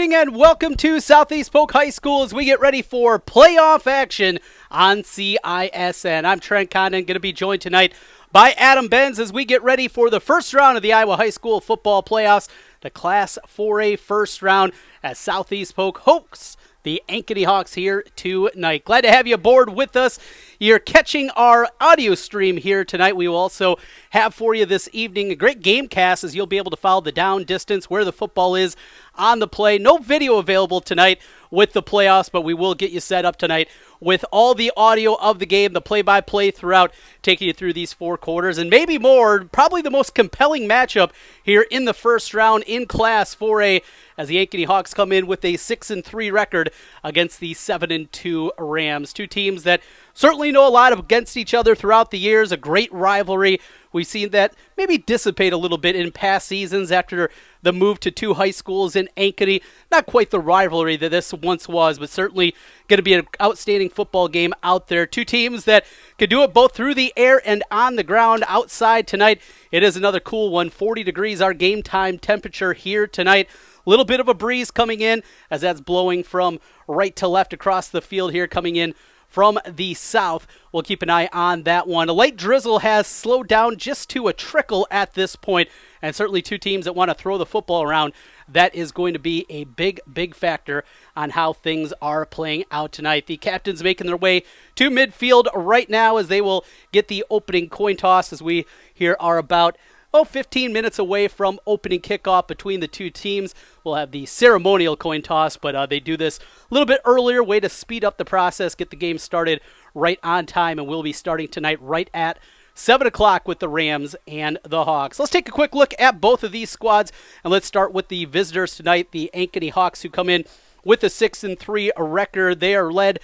evening and welcome to Southeast Polk High School as we get ready for playoff action on CISN. I'm Trent Condon, going to be joined tonight by Adam Benz as we get ready for the first round of the Iowa High School football playoffs, the Class 4A first round as Southeast Polk hosts the Ankeny Hawks here tonight. Glad to have you aboard with us. You're catching our audio stream here tonight. We will also have for you this evening a great game cast as you'll be able to follow the down distance, where the football is on the play. No video available tonight with the playoffs, but we will get you set up tonight with all the audio of the game, the play-by-play throughout, taking you through these four quarters, and maybe more, probably the most compelling matchup here in the first round in Class 4A as the Ankeny Hawks come in with a 6-3 record against the 7-2 Rams. Two teams that certainly know a lot against each other throughout the years, a great rivalry. We've seen that maybe dissipate a little bit in past seasons after the move to two high schools in Ankeny. Not quite the rivalry that this once was, but certainly going to be an outstanding football game out there. Two teams that could do it both through the air and on the ground. Outside tonight, it is another cool one. 40 degrees, our game time temperature here tonight. A little bit of a breeze coming in as that's blowing from right to left across the field here, coming in from the south. We'll keep an eye on that one. A light drizzle has slowed down just to a trickle at this point, and certainly two teams that want to throw the football around. That is going to be a big, big factor on how things are playing out tonight. The captains making their way to midfield right now as they will get the opening coin toss as we here are about 15 minutes away from opening kickoff between the two teams. We'll have the ceremonial coin toss, but they do this a little bit earlier, way to speed up the process, get the game started right on time, and we'll be starting tonight right at 7 o'clock with the Rams and the Hawks. Let's take a quick look at both of these squads, and let's start with the visitors tonight, the Ankeny Hawks, who come in with a 6-3 record. They are led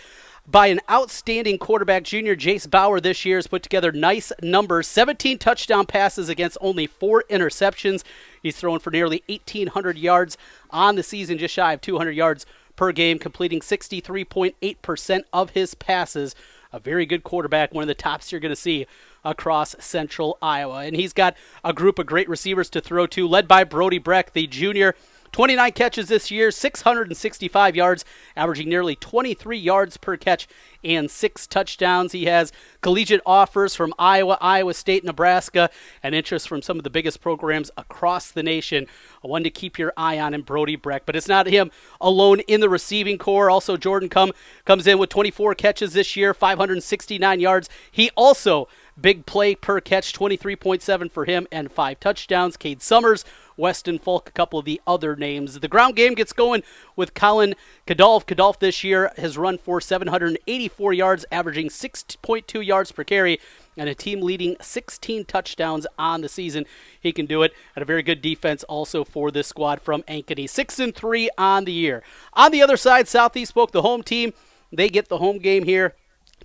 by an outstanding quarterback. Junior Jace Bauer this year has put together nice numbers, 17 touchdown passes against only 4 interceptions. He's thrown for nearly 1,800 yards on the season, just shy of 200 yards per game, completing 63.8% of his passes. A very good quarterback, one of the tops you're going to see across central Iowa. And he's got a group of great receivers to throw to, led by Brody Breck, the junior. 29 catches this year, 665 yards, averaging nearly 23 yards per catch and 6 touchdowns. He has collegiate offers from Iowa, Iowa State, Nebraska, and interest from some of the biggest programs across the nation. One to keep your eye on in Brody Breck. But it's not him alone in the receiving corps. Also, Jordan comes in with 24 catches this year, 569 yards. He also big play per catch, 23.7 for him, and 5 touchdowns. Cade Summers, Weston Folk, a couple of the other names. The ground game gets going with Colin Kadolf. Kadolf this year has run for 784 yards, averaging 6.2 yards per carry, and a team-leading 16 touchdowns on the season. He can do it, and a very good defense also for this squad from Ankeny. 6-3 on the year. On the other side, Southeast Polk, the home team, they get the home game here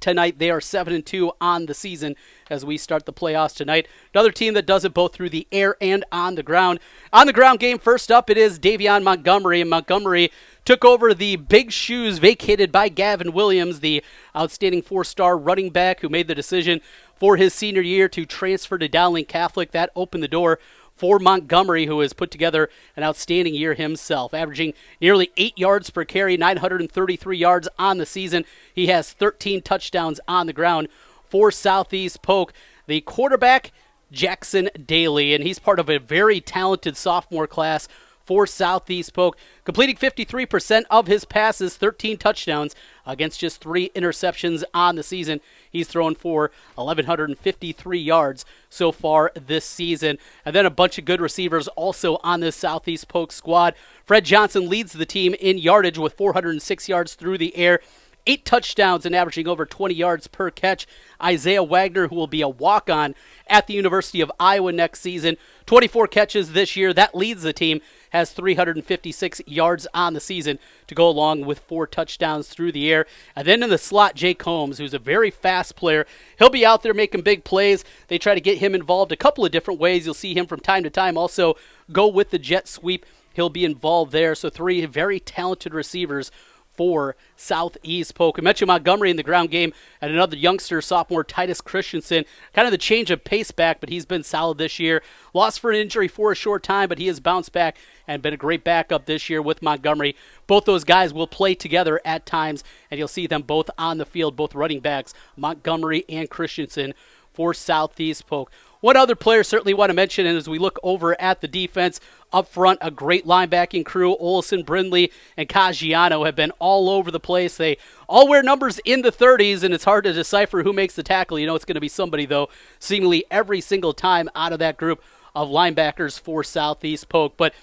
tonight. They are 7-2 on the season as we start the playoffs tonight. Another team that does it both through the air and on the ground. On the ground game, first up, it is Davion Montgomery, and Montgomery took over the big shoes vacated by Gavin Williams, the outstanding 4-star running back who made the decision for his senior year to transfer to Dowling Catholic. That opened the door for Montgomery, who has put together an outstanding year himself, averaging nearly 8 yards per carry, 933 yards on the season. He has 13 touchdowns on the ground for Southeast Polk. The quarterback, Jaxon Daly, and he's part of a very talented sophomore class for Southeast Polk, completing 53% of his passes, 13 touchdowns against just 3 interceptions on the season. He's thrown for 1,153 yards so far this season. And then a bunch of good receivers also on this Southeast Polk squad. Fred Johnson leads the team in yardage with 406 yards through the air, 8 touchdowns and averaging over 20 yards per catch. Isaiah Wagner, who will be a walk-on at the University of Iowa next season, 24 catches this year. That leads the team, has 356 yards on the season to go along with 4 touchdowns through the air. And then in the slot, Jake Holmes, who's a very fast player. He'll be out there making big plays. They try to get him involved a couple of different ways. You'll see him from time to time also go with the jet sweep. He'll be involved there. So 3 very talented receivers for Southeast Polk. We mentioned Montgomery in the ground game and another youngster, sophomore Titus Christensen. Kind of the change of pace back, but he's been solid this year. Lost for an injury for a short time, but he has bounced back and been a great backup this year with Montgomery. Both those guys will play together at times, and you'll see them both on the field, both running backs, Montgomery and Christensen for Southeast Polk. One other player certainly want to mention, and as we look over at the defense, up front, a great linebacking crew. Olson, Brindley, and Caggiano have been all over the place. They all wear numbers in the 30s, and it's hard to decipher who makes the tackle. You know it's going to be somebody, though, seemingly every single time out of that group of linebackers for Southeast Polk. But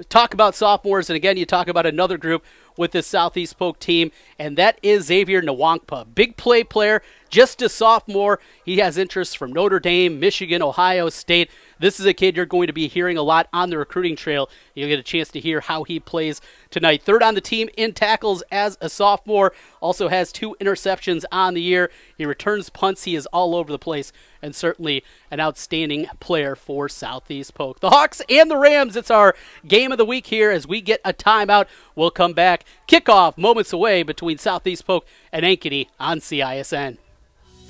talk about sophomores, and again, you talk about another group with this Southeast Polk team, and that is Xavier Nwankpa. Big play player, just a sophomore. He has interests from Notre Dame, Michigan, Ohio State. This is a kid you're going to be hearing a lot on the recruiting trail. You'll get a chance to hear how he plays tonight. Third on the team in tackles as a sophomore. Also has 2 interceptions on the year. He returns punts. He is all over the place, and certainly an outstanding player for Southeast Polk. The Hawks and the Rams, it's our game of the week here as we get a timeout. We'll come back. Kickoff moments away between Southeast Polk and Ankeny on CISN.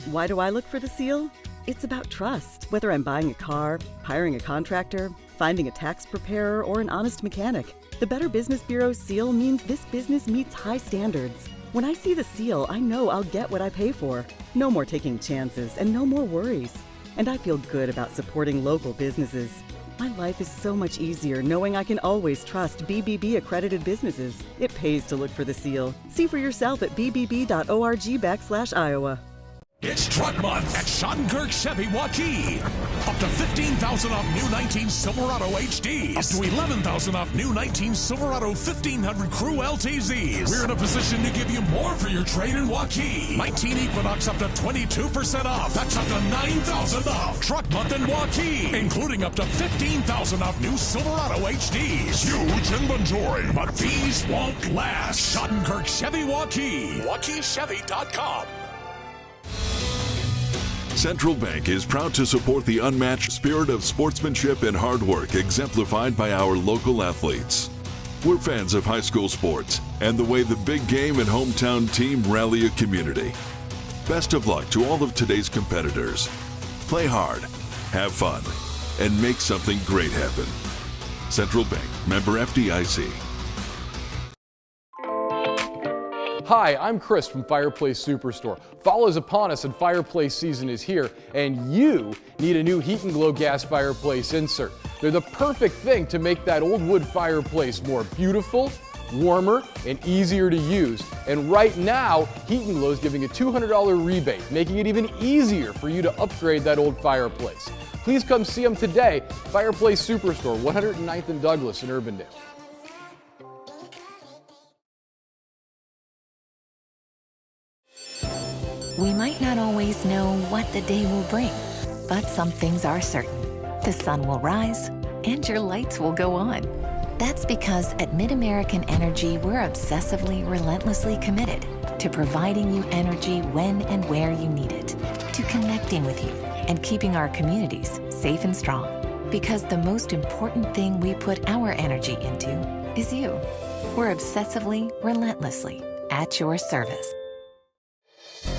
Why do I look for the seal? It's about trust. Whether I'm buying a car, hiring a contractor, finding a tax preparer, or an honest mechanic, the Better Business Bureau seal means this business meets high standards. When I see the seal, I know I'll get what I pay for. No more taking chances and no more worries. And I feel good about supporting local businesses. My life is so much easier knowing I can always trust BBB accredited businesses. It pays to look for the seal. See for yourself at bbb.org/Iowa. It's Truck Month at Schottenkirk Chevy Waukee. Up to $15,000 off new 19 Silverado HDs. Up to $11,000 off new 19 Silverado 1500 Crew LTZs. We're in a position to give you more for your trade in Waukee. 19 Equinox up to 22% off. That's up to $9,000 off. Truck Month in Waukee, including up to $15,000 off new Silverado HDs. Huge inventory, but these won't last. Schottenkirk Chevy Waukee. WaukeeChevy.com. Central Bank is proud to support the unmatched spirit of sportsmanship and hard work exemplified by our local athletes. We're fans of high school sports and the way the big game and hometown team rally a community. Best of luck to all of today's competitors. Play hard, have fun, and make something great happen. Central Bank, member FDIC. Hi, I'm Chris from Fireplace Superstore. Fall is upon us and fireplace season is here, and you need a new Heat and Glow gas fireplace insert. They're the perfect thing to make that old wood fireplace more beautiful, warmer, and easier to use. And right now, Heat and Glow is giving a $200 rebate, making it even easier for you to upgrade that old fireplace. Please come see them today. Fireplace Superstore, 109th and Douglas in Urbandale. We might not always know what the day will bring, but some things are certain. The sun will rise and your lights will go on. That's because at MidAmerican Energy, we're obsessively, relentlessly committed to providing you energy when and where you need it, to connecting with you and keeping our communities safe and strong. Because the most important thing we put our energy into is you. We're obsessively, relentlessly at your service.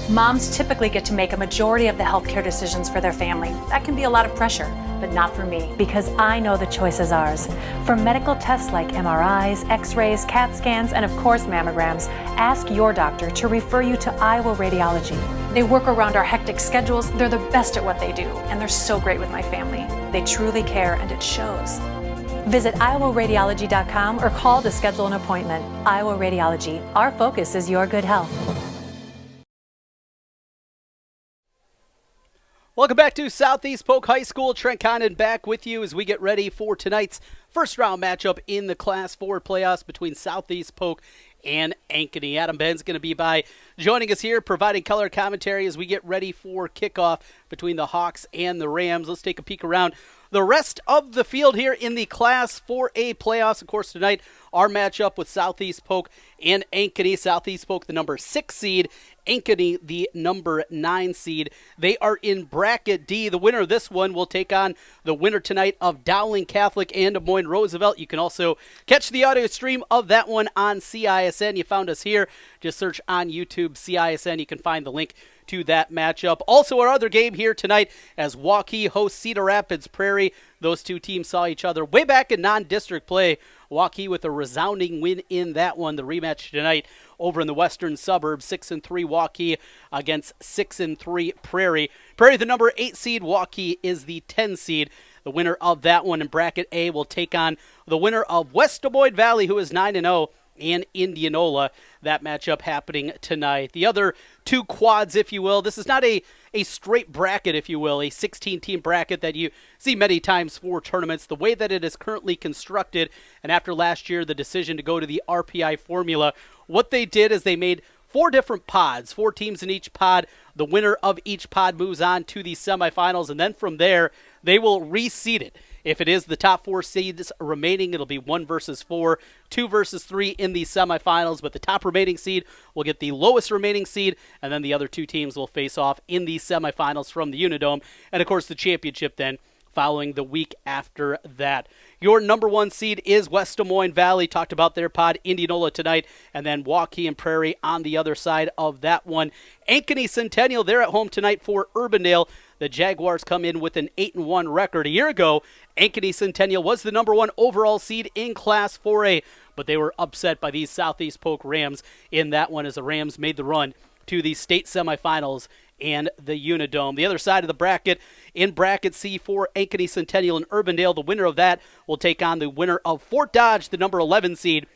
Moms typically get to make a majority of the healthcare decisions for their family. That can be a lot of pressure, but not for me, because I know the choice is ours. For medical tests like MRIs, X-rays, CAT scans, and of course mammograms, ask your doctor to refer you to Iowa Radiology. They work around our hectic schedules. They're the best at what they do, and they're so great with my family. They truly care, and it shows. Visit iowaradiology.com or call to schedule an appointment. Iowa Radiology. Our focus is your good health. Welcome back to Southeast Polk High School. Trent Condon back with you as we get ready for tonight's first round matchup in the Class 4 playoffs between Southeast Polk and Ankeny. Adam Ben's going to be by joining us here, providing color commentary as we get ready for kickoff between the Hawks and the Rams. Let's take a peek around the rest of the field here in the Class 4A playoffs. Of course, tonight our matchup with Southeast Polk and Ankeny. Southeast Polk, the number 6 seed. Ankeny, the number 9 seed. They are in Bracket D. The winner of this one will take on the winner tonight of Dowling Catholic and Des Moines Roosevelt. You can also catch the audio stream of that one on CISN. You found us here. Just search on YouTube CISN. You can find the link to that matchup. Also, our other game here tonight as Waukee hosts Cedar Rapids Prairie. Those two teams saw each other way back in non-district play. Waukee with a resounding win in that one. The rematch tonight over in the western suburbs, 6-3 Waukee against 6-3 Prairie. Prairie, the number 8 seed. Waukee is the 10 seed. The winner of that one in Bracket A will take on the winner of West Des Moines Valley, who is 9-0, and Indianola. That matchup happening tonight. The other two quads, if you will. This is not a straight bracket, if you will, a 16-team bracket that you see many times for tournaments. The way that it is currently constructed, and after last year, the decision to go to the RPI formula, what they did is they made 4 different pods, 4 teams in each pod. The winner of each pod moves on to the semifinals, and then from there, they will reseed it. If it is the top 4 seeds remaining, it'll be 1 versus 4, 2 versus 3 in the semifinals, but the top remaining seed will get the lowest remaining seed, and then the other 2 teams will face off in the semifinals from the Unidome, and of course the championship then following the week after that. Your number 1 seed is West Des Moines Valley. Talked about their pod, Indianola tonight, and then Waukee and Prairie on the other side of that one. Ankeny Centennial, they're at home tonight for Urbandale. The Jaguars come in with an 8-1 record. A year ago, Ankeny Centennial was the number 1 overall seed in Class 4A, but they were upset by these Southeast Polk Rams in that one as the Rams made the run to the state semifinals and the Unidome. The other side of the bracket, in Bracket C for Ankeny Centennial and Urbandale, the winner of that will take on the winner of Fort Dodge, the number 11 seed,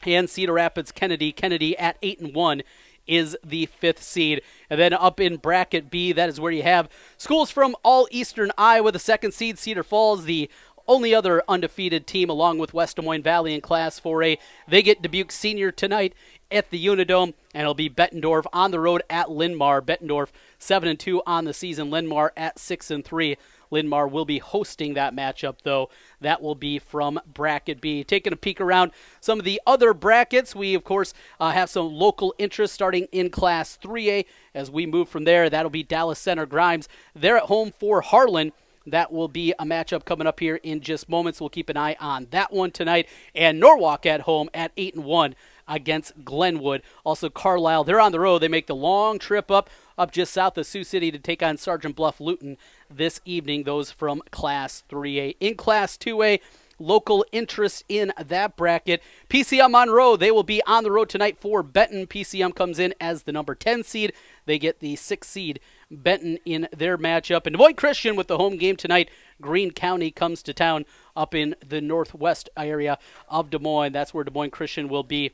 and Cedar Rapids Kennedy. Kennedy at 8-1 is the 5th seed. And then up in Bracket B, that is where you have schools from all eastern Iowa. The 2nd seed, Cedar Falls, the only other undefeated team along with West Des Moines Valley in Class 4A. They get Dubuque Senior tonight at the Unidome, and it'll be Bettendorf on the road at Linn-Mar. Bettendorf 7-2 on the season, Linn-Mar at 6-3. Linn-Mar will be hosting that matchup, though. That will be from Bracket B. Taking a peek around some of the other brackets, we, of course, have some local interest starting in Class 3A. As we move from there, that'll be Dallas Center Grimes. They're at home for Harlan. That will be a matchup coming up here in just moments. We'll keep an eye on that one tonight. And Norwalk at home at 8-1 against Glenwood. Also Carlisle, they're on the road. They make the long trip up just south of Sioux City to take on Sergeant Bluff Luton this evening. Those from Class 3A. In Class 2A, local interest in that bracket. PCM Monroe, they will be on the road tonight for Benton. PCM comes in as the number 10 seed. They get the 6th seed, Benton, in their matchup. And Des Moines Christian with the home game tonight. Greene County comes to town up in the northwest area of Des Moines. That's where Des Moines Christian will be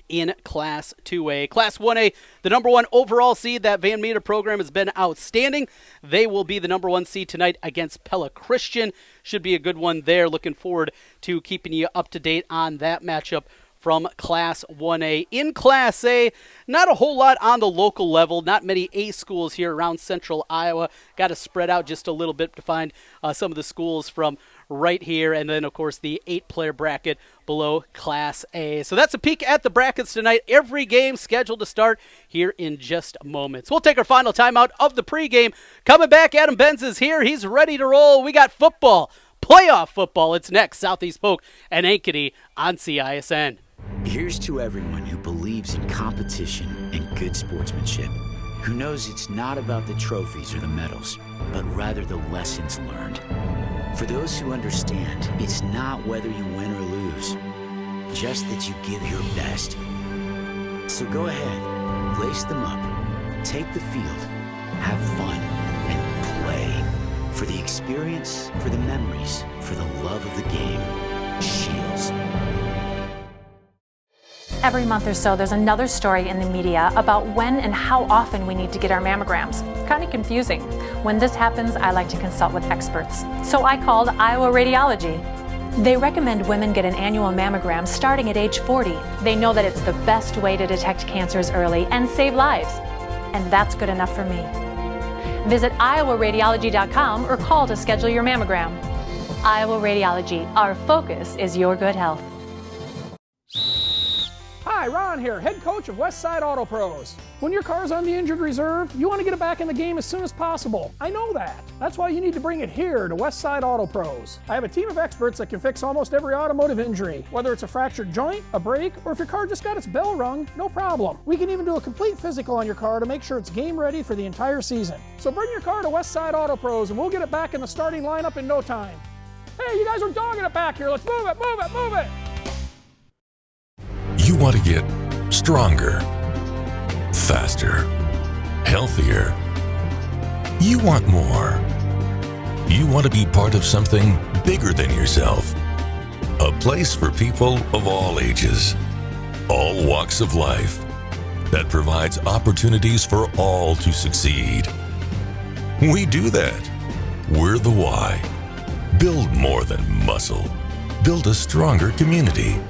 in Class 2A. Class 1A, the number 1 overall seed. That Van Meter program has been outstanding. They will be the number 1 seed tonight against Pella Christian. Should be a good one there. Looking forward to keeping you up to date on that matchup from Class 1A. In Class A, not a whole lot on the local level. Not many A schools here around central Iowa. Got to spread out just a little bit to find some of the schools from right here. And then, of course, the 8-player bracket below Class A. So that's a peek at the brackets tonight. Every game scheduled to start here in just moments. We'll take our final timeout of the pregame. Coming back, Adam Benz is here. He's ready to roll. We got football, playoff football. It's next. Southeast Polk and Ankeny on CISN. Here's to everyone who believes in competition and good sportsmanship, who knows it's not about the trophies or the medals, but rather the lessons learned. For those who understand, it's not whether you win or lose, just that you give your best. So go ahead, lace them up, take the field, have fun, and play. For the experience, for the memories, for the love of the game, Shields. Every month or so, there's another story in the media about when and how often we need to get our mammograms. Kind of confusing. When this happens, I like to consult with experts. So I called Iowa Radiology. They recommend women get an annual mammogram starting at age 40. They know that it's the best way to detect cancers early and save lives. And that's good enough for me. Visit iowaradiology.com or call to schedule your mammogram. Iowa Radiology, our focus is your good health. Hi, Ron here, head coach of Westside Auto Pros. When your car's on the injured reserve, you want to get it back in the game as soon as possible. I know that. That's why you need to bring it here to Westside Auto Pros. I have a team of experts that can fix almost every automotive injury. Whether it's a fractured joint, a brake, or if your car just got its bell rung, no problem. We can even do a complete physical on your car to make sure it's game ready for the entire season. So bring your car to Westside Auto Pros and we'll get it back in the starting lineup in no time. Hey, you guys are dogging it back here. Let's move it, move it, move it. You want to get stronger, faster, healthier. You want more. You want to be part of something bigger than yourself. A place for people of all ages, all walks of life, that provides opportunities for all to succeed. We do that. We're the why. Build more than muscle. Build a stronger community.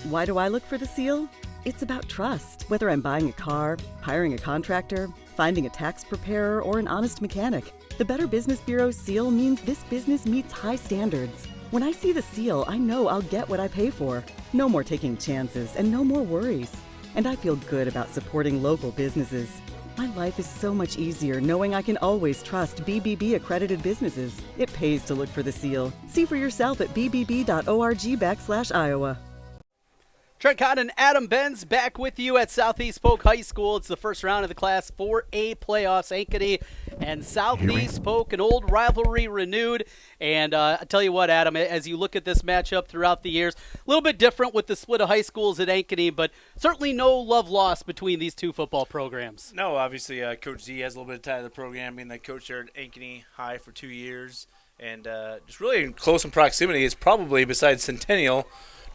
Why do I look for the seal? It's about trust. Whether I'm buying a car, hiring a contractor, finding a tax preparer, or an honest mechanic, the Better Business Bureau's seal means this business meets high standards. When I see the seal, I know I'll get what I pay for. No more taking chances and no more worries. And I feel good about supporting local businesses. My life is so much easier knowing I can always trust BBB accredited businesses. It pays to look for the seal. See for yourself at bbb.org/Iowa. Trent Cotton and Adam Benz back with you at Southeast Polk High School. It's the first round of the Class 4A playoffs. Ankeny and Southeast Polk, an old rivalry renewed. And I tell you what, Adam, as you look at this matchup throughout the years, a little bit different with the split of high schools at Ankeny, but certainly no love lost between these two football programs. No, obviously Coach Z has a little bit of tie to the program, being the coach there at Ankeny High for 2 years. And just really close in proximity is probably, besides Centennial,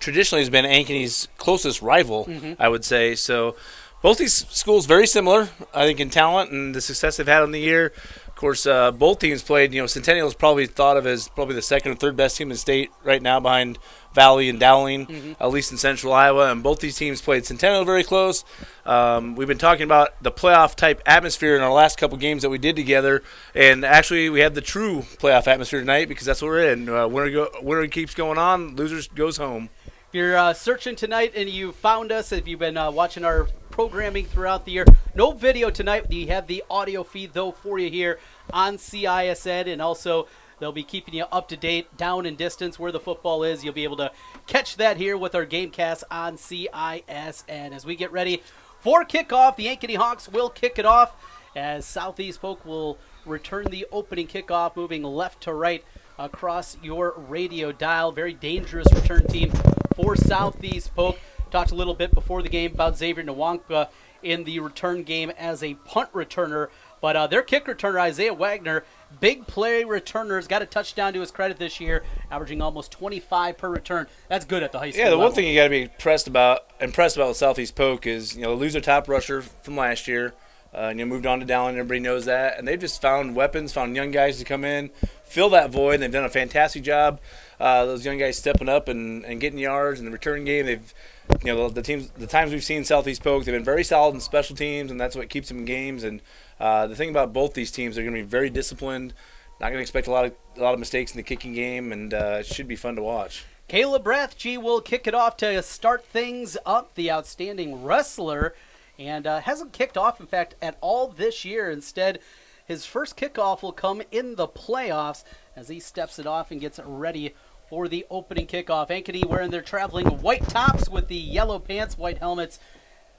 traditionally has been Ankeny's closest rival, I would say. So both these schools very similar, I think, in talent and the success they've had on the year. Of course, both teams played, Centennial is probably thought of as probably the second or third best team in the state right now behind Valley and Dowling, at least in central Iowa. And both these teams played Centennial very close. We've been talking about the playoff-type atmosphere in our last couple games that we did together. And actually, we had the true playoff atmosphere tonight because that's what we're in. Winner keeps going on, losers goes home. If you're searching tonight and you found us, if you've been watching our programming throughout the year, no video tonight. We have the audio feed, though, for you here on CISN, and also they'll be keeping you up to date down in distance where the football is. You'll be able to catch that here with our Gamecast on CISN. As we get ready for kickoff, the Ankeny Hawks will kick it off as Southeast Polk will return the opening kickoff, moving left to right across your radio dial. Very dangerous return team for Southeast Polk. Talked a little bit before the game about Xavier Nwankpa in the return game as a punt returner, but their kick returner, Isaiah Wagner, big play returner, has got a touchdown to his credit this year, averaging almost 25 per return. That's good at the high school level. One thing you got to be impressed about with Southeast Polk is, lose their top rusher from last year. Moved on to Dowling, everybody knows that. And they've just found weapons, found young guys to come in, fill that void, and they've done a fantastic job. Those young guys stepping up and getting yards in the return game. They've, the times we've seen Southeast Polk, they've been very solid in special teams, and that's what keeps them in games. And the thing about both these teams, they're going to be very disciplined. Not going to expect a lot of mistakes in the kicking game, and it should be fun to watch. Caleb Rathje will kick it off to start things up, the outstanding wrestler, and hasn't kicked off, in fact, at all this year. Instead, his first kickoff will come in the playoffs as he steps it off and gets ready for the opening kickoff. Ankeny wearing their traveling white tops with the yellow pants, white helmets.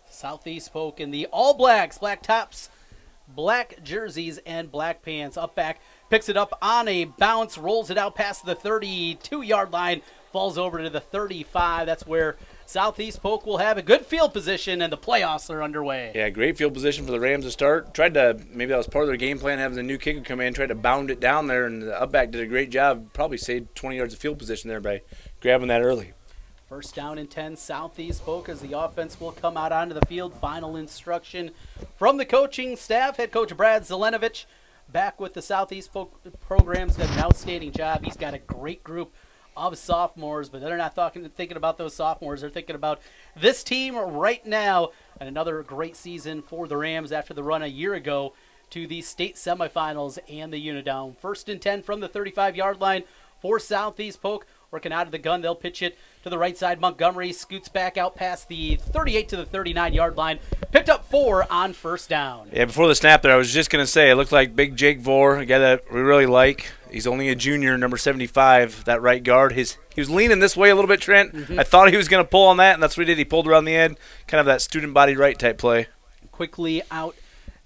Southeast Polk in the all blacks, black tops, black jerseys, and black pants. Up back, picks it up on a bounce, rolls it out past the 32-yard line, falls over to the 35. That's where Southeast Polk will have a good field position, and the playoffs are underway. Yeah, great field position for the Rams to start. Maybe that was part of their game plan, having the new kicker come in, tried to bound it down there, and the upback did a great job. Probably saved 20 yards of field position there by grabbing that early. First down and 10, Southeast Polk, as the offense will come out onto the field. Final instruction from the coaching staff. Head coach Brad Zelenovich back with the Southeast Polk program's done an outstanding job. He's got a great group of sophomores, but they're not thinking about those sophomores. They're thinking about this team right now, and another great season for the Rams after the run a year ago to the state semifinals and the Unidown. First and 10 from the 35-yard line for Southeast Polk. working out of the gun. They'll pitch it to the right side. Montgomery scoots back out past the 38 to the 39-yard line. Picked up 4 on first down. Yeah, before the snap there, I was just going to say, it looked like big Jake Vore, a guy that we really like. He's only a junior, number 75, that right guard. He was leaning this way a little bit, Trent. I thought he was going to pull on that, and that's what he did. He pulled around the end, kind of that student body right type play. Quickly out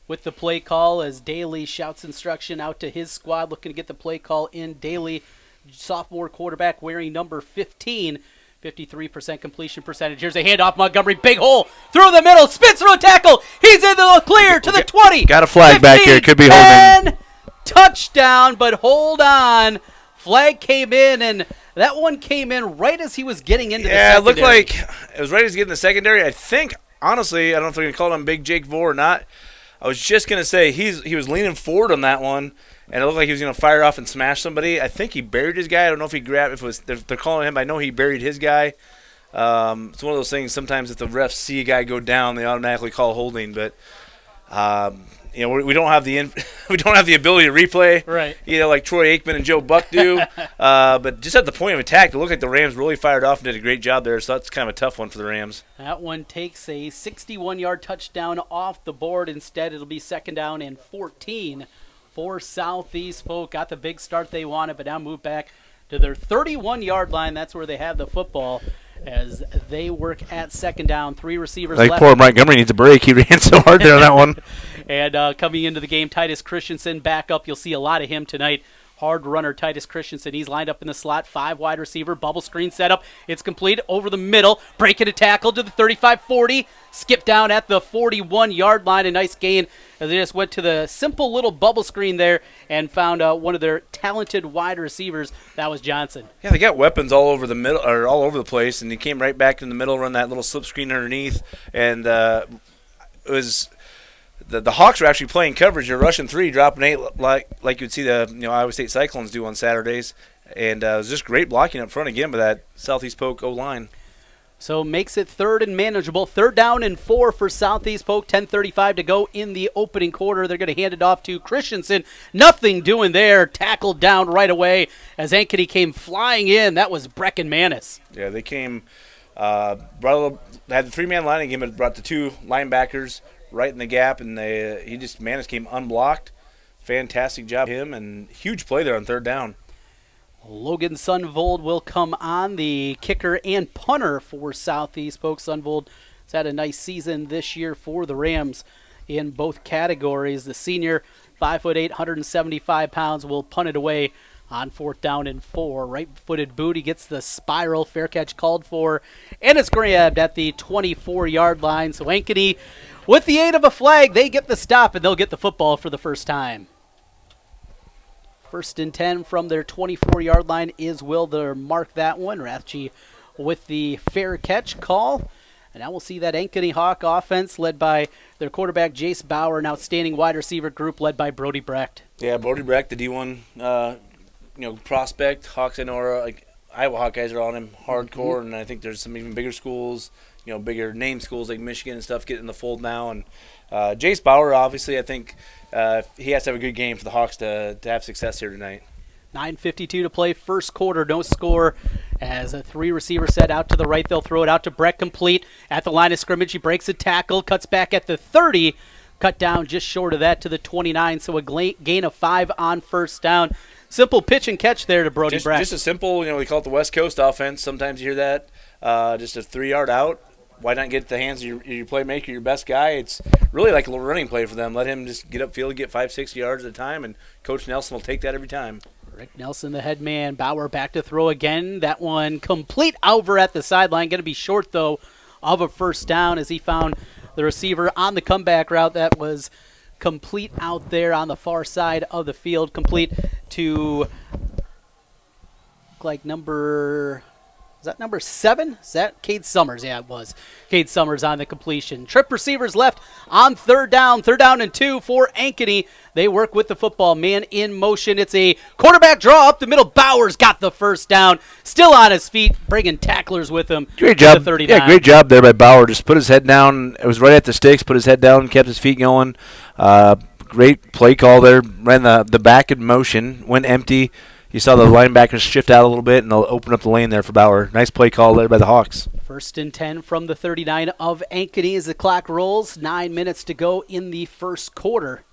with the play call as Daly shouts instruction out to his squad, looking to get the play call in. Daly, sophomore quarterback, wearing number 15. 53% completion percentage. Here's a handoff. Montgomery, big hole through the middle, spins through a tackle. He's in the clear to the 20. Got a flag 15, back here. Could be holding. Touchdown, but hold on. Flag came in, and that one came in right as he was getting into the secondary. Yeah, it looked like it was right as he was getting the secondary. I think, honestly, I don't know if they're going to call him Big Jake Vore or not. I was just going to say he was leaning forward on that one, and it looked like he was going to fire off and smash somebody. I think he buried his guy. I don't know if he grabbed, if they're calling him. I know he buried his guy. It's one of those things, sometimes if the refs see a guy go down, they automatically call holding. But, we don't have the ability to replay, right? Like Troy Aikman and Joe Buck do. But just at the point of attack, it looked like the Rams really fired off and did a great job there. So that's kind of a tough one for the Rams. That one takes a 61-yard touchdown off the board. Instead, it'll be second down and 14 for Southeast Polk. Got the big start they wanted, but now move back to their 31-yard line. That's where they have the football as they work at second down. 3 receivers left. Poor Montgomery needs a break. He ran so hard there on that one. And coming into the game, Titus Christensen back up. You'll see a lot of him tonight. Hard runner Titus Christensen. He's lined up in the slot. 5 wide receiver. Bubble screen setup. It's complete over the middle. Breaking a tackle to the 35-40. Skip down at the 41-yard line. A nice gain as they just went to the simple little bubble screen there and found one of their talented wide receivers. That was Johnson. Yeah, they got weapons all over the middle, or all over the place, and he came right back in the middle, run that little slip screen underneath, and it was. The Hawks were actually playing coverage. They're rushing 3, dropping 8, like you'd see the Iowa State Cyclones do on Saturdays. And it was just great blocking up front again by that Southeast Polk O-line. So makes it third and manageable. 3rd down and 4 for Southeast Polk. 10:35 to go in the opening quarter. They're going to hand it off to Christensen. Nothing doing there. Tackled down right away as Ankeny came flying in. That was Brecon Maness. Yeah, they came, had the 3-man line game, but brought the 2 linebackers right in the gap, and Maness came unblocked. Fantastic job him, and huge play there on 3rd down. Logan Sunvold will come on, the kicker and punter for Southeast Polk. Sunvold has had a nice season this year for the Rams in both categories. The senior, 5'8", 175 pounds, will punt it away on 4th down and 4. Right-footed boot, he gets the spiral, fair catch called for, and it's grabbed at the 24-yard line. So Ankeny, with the aid of a flag, they get the stop, and they'll get the football for the first time. 1st and 10 from their 24-yard line is will they mark that one. Rathje with the fair catch call. And now we'll see that Ankeny Hawk offense led by their quarterback, Jace Bauer, an outstanding wide receiver group led by Brody Brecht. Yeah, Brody Brecht, the D1 prospect. Hawks, I know, are Iowa Hawkeyes are on him hardcore, and I think there's some even bigger schools, bigger name schools like Michigan and stuff get in the fold now. And Jace Bauer, obviously, I think he has to have a good game for the Hawks to have success here tonight. 9:52 to play, first quarter, no score. As a 3 receiver set out to the right, they'll throw it out to Brecht, complete at the line of scrimmage. He breaks a tackle, cuts back at the 30, cut down just short of that to the 29. So a gain of 5 on 1st down. Simple pitch and catch there to Brody Brecht. Just a simple, we call it the West Coast offense. Sometimes you hear that. Just a 3-yard out. Why not get the hands of your playmaker, your best guy? It's really like a little running play for them. Let him just get upfield, get 5-6 yards at a time, and Coach Nelson will take that every time. Rick Nelson, the head man. Bauer back to throw again. That one complete over at the sideline. Going to be short, though, of a 1st down as he found the receiver on the comeback route. That was complete out there on the far side of the field. Complete to number 7? Is that Cade Summers? Yeah, it was. Cade Summers on the completion. Trip receivers left on 3rd down. 3rd down and 2 for Ankeny. They work with the football. Man in motion. It's a quarterback draw up the middle. Bauer's got the 1st down. Still on his feet, bringing tacklers with him. Great job. Yeah, great job there by Bauer. Just put his head down. It was right at the sticks. Put his head down, kept his feet going. Great play call there. Ran the back in motion. Went empty. you saw the linebackers shift out a little bit, and they'll open up the lane there for Bauer. Nice play call there by the Hawks. 1st and 10 from the 39 of Ankeny as the clock rolls. 9 minutes to go in the first quarter.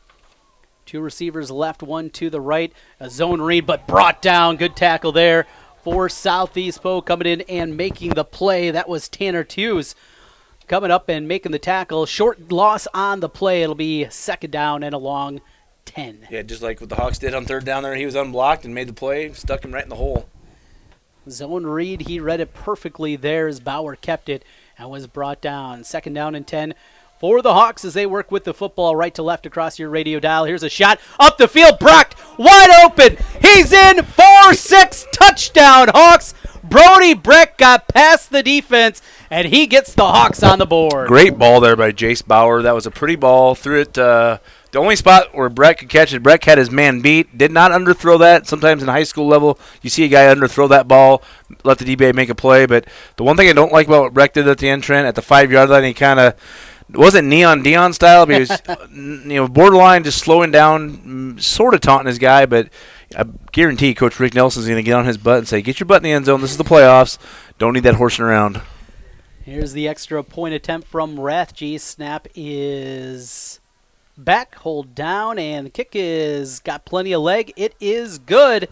2 receivers left, 1 to the right. A zone read, but brought down. Good tackle there for Southeast Polk coming in and making the play. That was Tanner Tews coming up and making the tackle. Short loss on the play. It'll be 2nd down and a long 10. Yeah, just like what the Hawks did on 3rd down there. He was unblocked and made the play, stuck him right in the hole. Zone read, he read it perfectly there as Bauer kept it and was brought down. 2nd down and 10 for the Hawks as they work with the football right to left across your radio dial. Here's a shot up the field. Brock wide open. He's in. 4-6 touchdown Hawks. Brody Breck got past the defense, and he gets the Hawks on the board. Great ball there by Jace Bauer. That was a pretty ball. Threw it the only spot where Breck could catch it. Breck had his man beat. Did not underthrow that. Sometimes in high school level, you see a guy underthrow that ball, let the DBA make a play. But the one thing I don't like about what Breck did at the end, Trent, at the 5-yard line, he kind of wasn't Neon Dion style, but he was borderline just slowing down, sort of taunting his guy. But I guarantee Coach Rick Nelson's going to get on his butt and say, get your butt in the end zone. This is the playoffs. Don't need that horsing around. Here's the extra point attempt from Rathje. Snap is back, hold down, and the kick is got plenty of leg. It is good.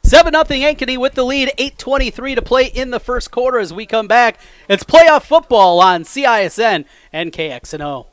7-0 Ankeny with the lead. 8:23 to play in the first quarter as we come back. It's playoff football on CISN and KXNO.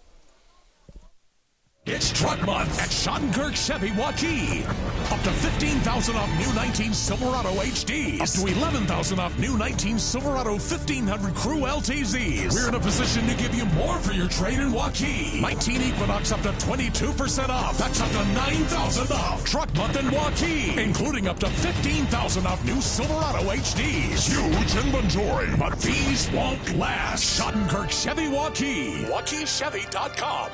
It's truck month at Schonkirk Chevy Waukee. Up to $15,000 off new 19 Silverado HDs. Up to $11,000 off new 19 Silverado 1500 Crew LTZs. We're in a position to give you more for your trade in Waukee. 19 Equinox up to 22% off. That's up to $9,000 off. Truck month in Waukee, including up to $15,000 off new Silverado HDs. Huge inventory, but these won't last. Schonkirk Chevy Waukee. WaukeeChevy.com.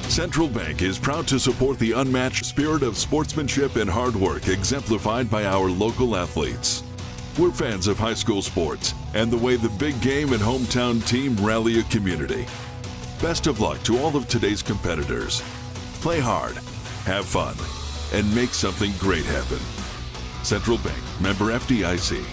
Central Bank is proud to support the unmatched spirit of sportsmanship and hard work exemplified by our local athletes. We're fans of high school sports and the way the big game and hometown team rally a community. Best of luck to all of today's competitors. Play hard, have fun, and make something great happen. Central Bank, member FDIC.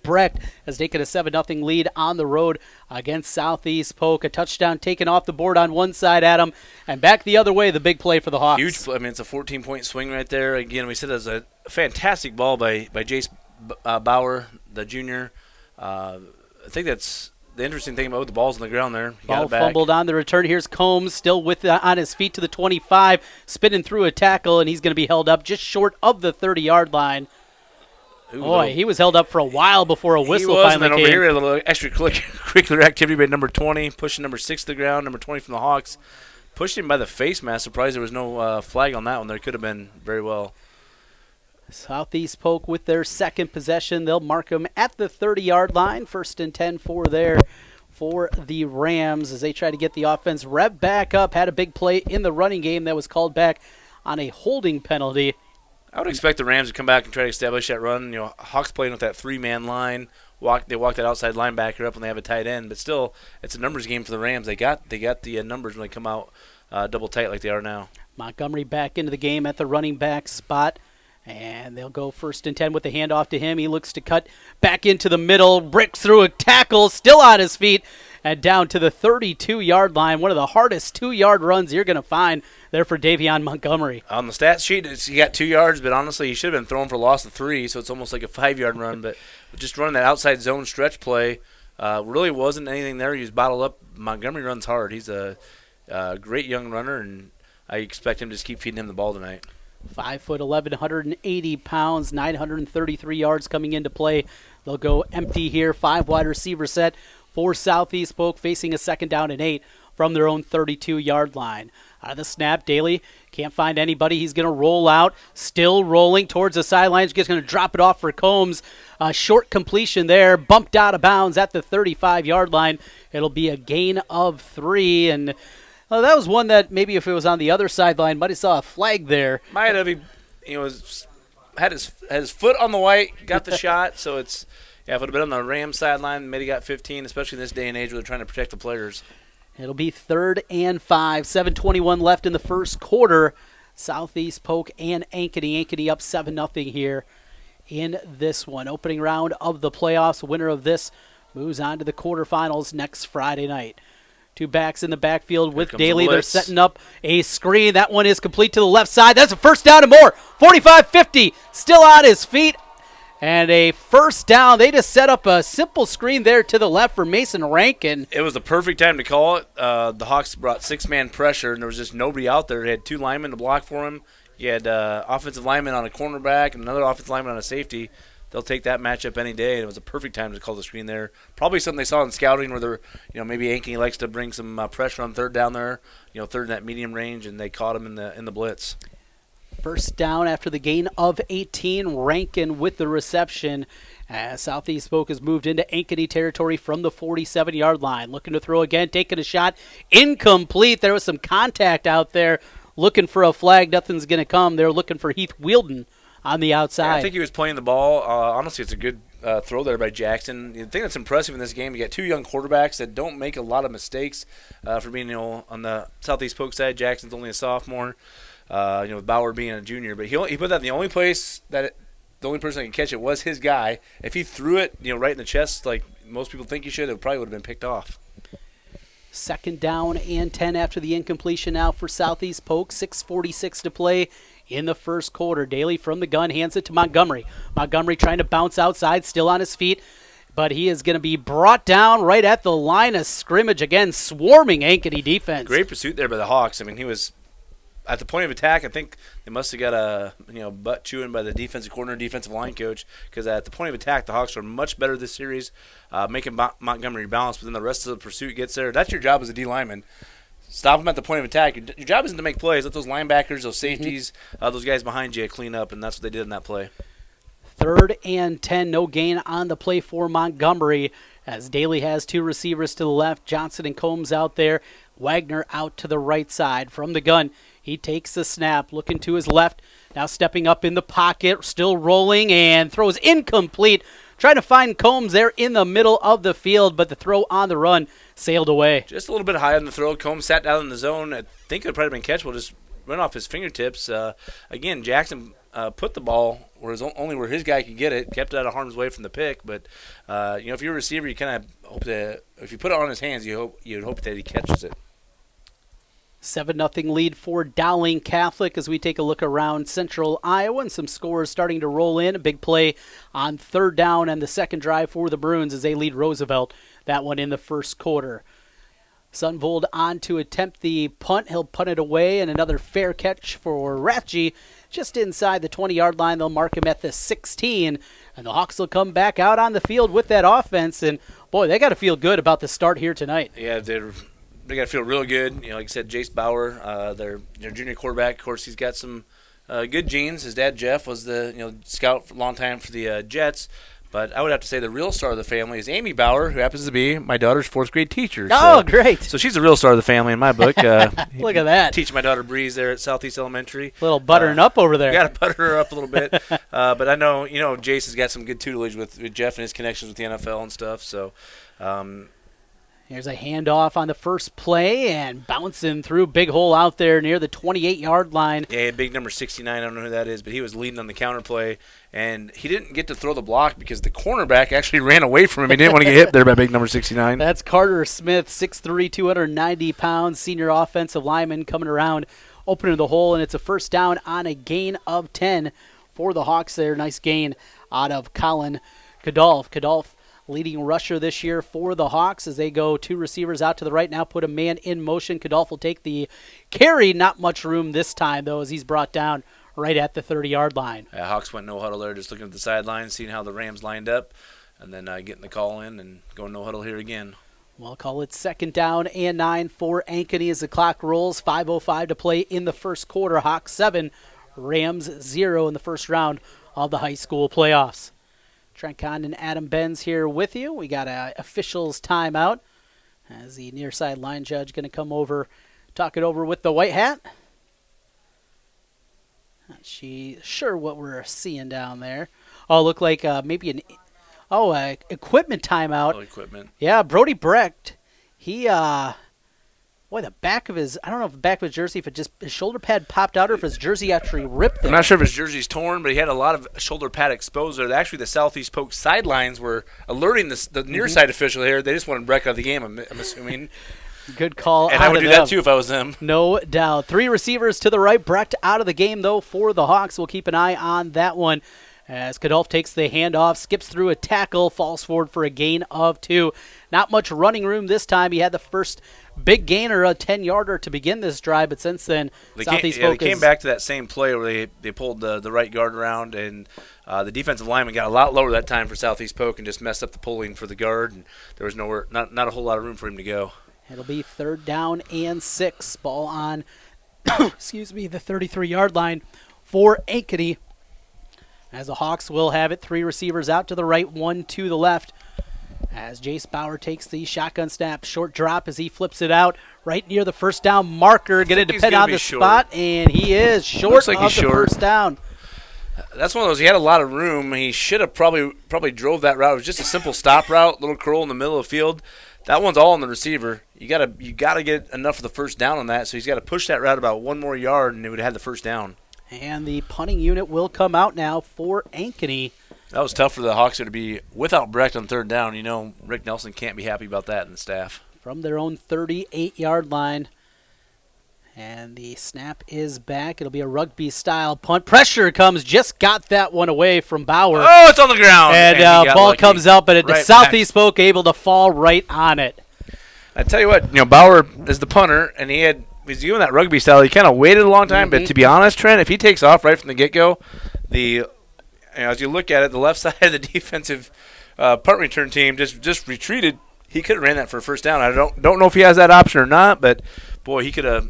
Brecht has taken a 7-0 lead on the road against Southeast Polk. A touchdown taken off the board on one side, Adam, and back the other way, the big play for the Hawks. Huge play. I mean, it's a 14-point swing right there. Again, we said it was a fantastic ball by Jace Bauer, the junior. I think that's the interesting thing about the ball's on the ground there. He ball fumbled on the return. Here's Combs still with on his feet to the 25, spinning through a tackle, and he's going to be held up just short of the 30-yard line. Boy, he was held up for a while before a whistle finally came. And then over here, we had a little extracurricular activity by number 20, pushing number 6 to the ground, number 20 from the Hawks. Pushed him by the face mask. Surprised there was no flag on that one. There could have been very well. Southeast Polk with their second possession. They'll mark them at the 30-yard line. 1st and 10 for the Rams as they try to get the offense rev back up. Had a big play in the running game that was called back on a holding penalty. I would expect the Rams to come back and try to establish that run. You know, Hawks playing with that 3-man line. They walk that outside linebacker up when they have a tight end. But still, it's a numbers game for the Rams. They got the numbers when they come out double tight like they are now. Montgomery back into the game at the running back spot. And they'll go 1st and 10 with the handoff to him. He looks to cut back into the middle. Brick through a tackle, still on his feet. And down to the 32-yard line. One of the hardest 2-yard runs you're going to find there for Davion Montgomery. On the stat sheet, he got 2 yards, but honestly, he should have been thrown for a loss of 3, so it's almost like a 5-yard run. But just running that outside zone stretch play really wasn't anything there. He was bottled up. Montgomery runs hard. He's a great young runner, and I expect him to just keep feeding him the ball tonight. 5'11", 180 pounds, 933 yards coming into play. They'll go empty here. 5 wide receiver set for Southeast Polk, facing a 2nd down and 8 from their own 32-yard line. Out of the snap, Daly can't find anybody. He's going to roll out, still rolling towards the sidelines. Just going to drop it off for Combs. Short completion there, bumped out of bounds at the 35-yard line. It'll be a gain of 3, and that was one that maybe if it was on the other sideline, might have saw a flag there. Might have. He had his foot on the white, got the shot, so it's Yeah, if it would have been on the Rams sideline, maybe got 15, especially in this day and age where they're trying to protect the players. It'll be 3rd and 5. 7:21 left in the first quarter. Southeast Polk and Ankeny. Ankeny up 7-0 here in this one. Opening round of the playoffs. Winner of this moves on to the quarterfinals next Friday night. Two backs in the backfield with Daly. They're setting up a screen. That one is complete to the left side. That's a first down and more. 45-50. Still on his feet. And a first down. They just set up a simple screen there to the left for Mason Rankin. It was the perfect time to call it. The Hawks brought 6-man pressure, and there was just nobody out there. They had 2 linemen to block for him. You had offensive lineman on a cornerback and another offensive lineman on a safety. They'll take that matchup any day, and it was a perfect time to call the screen there. Probably something they saw in scouting where they're, maybe Ankeny likes to bring some pressure on third down there, third in that medium range, and they caught him in the blitz. First down after the gain of 18. Rankin with the reception as Southeast Polk has moved into Ankeny territory from the 47-yard line. Looking to throw again, taking a shot. Incomplete. There was some contact out there. Looking for a flag. Nothing's going to come. They're looking for Heath Wielden on the outside. Yeah, I think he was playing the ball. Honestly, it's a good throw there by Jaxon. The thing that's impressive in this game, you got 2 young quarterbacks that don't make a lot of mistakes for being, on the Southeast Polk side. Jackson's only a sophomore. With Bauer being a junior, but he put that in the only place that the only person that could catch it was his guy. If he threw it, right in the chest like most people think he should, it probably would have been picked off. Second down and 10 after the incompletion now for Southeast Polk. 6:46 to play in the first quarter. Daly from the gun hands it to Montgomery. Montgomery trying to bounce outside, still on his feet, but he is going to be brought down right at the line of scrimmage again, swarming Ankeny defense. Great pursuit there by the Hawks. I mean, he was at the point of attack. I think they must have got a butt chewing by the defensive coordinator, defensive line coach, because at the point of attack, the Hawks are much better this series, making Montgomery balance. But then the rest of the pursuit gets there. That's your job as a D lineman. Stop them at the point of attack. Your job isn't to make plays. Let those linebackers, those safeties, those guys behind you clean up, and that's what they did in that play. 3rd and 10, no gain on the play for Montgomery as Daly has 2 receivers to the left. Johnson and Combs out there. Wagner out to the right side from the gun. He takes the snap, looking to his left, now stepping up in the pocket, still rolling, and throws incomplete. Trying to find Combs there in the middle of the field, but the throw on the run sailed away. Just a little bit high on the throw. Combs sat down in the zone. I think it would probably been catchable, just went off his fingertips. Again, Jaxon put the ball only where his guy could get it, kept it out of harm's way from the pick. But, if you're a receiver, you kind of hope that if you put it on his hands, you'd hope that he catches it. 7-0 lead for Dowling Catholic as we take a look around Central Iowa, and some scores starting to roll in. A big play on 3rd down and the second drive for the Bruins as they lead Roosevelt. That one in the first quarter. Sunvold on to attempt the punt. He'll punt it away, and another fair catch for Rathje just inside the 20-yard line. They'll mark him at the 16, and the Hawks will come back out on the field with that offense. And, boy, they got to feel good about the start here tonight. Yeah, they got to feel real good. Like I said, Jace Bauer, their junior quarterback. Of course, he's got some good genes. His dad, Jeff, was the scout for a long time for the Jets. But I would have to say the real star of the family is Amy Bauer, who happens to be my daughter's 4th grade teacher. Oh, great. So she's the real star of the family in my book. Look at that. Teaching my daughter Breeze there at Southeast Elementary. A little buttering up over there. Got to butter her up a little bit. But I know, Jace has got some good tutelage with Jeff and his connections with the NFL and stuff. So, here's a handoff on the first play and bouncing through. Big hole out there near the 28-yard line. Yeah, big number 69. I don't know who that is, but he was leading on the counter play. And he didn't get to throw the block because the cornerback actually ran away from him. He didn't want to get hit there by big number 69. That's Carter Smith, 6'3", 290 pounds, senior offensive lineman coming around, opening the hole, and it's a first down on a gain of 10 for the Hawks there. Nice gain out of Colin Kadolf. Kadolf, leading rusher this year for the Hawks as they go 2 receivers out to the right. Now put a man in motion. Kadolf will take the carry. Not much room this time, though, as he's brought down right at the 30-yard line. Hawks went no huddle there, just looking at the sideline, seeing how the Rams lined up, and then getting the call in and going no huddle here again. We'll call it 2nd down and 9 for Ankeny as the clock rolls. 5:05 to play in the first quarter. Hawks 7, Rams 0 in the first round of the high school playoffs. Trent Kahn and Adam Benz here with you. We got a officials timeout as the near side line judge going to come over, talk it over with the white hat. Not sure what we're seeing down there. Oh, look like maybe equipment timeout. Oh, equipment. Yeah, Brody Brecht, he, the back of his, I don't know if the back of his jersey, if it just, his shoulder pad popped out or if his jersey actually ripped there. I'm not sure if his jersey's torn, but he had a lot of shoulder pad exposed there. Actually, the Southeast Polk sidelines were alerting the near side official here. They just wanted Brecht out of the game, I'm assuming. Good call. And I would do that too if I was them. No doubt. 3 receivers to the right. Brecht out of the game, though, for the Hawks. We'll keep an eye on that one as Kickoff takes the handoff, skips through a tackle, falls forward for a gain of 2. Not much running room this time. He had the first big gainer, a 10-yarder to begin this drive, but since then, Southeast Polk they came back to that same play where they pulled the right guard around, and the defensive lineman got a lot lower that time for Southeast Polk and just messed up the pulling for the guard, and there was not a whole lot of room for him to go. It'll be 3rd down and 6. Ball on, the 33-yard line for Ankeny. As the Hawks will have it, 3 receivers out to the right, 1 to the left. As Jace Bauer takes the shotgun snap, short drop as he flips it out right near the first down marker. Going to depend on the spot, and he is short of the first down. That's one of those. He had a lot of room. He should have probably drove that route. It was just a simple stop route, little curl in the middle of the field. That one's all on the receiver. You gotta get enough of the first down on that. So he's got to push that route about 1 more yard, and it would have had the first down. And the punting unit will come out now for Ankeny. That was tough for the Hawks to be without Brecht on 3rd down. You know, Rick Nelson can't be happy about that and the staff. From their own 38-yard line. And the snap is back. It'll be a rugby-style punt. Pressure comes. Just got that one away from Bauer. Oh, it's on the ground. And ball comes up, but the Southeast Polk able to fall right on it. I tell you what, Bauer is the punter, and he's doing that rugby style. He kind of waited a long time, but to be honest, Trent, if he takes off right from the get-go, as you look at it, the left side of the defensive punt return team just retreated. He could have ran that for a first down. I don't know if he has that option or not, but boy, he could have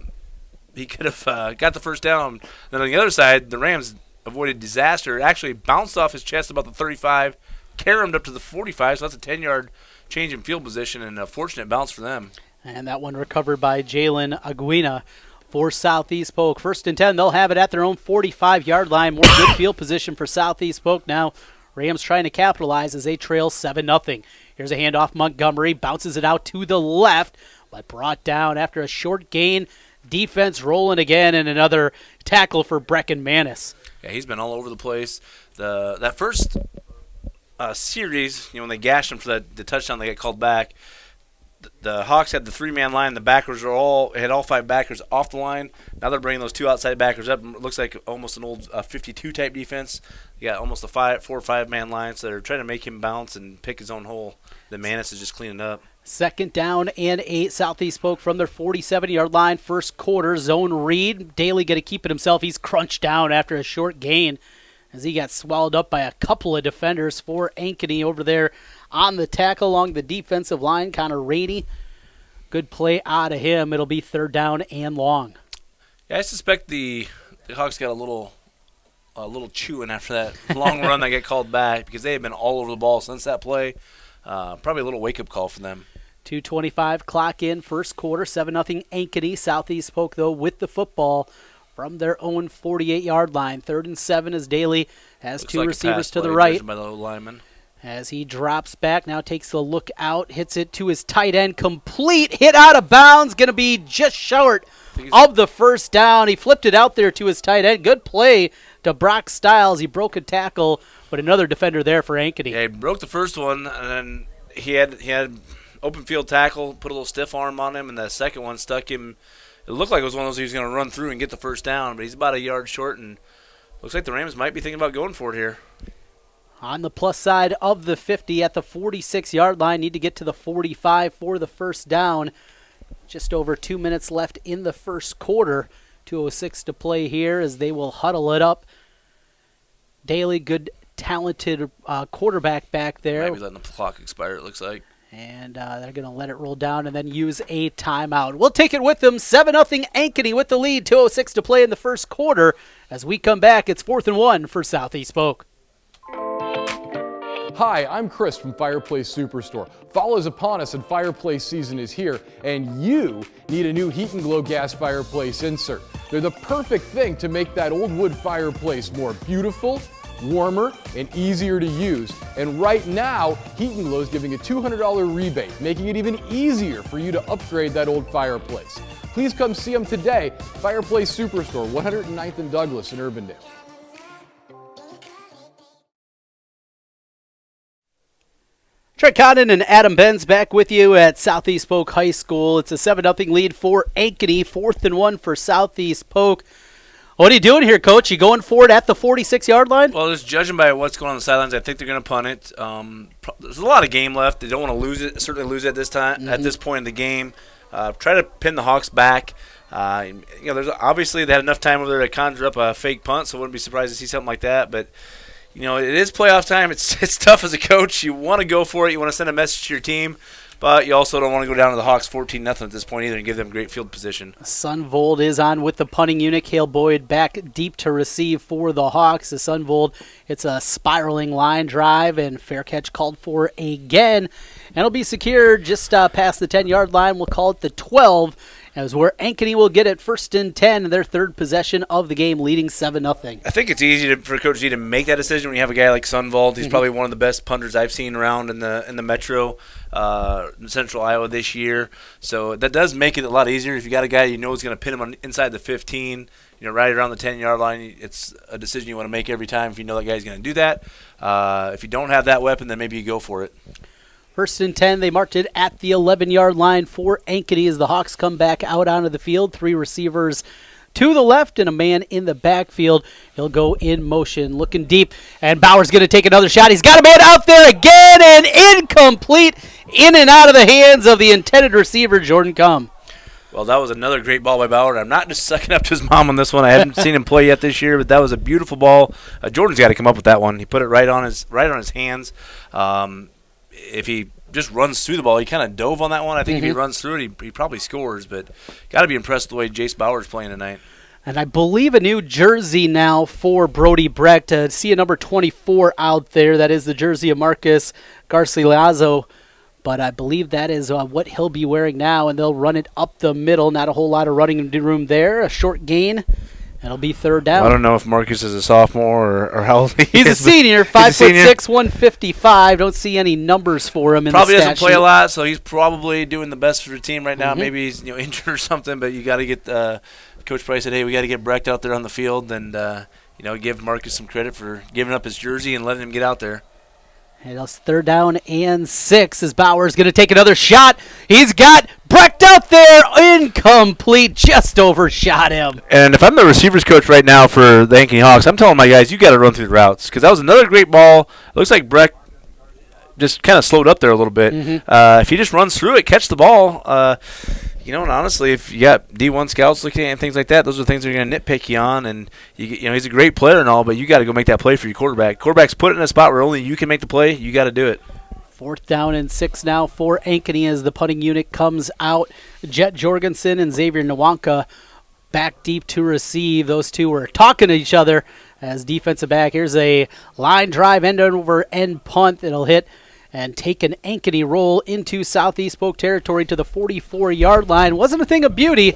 got the first down. Then on the other side, the Rams avoided disaster. It actually bounced off his chest about the 35, carried up to the 45, so that's a 10-yard change in field position and a fortunate bounce for them. And that one recovered by Jalen Aguina for Southeast Polk. 1st and 10, they'll have it at their own 45-yard line. More good field position for Southeast Polk now. Rams trying to capitalize as they trail 7-0. Here's a handoff. Montgomery bounces it out to the left, but brought down after a short gain. Defense rolling again, and another tackle for Brecon Maness. Yeah, he's been all over the place. That first series, when they gashed him for the touchdown, they got called back. The Hawks had the 3-man line. The backers had all 5 backers off the line. Now they're bringing those 2 outside backers up. It looks like almost an old 52 type defense. You got almost a 4 or 5-man line, so they're trying to make him bounce and pick his own hole. The Maness is just cleaning up. 2nd down and 8. Southeast Polk from their 47-yard line. First quarter, zone read. Daly going to keep it himself. He's crunched down after a short gain as he got swallowed up by a couple of defenders for Ankeny over there on the tackle along the defensive line. Connor Rainey. Good play out of him. It'll be 3rd down and long. Yeah, I suspect the Hawks got a little chewing after that long run that got called back because they have been all over the ball since that play. Probably a little wake-up call for them. 2:25 clock in, first quarter, 7-0 Ankeny. Southeast Polk, though, with the football from their own 48-yard line. 3rd and 7 as Daly has Looks 2 like receivers to the right. By the lineman. As he drops back, now takes a look out, hits it to his tight end, complete, hit out of bounds, going to be just short of the first down. He flipped it out there to his tight end. Good play to Brock Stiles. He broke a tackle, but another defender there for Ankeny. Yeah, he broke the first one, and then he had open field tackle, put a little stiff arm on him, and the second one stuck him. It looked like it was one of those he was going to run through and get the first down, but he's about a yard short, and looks like the Rams might be thinking about going for it here. On the plus side of the 50 at the 46-yard line, need to get to the 45 for the first down. Just over 2 minutes left in the first quarter. 2:06 to play here as they will huddle it up. Daly, good, talented quarterback back there. Might be letting the clock expire, it looks like. And they're going to let it roll down and then use a timeout. We'll take it with them. 7-0 Ankeny with the lead. 2:06 to play in the first quarter. As we come back, it's 4th and 1 for Southeast Polk. Hi, I'm Chris from Fireplace Superstore. Fall is upon us and fireplace season is here, and you need a new Heat and Glow gas fireplace insert. They're the perfect thing to make that old wood fireplace more beautiful, warmer, and easier to use. And right now, Heat & Glow is giving a $200 rebate, making it even easier for you to upgrade that old fireplace. Please come see them today. Fireplace Superstore, 109th and Douglas in Urbandale. Trent Condon and Adam Benz back with you at Southeast Polk High School. It's a 7-0 lead for Ankeny, 4th and 1 for Southeast Polk. What are you doing here, Coach? You going for it at the 46-yard line? Well, just judging by what's going on the sidelines, I think they're going to punt it. There's a lot of game left. They don't want to lose it. Certainly lose it at this time. At this point in the game, try to pin the Hawks back. There's obviously they had enough time over there to conjure up a fake punt, so I wouldn't be surprised to see something like that. But it is playoff time. It's tough as a coach. You want to go for it. You want to send a message to your team. But you also don't want to go down to the Hawks 14-0 at this point either and give them great field position. Sunvold is on with the punting unit. Cale Boyd back deep to receive for the Hawks. The Sunvold, it's a spiraling line drive, and fair catch called for again. And it'll be secured just past the 10-yard line. We'll call it the 12, as where Ankeny will get it 1st and 10, their third possession of the game, leading 7-0. I think it's easy for Coach Z to make that decision when you have a guy like Sunvold. He's probably one of the best punters I've seen around in the Metro, Central Iowa this year. So that does make it a lot easier. If you got a guy you know is going to pin him inside the 15, right around the 10-yard line, it's a decision you want to make every time if you know that guy's going to do that. If you don't have that weapon, then maybe you go for it. 1st and 10, they marked it at the 11-yard line for Ankeny as the Hawks come back out onto the field. 3 receivers to the left and a man in the backfield. He'll go in motion, looking deep, and Bauer's going to take another shot. He's got a man out there again, and incomplete, in and out of the hands of the intended receiver, Jordan Cum. Well, that was another great ball by Bauer. I'm not just sucking up to his mom on this one. I haven't seen him play yet this year, but that was a beautiful ball. Jordan's got to come up with that one. He put it right on his hands. If he just runs through the ball, he kind of dove on that one. I think if he runs through it, he probably scores. But got to be impressed with the way Jace Bauer's playing tonight. And I believe a new jersey now for Brody Breck, to see a number 24 out there. That is the jersey of Marcus Garcilaso. But I believe that is what he'll be wearing now, and they'll run it up the middle. Not a whole lot of running room there. A short gain. It'll be 3rd down. I don't know if Marcus is a sophomore or how old he is. He's a senior, 5'6", 155. Don't see any numbers for him in probably the doesn't play a lot, so he's probably doing the best for the team right now. Maybe he's injured or something, but you got to get Coach Price said, hey, we got to get Brecht out there on the field and give Marcus some credit for giving up his jersey and letting him get out there. And it's 3rd down and 6 as Bauer's going to take another shot. He's got Brecht out there, incomplete, just overshot him. And if I'm the receivers coach right now for the Ankeny Hawks, I'm telling my guys, you got to run through the routes because that was another great ball. It looks like Brecht just kind of slowed up there a little bit. If he just runs through it, catch the ball, and honestly, if you got D1 scouts looking at and things like that, those are things they're going to nitpick you on. And he's a great player and all, but you got to go make that play for your quarterback. Quarterback's put it in a spot where only you can make the play. You got to do it. 4th down and 6 now for Ankeny as the punting unit comes out. Jet Jorgensen and Xavier Nwanka back deep to receive. Those two were talking to each other as defensive back. Here's a line drive, end over end punt. It'll hit and take an Ankeny roll into Southeast Polk territory to the 44-yard line. Wasn't a thing of beauty,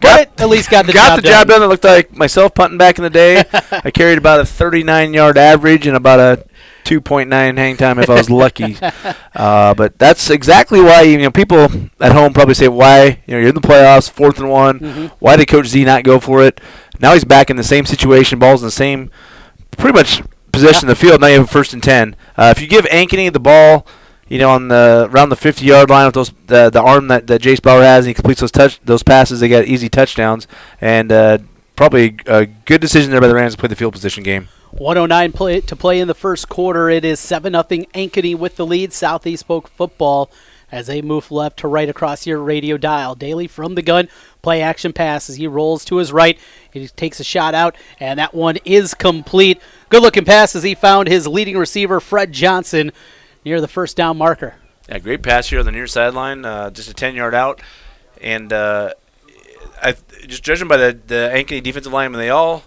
but at least got the job done. It looked like myself punting back in the day. I carried about a 39-yard average and about a 2.9 hang time if I was lucky. But that's exactly why people at home probably say, why you're in the playoffs, 4th and 1. Why did Coach Z not go for it? Now he's back in the same situation, balls in the same pretty much position in the field. Now you have 1st and 10. If you give Ankeny the ball, on around the 50-yard line with the arm that Jace Bauer has, and he completes those passes, they got easy touchdowns, and probably a good decision there by the Rams to play the field position game. 109 to play in the first quarter. It is 7-0 Ankeny with the lead. Southeast Polk football as they move left to right across your radio dial. Daly from the gun, play action pass as he rolls to his right. He takes a shot out, and that one is complete. Good looking pass as he found his leading receiver, Fred Johnson, near the 1st down marker. Yeah, great pass here on the near sideline, just a 10-yard out. And just judging by the Ankeny defensive linemen, they all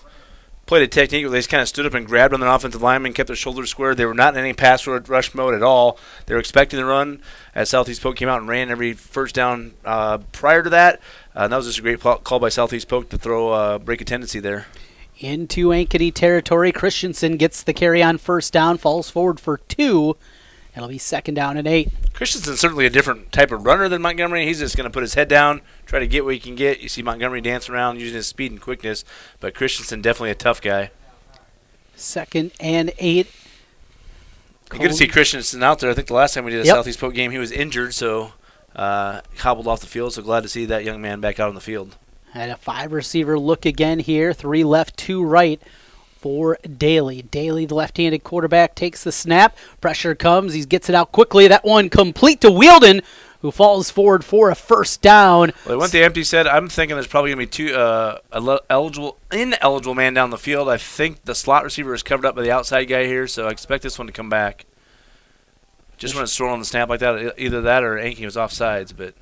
played a technique where they just kind of stood up and grabbed on their offensive lineman, kept their shoulders squared. They were not in any pass rush mode at all. They were expecting to run as Southeast Polk came out and ran every 1st down prior to that. That was just a great call by Southeast Polk to break a tendency there. into Ankeny territory. Christensen gets the carry on first down, falls forward for 2. It'll be 2nd down and 8. Christensen's certainly a different type of runner than Montgomery. He's just going to put his head down, try to get what he can get. You see Montgomery dancing around using his speed and quickness, but Christensen definitely a tough guy. 2nd and 8. Good to see Christensen out there. I think the last time we did a Southeast Polk game, he was injured, so hobbled off the field. So glad to see that young man back out on the field. And a 5-receiver look again here. 3 left, 2 right for Daly. Daly, the left-handed quarterback, takes the snap. Pressure comes. He gets it out quickly. That one complete to Wielden, who falls forward for a first down. Well, they went the empty set. I'm thinking there's probably going to be 2 ineligible man down the field. I think the slot receiver is covered up by the outside guy here, so I expect this one to come back. Just when it's thrown on the snap like that, either that or Ankeny was offsides, but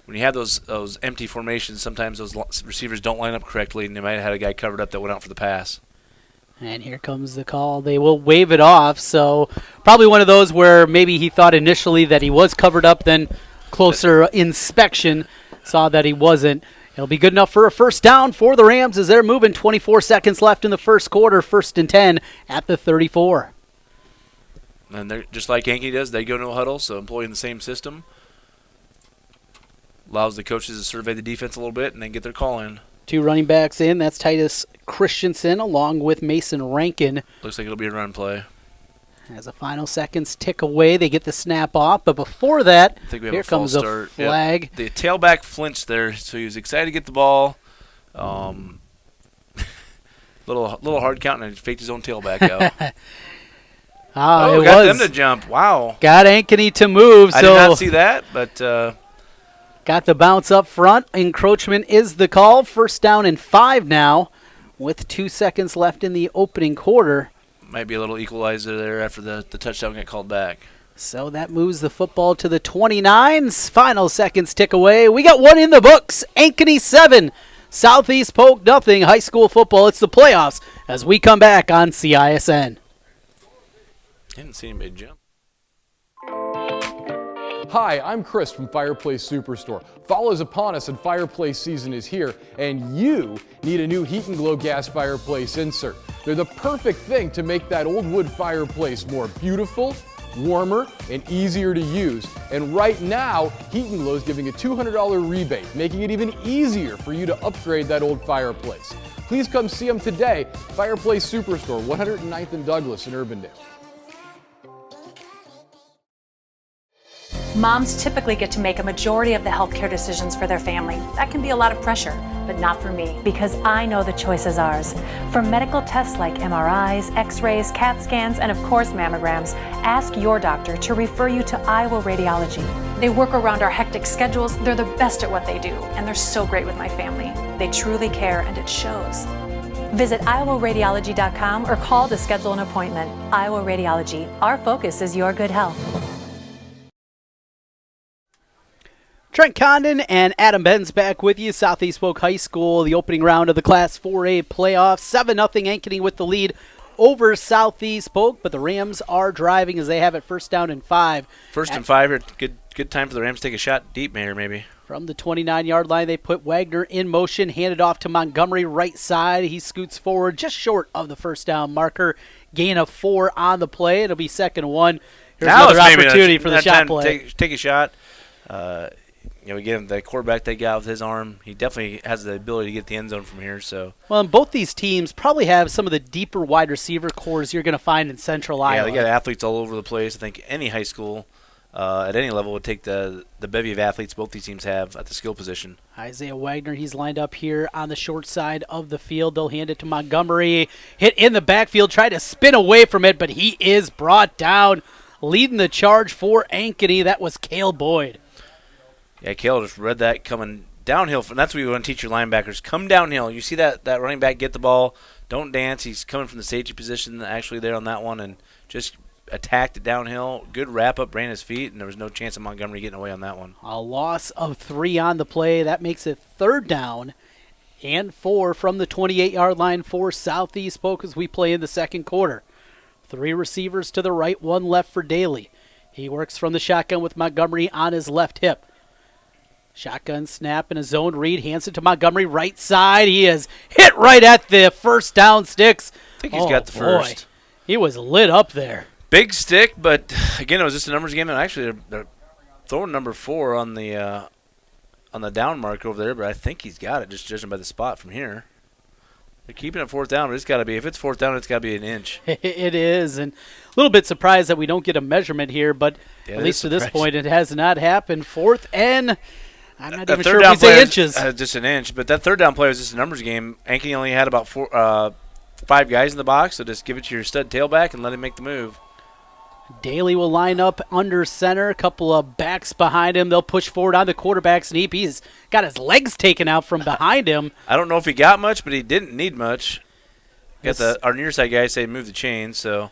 when you have those empty formations, sometimes those receivers don't line up correctly, and they might have had a guy covered up that went out for the pass. And here comes the call. They will wave it off, so probably one of those where maybe he thought initially that he was covered up, then closer inspection saw that he wasn't. It'll be good enough for a first down for the Rams as they're moving. 24 seconds left in the first quarter, 1st and 10 at the 34. And they're just like Ankeny does, they go no huddle, so employing the same system allows the coaches to survey the defense a little bit and then get their call in. 2 running backs in. That's Titus Christensen along with Mason Rankin. Looks like it'll be a run play. As the final seconds tick away, they get the snap off. But before that, I think we have here a false comes start. a flag. Yep. The tailback flinched there, so he was excited to get the ball. Little hard count, and faked his own tailback out. It got was. them to jump. Wow. Got Ankeny to move. I did not see that, but got the bounce up front. Encroachment is the call. 1st down and 5 now with 2 seconds left in the opening quarter. Might be a little equalizer there after the touchdown got called back. So that moves the football to the 29s. Final seconds tick away. We got one in the books. Ankeny 7, Southeast Polk nothing. High school football. It's the playoffs as we come back on CISN. Didn't see anybody jump. Hi, I'm Chris from Fireplace Superstore. Fall is upon us and fireplace season is here, and you need a new Heat and Glow gas fireplace insert. They're the perfect thing to make that old wood fireplace more beautiful, warmer, and easier to use. And right now, Heat and Glow is giving a $200 rebate, making it even easier for you to upgrade that old fireplace. Please come see them today. Fireplace Superstore, 109th and Douglas in Urbandale. Moms typically get to make a majority of the healthcare decisions for their family. That can be a lot of pressure, but not for me, because I know the choice is ours. For medical tests like MRIs, X-rays, CAT scans, and of course mammograms, ask your doctor to refer you to Iowa Radiology. They work around our hectic schedules, they're the best at what they do, and they're so great with my family. They truly care, and it shows. Visit iowaradiology.com or call to schedule an appointment. Iowa Radiology, our focus is your good health. Trent Condon and Adam Benz back with you. Southeast Polk High School, the opening round of the Class 4A playoffs. 7-0 Ankeny with the lead over Southeast Polk, but the Rams are driving as they have it 1st down and 5. 1st and 5 here. Good time for the Rams to take a shot deep here, maybe. From the 29-yard line, they put Wagner in motion, handed off to Montgomery right side. He scoots forward just short of the 1st down marker. Gain of 4 on the play. It'll be 2nd and 1. Here's now another opportunity for the shot play. Take a shot. Again, the quarterback they got with his arm, he definitely has the ability to get the end zone from here. So, well, and both these teams probably have some of the deeper wide receiver cores you're going to find in Central Iowa. Yeah, they got athletes all over the place. I think any high school at any level would take the bevy of athletes both these teams have at the skill position. Isaiah Wagner, he's lined up here on the short side of the field. They'll hand it to Montgomery. Hit in the backfield, try to spin away from it, but he is brought down. Leading the charge for Ankeny, that was Cale Boyd. Yeah, Cale just read that coming downhill. And that's what we want to teach your linebackers. Come downhill. You see that running back get the ball. Don't dance. He's coming from the safety position actually there on that one and just attacked it downhill. Good wrap-up, ran his feet, and there was no chance of Montgomery getting away on that one. A loss of 3 on the play. That makes it 3rd down and 4 from the 28-yard line for Southeast Polk as we play in the second quarter. 3 receivers to the right, 1 left for Daly. He works from the shotgun with Montgomery on his left hip. Shotgun snap and a zone read. Hands it to Montgomery, right side. He is hit right at the first down sticks. I think he's got the first. He was lit up there. Big stick, but again, it was just a numbers game. And actually, they're throwing number 4 on the down mark over there, but I think he's got it, just judging by the spot from here. They're keeping it 4th down, but it's got to be, if it's 4th down, it's got to be an inch. It is, and a little bit surprised that we don't get a measurement here, but at least to this point, it has not happened. 4th and I'm not even sure if we say inches. Just an inch, but that 3rd down play was just a numbers game. Ankeny only had about 5 guys in the box, so just give it to your stud tailback and let him make the move. Daly will line up under center. A couple of backs behind him. They'll push forward on the quarterback sneak. He's got his legs taken out from behind him. I don't know if he got much, but he didn't need much. Got our near side guy say move the chains, so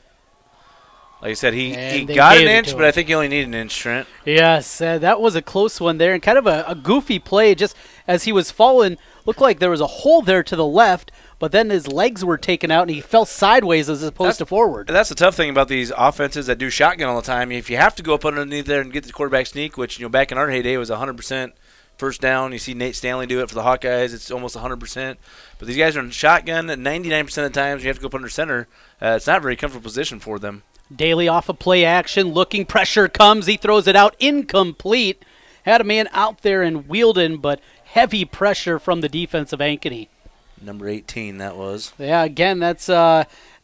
like I said, he got an inch, but I think he only needed an inch, Trent. Yes, that was a close one there, and kind of a goofy play. Just as he was falling, looked like there was a hole there to the left, but then his legs were taken out, and he fell sideways as opposed to forward. That's the tough thing about these offenses that do shotgun all the time. If you have to go up underneath there and get the quarterback sneak, which back in our heyday was 100% first down. You see Nate Stanley do it for the Hawkeyes. It's almost 100%. But these guys are in shotgun, and 99% of the times you have to go up under center. It's not a very comfortable position for them. Daly off of play action, looking, pressure comes. He throws it out, incomplete. Had a man out there and wheeled in, but heavy pressure from the defense of Ankeny. Number 18, that was. Yeah, again, that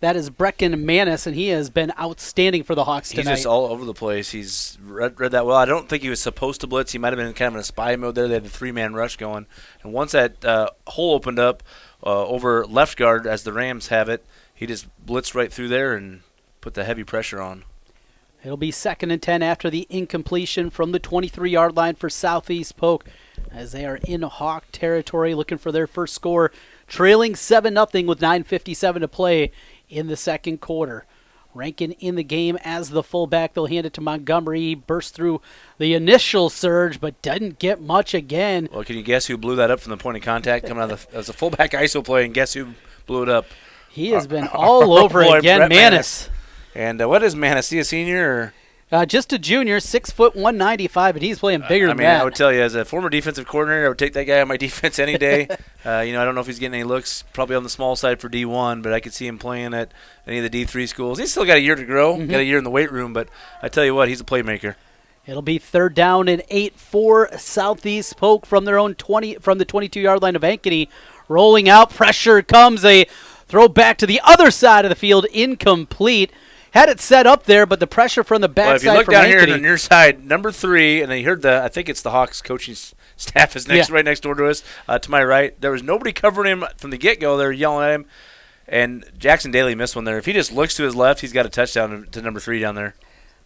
is Brecon Maness, and he has been outstanding for the Hawks tonight. He's just all over the place. He's read that well. I don't think he was supposed to blitz. He might have been kind of in a spy mode there. They had the 3-man rush going. And once that hole opened up over left guard, as the Rams have it, he just blitzed right through there and put the heavy pressure on. It'll be 2nd and 10 after the incompletion from the 23-yard line for Southeast Polk as they are in Hawk territory looking for their first score, trailing 7-0 with 9:57 to play in the second quarter. Rankin in the game as the fullback. They'll hand it to Montgomery. He burst through the initial surge, but didn't get much again. Well, can you guess who blew that up from the point of contact coming out of as a fullback ISO play, and guess who blew it up? He has been all over again, Maness. And what is Maness? Is he a senior? Just a junior, 6 foot 195, but he's playing bigger than that. I would tell you, as a former defensive coordinator, I would take that guy on my defense any day. I don't know if he's getting any looks, probably on the small side for D1, but I could see him playing at any of the D3 schools. He's still got a year to grow, got a year in the weight room, but I tell you what, he's a playmaker. It'll be 3rd down and 8 for Southeast Polk from their own 20, from the 22-yard line of Ankeny. Rolling out, pressure comes, a throw back to the other side of the field, incomplete. Had it set up there, but the pressure from the backside from Ankeny. If you look down here on the near side, number 3, and I heard I think it's the Hawks coaching staff is right next door to us, to my right. There was nobody covering him from the get-go. They were yelling at him, and Jaxon Daly missed one there. If he just looks to his left, he's got a touchdown to number 3 down there.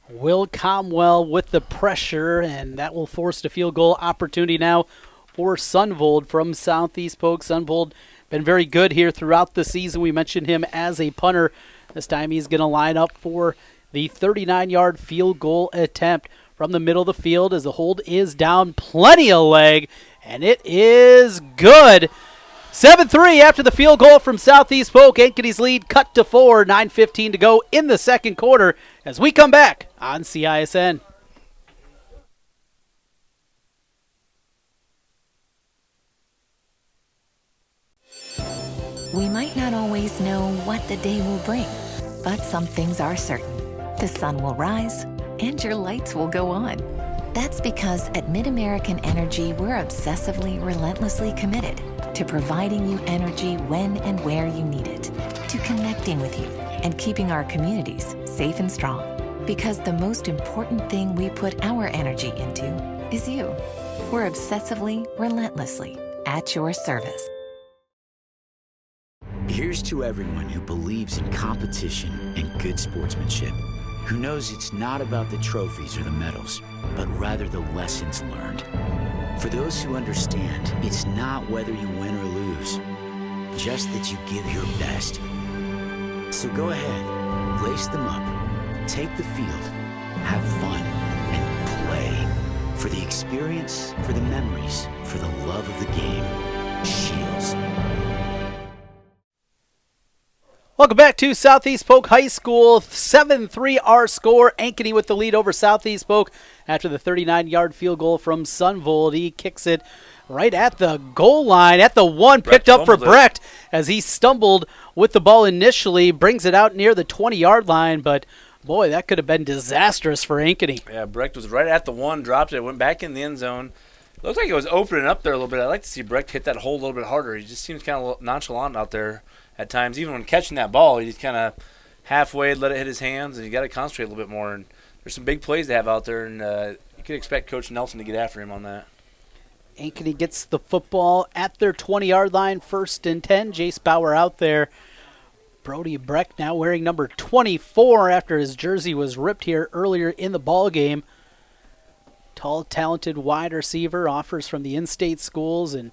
Will Comwell with the pressure, and that will force the field goal opportunity now for Sunvold from Southeast Polk. Sunvold been very good here throughout the season. We mentioned him as a punter. This time he's going to line up for the 39-yard field goal attempt from the middle of the field as the hold is down. Plenty of leg, and it is good. 7-3 after the field goal from Southeast Polk. Ankeny's lead cut to 4, 9:15 to go in the second quarter as we come back on CISN. We might not always know what the day will bring, but some things are certain. The sun will rise and your lights will go on. That's because at MidAmerican Energy, we're obsessively, relentlessly committed to providing you energy when and where you need it, to connecting with you and keeping our communities safe and strong. Because the most important thing we put our energy into is you. We're obsessively, relentlessly at your service. Here's to everyone who believes in competition and good sportsmanship, who knows it's not about the trophies or the medals, but rather the lessons learned. For those who understand, it's not whether you win or lose, just that you give your best. So go ahead, lace them up, take the field, have fun, and play. For the experience, for the memories, for the love of the game, Shields. Welcome back to Southeast Polk High School. 7-3 our score. Ankeny with the lead over Southeast Polk after the 39-yard field goal from Sunvold. He kicks it right at the goal line, at the one, picked up for Brecht as he stumbled with the ball initially, brings it out near the 20-yard line, but boy, that could have been disastrous for Ankeny. Yeah, Brecht was right at the one, dropped it, went back in the end zone. Looked like it was opening up there a little bit. I'd like to see Brecht hit that hole a little bit harder. He just seems kind of nonchalant out there at times. Even when catching that ball, he just kind of halfway let it hit his hands, and you got to concentrate a little bit more. And there's some big plays to have out there, and you could expect Coach Nelson to get after him on that. Ankeny gets the football at their 20-yard line, 1st and 10. Jace Bauer out there. Brody Brecht now wearing number 24 after his jersey was ripped here earlier in the ball game. Tall, talented wide receiver, offers from the in-state schools and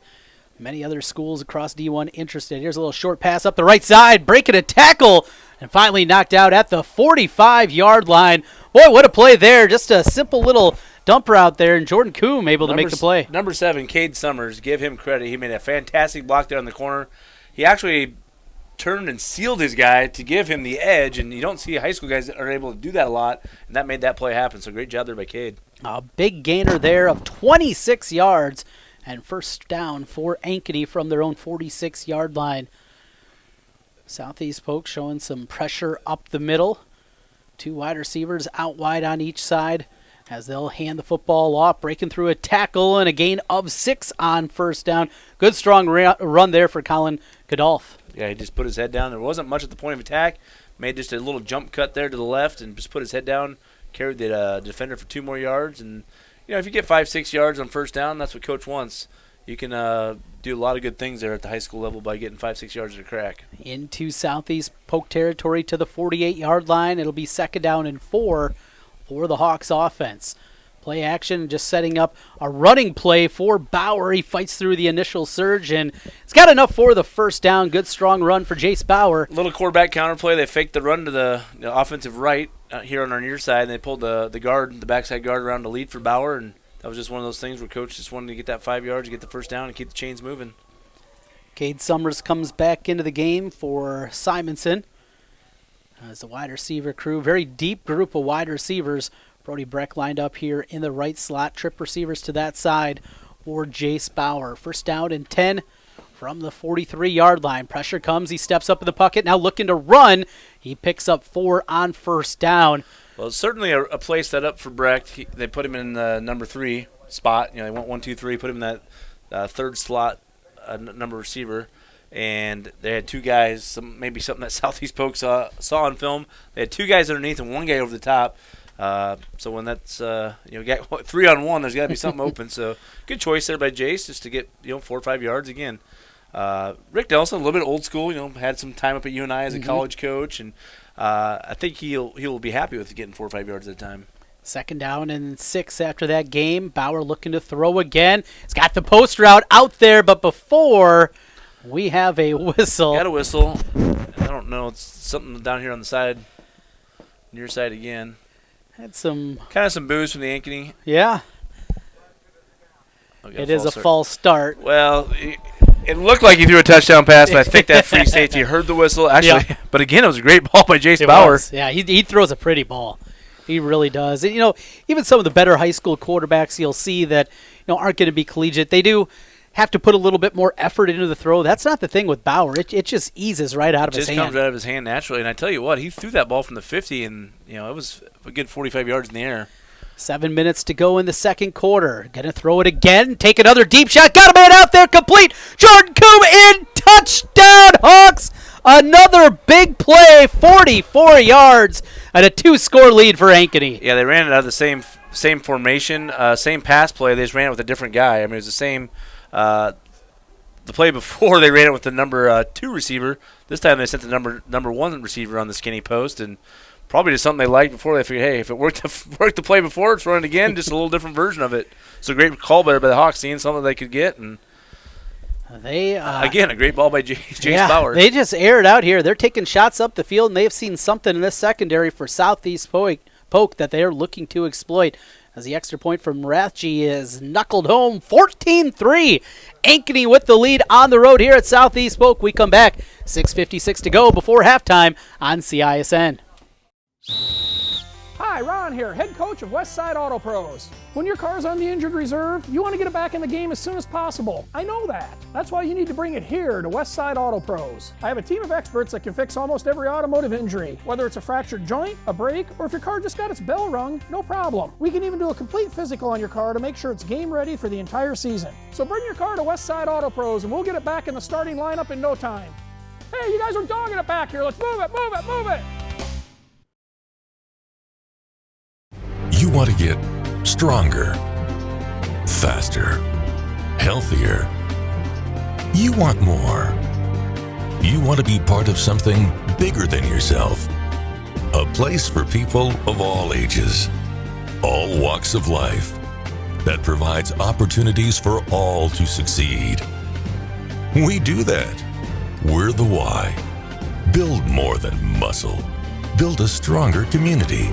many other schools across D1 interested. Here's a little short pass up the right side, breaking a tackle, and finally knocked out at the 45-yard line. Boy, what a play there. Just a simple little dump route there, and Jordan Coombe able to make the play. Number 7, Cade Summers, give him credit. He made a fantastic block there in the corner. He actually turned and sealed his guy to give him the edge, and you don't see high school guys that are able to do that a lot, and that made that play happen. So great job there by Cade. A big gainer there of 26 yards, and first down for Ankeny from their own 46-yard line. Southeast Polk showing some pressure up the middle. 2 wide receivers out wide on each side as they'll hand the football off, breaking through a tackle and a gain of 6 on first down. Good strong run there for Colin Godolph. Yeah, he just put his head down. There wasn't much at the point of attack. Made just a little jump cut there to the left and just put his head down, carried the defender for 2 more yards. And, you know, if you get 5-6 yards on first down, that's what Coach wants. You can do a lot of good things there at the high school level by getting 5-6 yards at a crack. Into Southeast Polk territory to the 48-yard line. It'll be 2nd down and 4 for the Hawks offense. Play action, just setting up a running play for Bauer. He fights through the initial surge, and he's got enough for the first down. Good, strong run for Jace Bauer. Little quarterback counter play. They faked the run to the offensive right here on our near side, and they pulled the backside guard around to lead for Bauer, and that was just one of those things where Coach just wanted to get that 5 yards, get the first down, and keep the chains moving. Cade Summers comes back into the game for Simonson. As the wide receiver crew, very deep group of wide receivers. Brody Brecht lined up here in the right slot. Trip receivers to that side for Jace Bauer. First down and 10 from the 43-yard line. Pressure comes. He steps up in the pocket. Now looking to run. He picks up 4 on first down. Well, it's certainly a play set up for Brecht. They put him in the number 3 spot. You know, they went 1, 2, 3, put him in that third slot number receiver. And they had 2 guys, maybe something that Southeast Polk saw on film. They had 2 guys underneath and 1 guy over the top. So when that's got 3-on-1, there's got to be something open. So good choice there by Jace just to get 4 or 5 yards again. Rick Nelson, a little bit old school, had some time up at UNI as a college coach, and I think he'll be happy with getting 4 or 5 yards at a time. 2nd down and 6 after that game. Bauer looking to throw again. He's got the post route out there, but before we have a whistle. Got a whistle. I don't know. It's something down here on the side, near side again. Had some boos from the Ankeny. Yeah. It is a false start. Well, it looked like he threw a touchdown pass, but I think that free safety heard the whistle. Actually, yeah. But again, it was a great ball by Jace Bauer. Yeah, he throws a pretty ball. He really does. And, even some of the better high school quarterbacks you'll see that aren't going to be collegiate, they do have to put a little bit more effort into the throw. That's not the thing with Bauer. It just eases right out of his hand. It just comes right out of his hand naturally. And I tell you what, he threw that ball from the 50, and it was a good 45 yards in the air. 7 minutes to go in the second quarter. Going to throw it again. Take another deep shot. Got a man out there. Complete. Jordan Coombe in. Touchdown, Hawks. Another big play. 44 yards and a 2-score lead for Ankeny. Yeah, they ran it out of the same formation, same pass play. They just ran it with a different guy. I mean, it was the same. The play before they ran it with the number 2 receiver. This time they sent the number 1 receiver on the skinny post, and probably just something they liked before. They figured, hey, if it worked the play before, it's running again. Just a little different version of it. So great call by the Hawks, seeing something they could get, and they again a great ball by Jace Bauer. They just air it out here. They're taking shots up the field, and they've seen something in this secondary for Southeast Polk that they are looking to exploit. as the extra point from Rathje is knuckled home. 14-3. Ankeny with the lead on the road here at Southeast Polk. We come back, 6:56 to go before halftime on CISN. Hi, Ron here, head coach of Westside Auto Pros. When your car's on the injured reserve, you want to get it back in the game as soon as possible. I know that. That's why you need to bring it here to Westside Auto Pros. I have a team of experts that can fix almost every automotive injury. Whether it's a fractured joint, a brake, or if your car just got its bell rung, no problem. We can even do a complete physical on your car to make sure it's game ready for the entire season. So bring your car to Westside Auto Pros and we'll get it back in the starting lineup in no time. Hey, you guys are dogging it back here. Let's move it, move it, move it. You want to get stronger, faster, healthier. You want more. You want to be part of something bigger than yourself. A place for people of all ages, all walks of life, that provides opportunities for all to succeed. We do that. We're the why. Build more than muscle. Build a stronger community.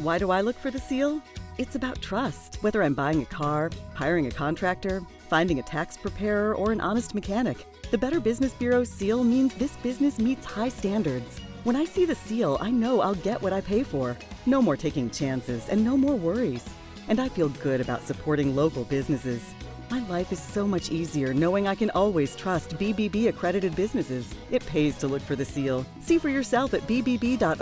Why do I look for the seal? It's about trust. Whether I'm buying a car, hiring a contractor, finding a tax preparer, or an honest mechanic, the Better Business Bureau's seal means this business meets high standards. When I see the seal, I know I'll get what I pay for. No more taking chances and no more worries. And I feel good about supporting local businesses. My life is so much easier knowing I can always trust BBB accredited businesses. It pays to look for the seal. See for yourself at bbb.org/Iowa.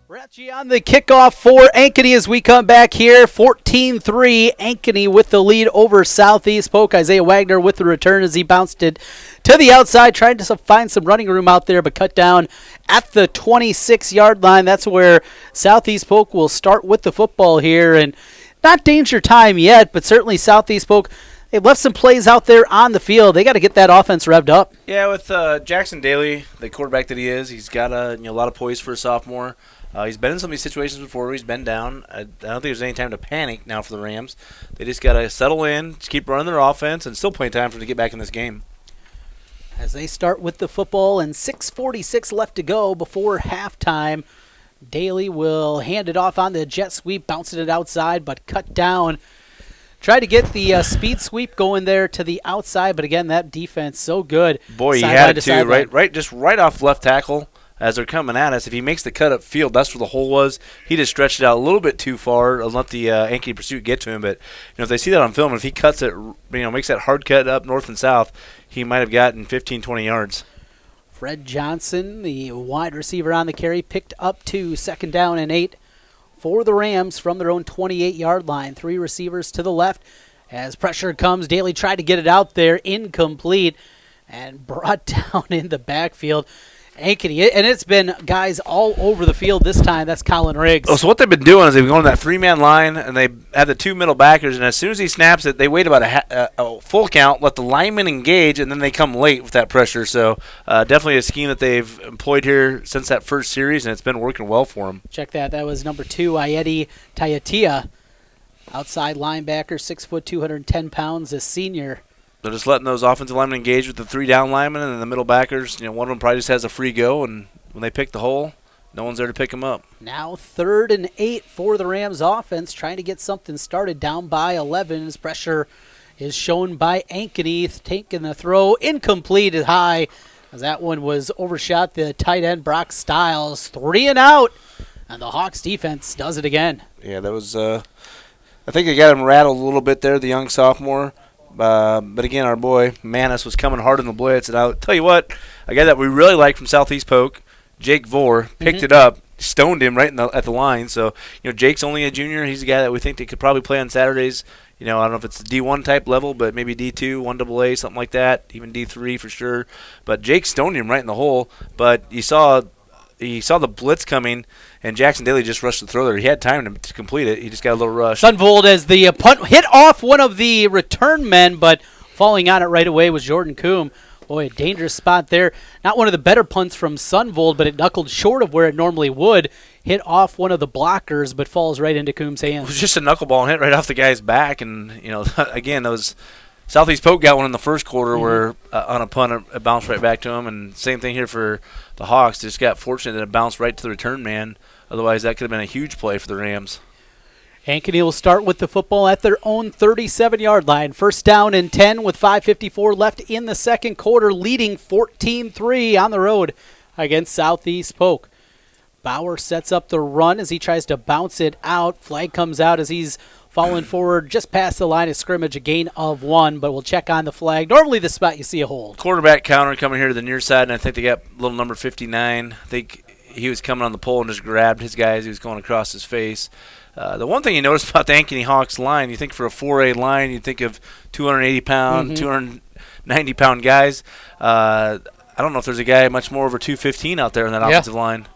Rathje on the kickoff for Ankeny as we come back here. 14-3. Ankeny with the lead over Southeast Polk. Isaiah Wagner with the return as he bounced it to the outside, trying to find some running room out there, but cut down at the 26-yard line. That's where Southeast Polk will start with the football here. And not danger time yet, but certainly Southeast Polk, they left some plays out there on the field. They got to get that offense revved up. Yeah, with Jaxon Daly, the quarterback that he is, he's got a lot of poise for a sophomore. He's been in some of these situations before where he's been down. I don't think there's any time to panic now for the Rams. They just got to settle in, just keep running their offense, and still plenty of time for them to get back in this game. As they start with the football and 6:46 left to go before halftime, Daly will hand it off on the jet sweep, bouncing it outside, but cut down. Tried to get the speed sweep going there to the outside, but again, that defense so good. Boy, he had it too, right off left tackle. As they're coming at us, if he makes the cut up field, that's where the hole was. He just stretched it out a little bit too far and let the Ankeny pursuit get to him. But if they see that on film, if he cuts it, makes that hard cut up north and south, he might have gotten 15, 20 yards. Fred Johnson, the wide receiver on the carry, picked up to 2nd down and 8 for the Rams from their own 28-yard line. 3 receivers to the left. As pressure comes, Daly tried to get it out there, incomplete, and brought down in the backfield. Ankeny, and it's been guys all over the field this time. That's Colin Riggs. Oh, so what they've been doing is they've been going to that 3-man line, and they have the 2 middle backers, and as soon as he snaps it, they wait about a full count, let the linemen engage, and then they come late with that pressure. So definitely a scheme that they've employed here since that first series, and it's been working well for them. Check that. That was number 2, Ayedi Tayatia, outside linebacker, 6 foot, 210 pounds, a senior. They're just letting those offensive linemen engage with the 3 down linemen and the middle backers. One of them probably just has a free go, and when they pick the hole, no one's there to pick them up. Now 3rd and 8 for the Rams offense, trying to get something started down by 11. As pressure is shown by Ankeny, taking the throw, incomplete at high, as that one was overshot. The tight end Brock Stiles, 3 and out, and the Hawks defense does it again. Yeah, that was. I think they got him rattled a little bit there, the young sophomore. But again, our boy Maness was coming hard in the blitz, and I'll tell you what, a guy that we really like from Southeast Polk, Jake Vore, picked it up, stoned him right at the line. So Jake's only a junior. He's a guy that we think they could probably play on Saturdays. I don't know if it's D1 type level, but maybe D2, 1AA, something like that, even D3 for sure. But Jake stoned him right in the hole. But he saw the blitz coming, and Jaxon Daly just rushed the throw there. He had time to complete it. He just got a little rush. Sunvold as the punt hit off one of the return men, but falling on it right away was Jordan Coombe. Boy, a dangerous spot there. Not one of the better punts from Sunvold, but it knuckled short of where it normally would. Hit off one of the blockers, but falls right into Coombe's hands. It was just a knuckleball and hit right off the guy's back, and again, those Southeast Polk got one in the first quarter where on a punt it bounced right back to him, and same thing here for the Hawks. Just got fortunate that it bounced right to the return man. Otherwise, that could have been a huge play for the Rams. Ankeny will start with the football at their own 37-yard line. First down and 10 with 5:54 left in the second quarter, leading 14-3 on the road against Southeast Polk. Bauer sets up the run as he tries to bounce it out. Flag comes out as he's falling forward just past the line of scrimmage, a gain of 1, but we'll check on the flag. Normally the spot you see a hold. Quarterback counter coming here to the near side, and I think they got little number 59. I think he was coming on the pole and just grabbed his guy as he was going across his face. The one thing you notice about the Ankeny Hawks line, you think for a 4A line, you think of 280-pound, 290-pound guys. I don't know if there's a guy much more over 215 out there in that offensive line.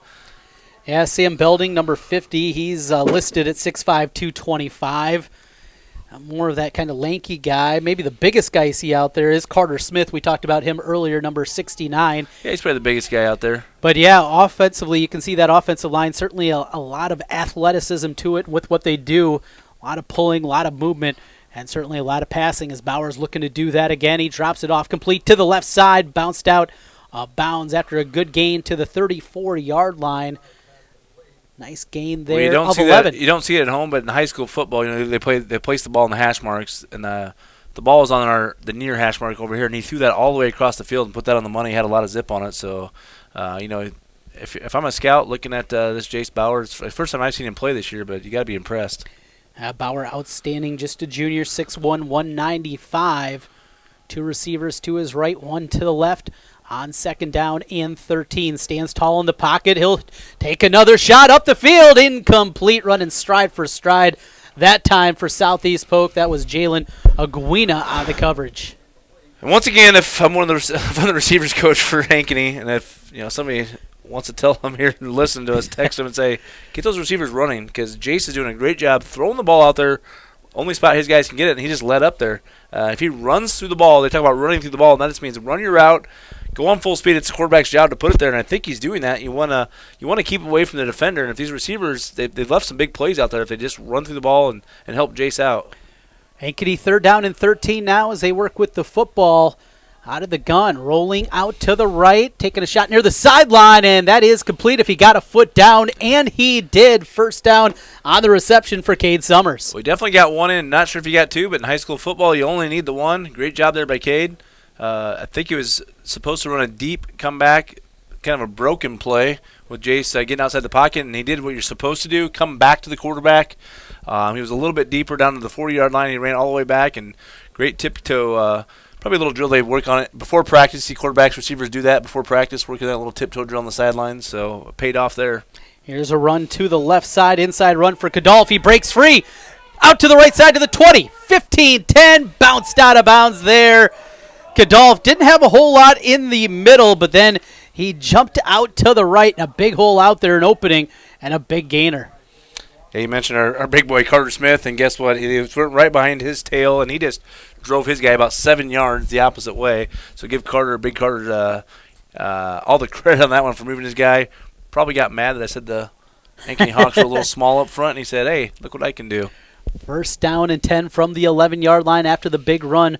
Yeah, Sam Belding, number 50. He's listed at 6'5", 225. More of that kind of lanky guy. Maybe the biggest guy you see out there is Carter Smith. We talked about him earlier, number 69. Yeah, he's probably the biggest guy out there. But, yeah, offensively, you can see that offensive line, certainly a lot of athleticism to it with what they do. A lot of pulling, a lot of movement, and certainly a lot of passing as Bauer's looking to do that again. He drops it off complete to the left side, bounced out bounds after a good gain to the 34-yard line. Nice gain there. Well, you don't of see 11. that. You don't see it at home, but in high school football, they place the ball in the hash marks, and the ball is on the near hash mark over here, and he threw that all the way across the field and put that on the money. He had a lot of zip on it. So, if I'm a scout looking at this Jace Bauer, it's the first time I've seen him play this year, but you got to be impressed. Bauer outstanding, just a junior, 6'1", 195. 2 receivers to his right, 1 to the left. On second down and 13, stands tall in the pocket. He'll take another shot up the field. Incomplete, running stride for stride. That time for Southeast Polk, that was Jalen Aguina on the coverage. And once again, if I'm one of the receivers coach for Ankeny, and if somebody wants to tell them here and listen to us, text them and say, get those receivers running, because Jace is doing a great job throwing the ball out there. Only spot his guys can get it, and he just let up there. If he runs through the ball, they talk about running through the ball, and that just means run your route, go on full speed. It's the quarterback's job to put it there, and I think he's doing that. You want to keep away from the defender, and if these receivers, they've left some big plays out there if they just run through the ball and help Jace out. Ankeny third down and 13 now as they work with the football out of the gun, rolling out to the right, taking a shot near the sideline, and that is complete if he got a foot down, and he did. First down on the reception for Cade Summers. We definitely got one in. Not sure if you got two, but in high school football, you only need the one. Great job there by Cade. I think he was supposed to run a deep comeback, kind of a broken play with Jace getting outside the pocket, and he did what you're supposed to do, come back to the quarterback. He was a little bit deeper down to the 40-yard line. He ran all the way back, and great tiptoe. Probably a little drill they work on it before practice. See quarterbacks, receivers do that before practice, working that little tiptoe drill on the sidelines, so it paid off there. Here's a run to the left side, inside run for Kadolf. He breaks free, out to the right side to the 20, 15, 10, bounced out of bounds there. Kadolf didn't have a whole lot in the middle, but then he jumped out to the right, and a big hole out there, an opening, and a big gainer. Yeah, you mentioned our big boy Carter Smith, and guess what? He was right behind his tail, and he just drove his guy about 7 yards the opposite way. So give Big Carter, all the credit on that one for moving his guy. Probably got mad that I said the Ankeny Hawks were a little small up front, and he said, hey, look what I can do. First down and 10 from the 11-yard line after the big run,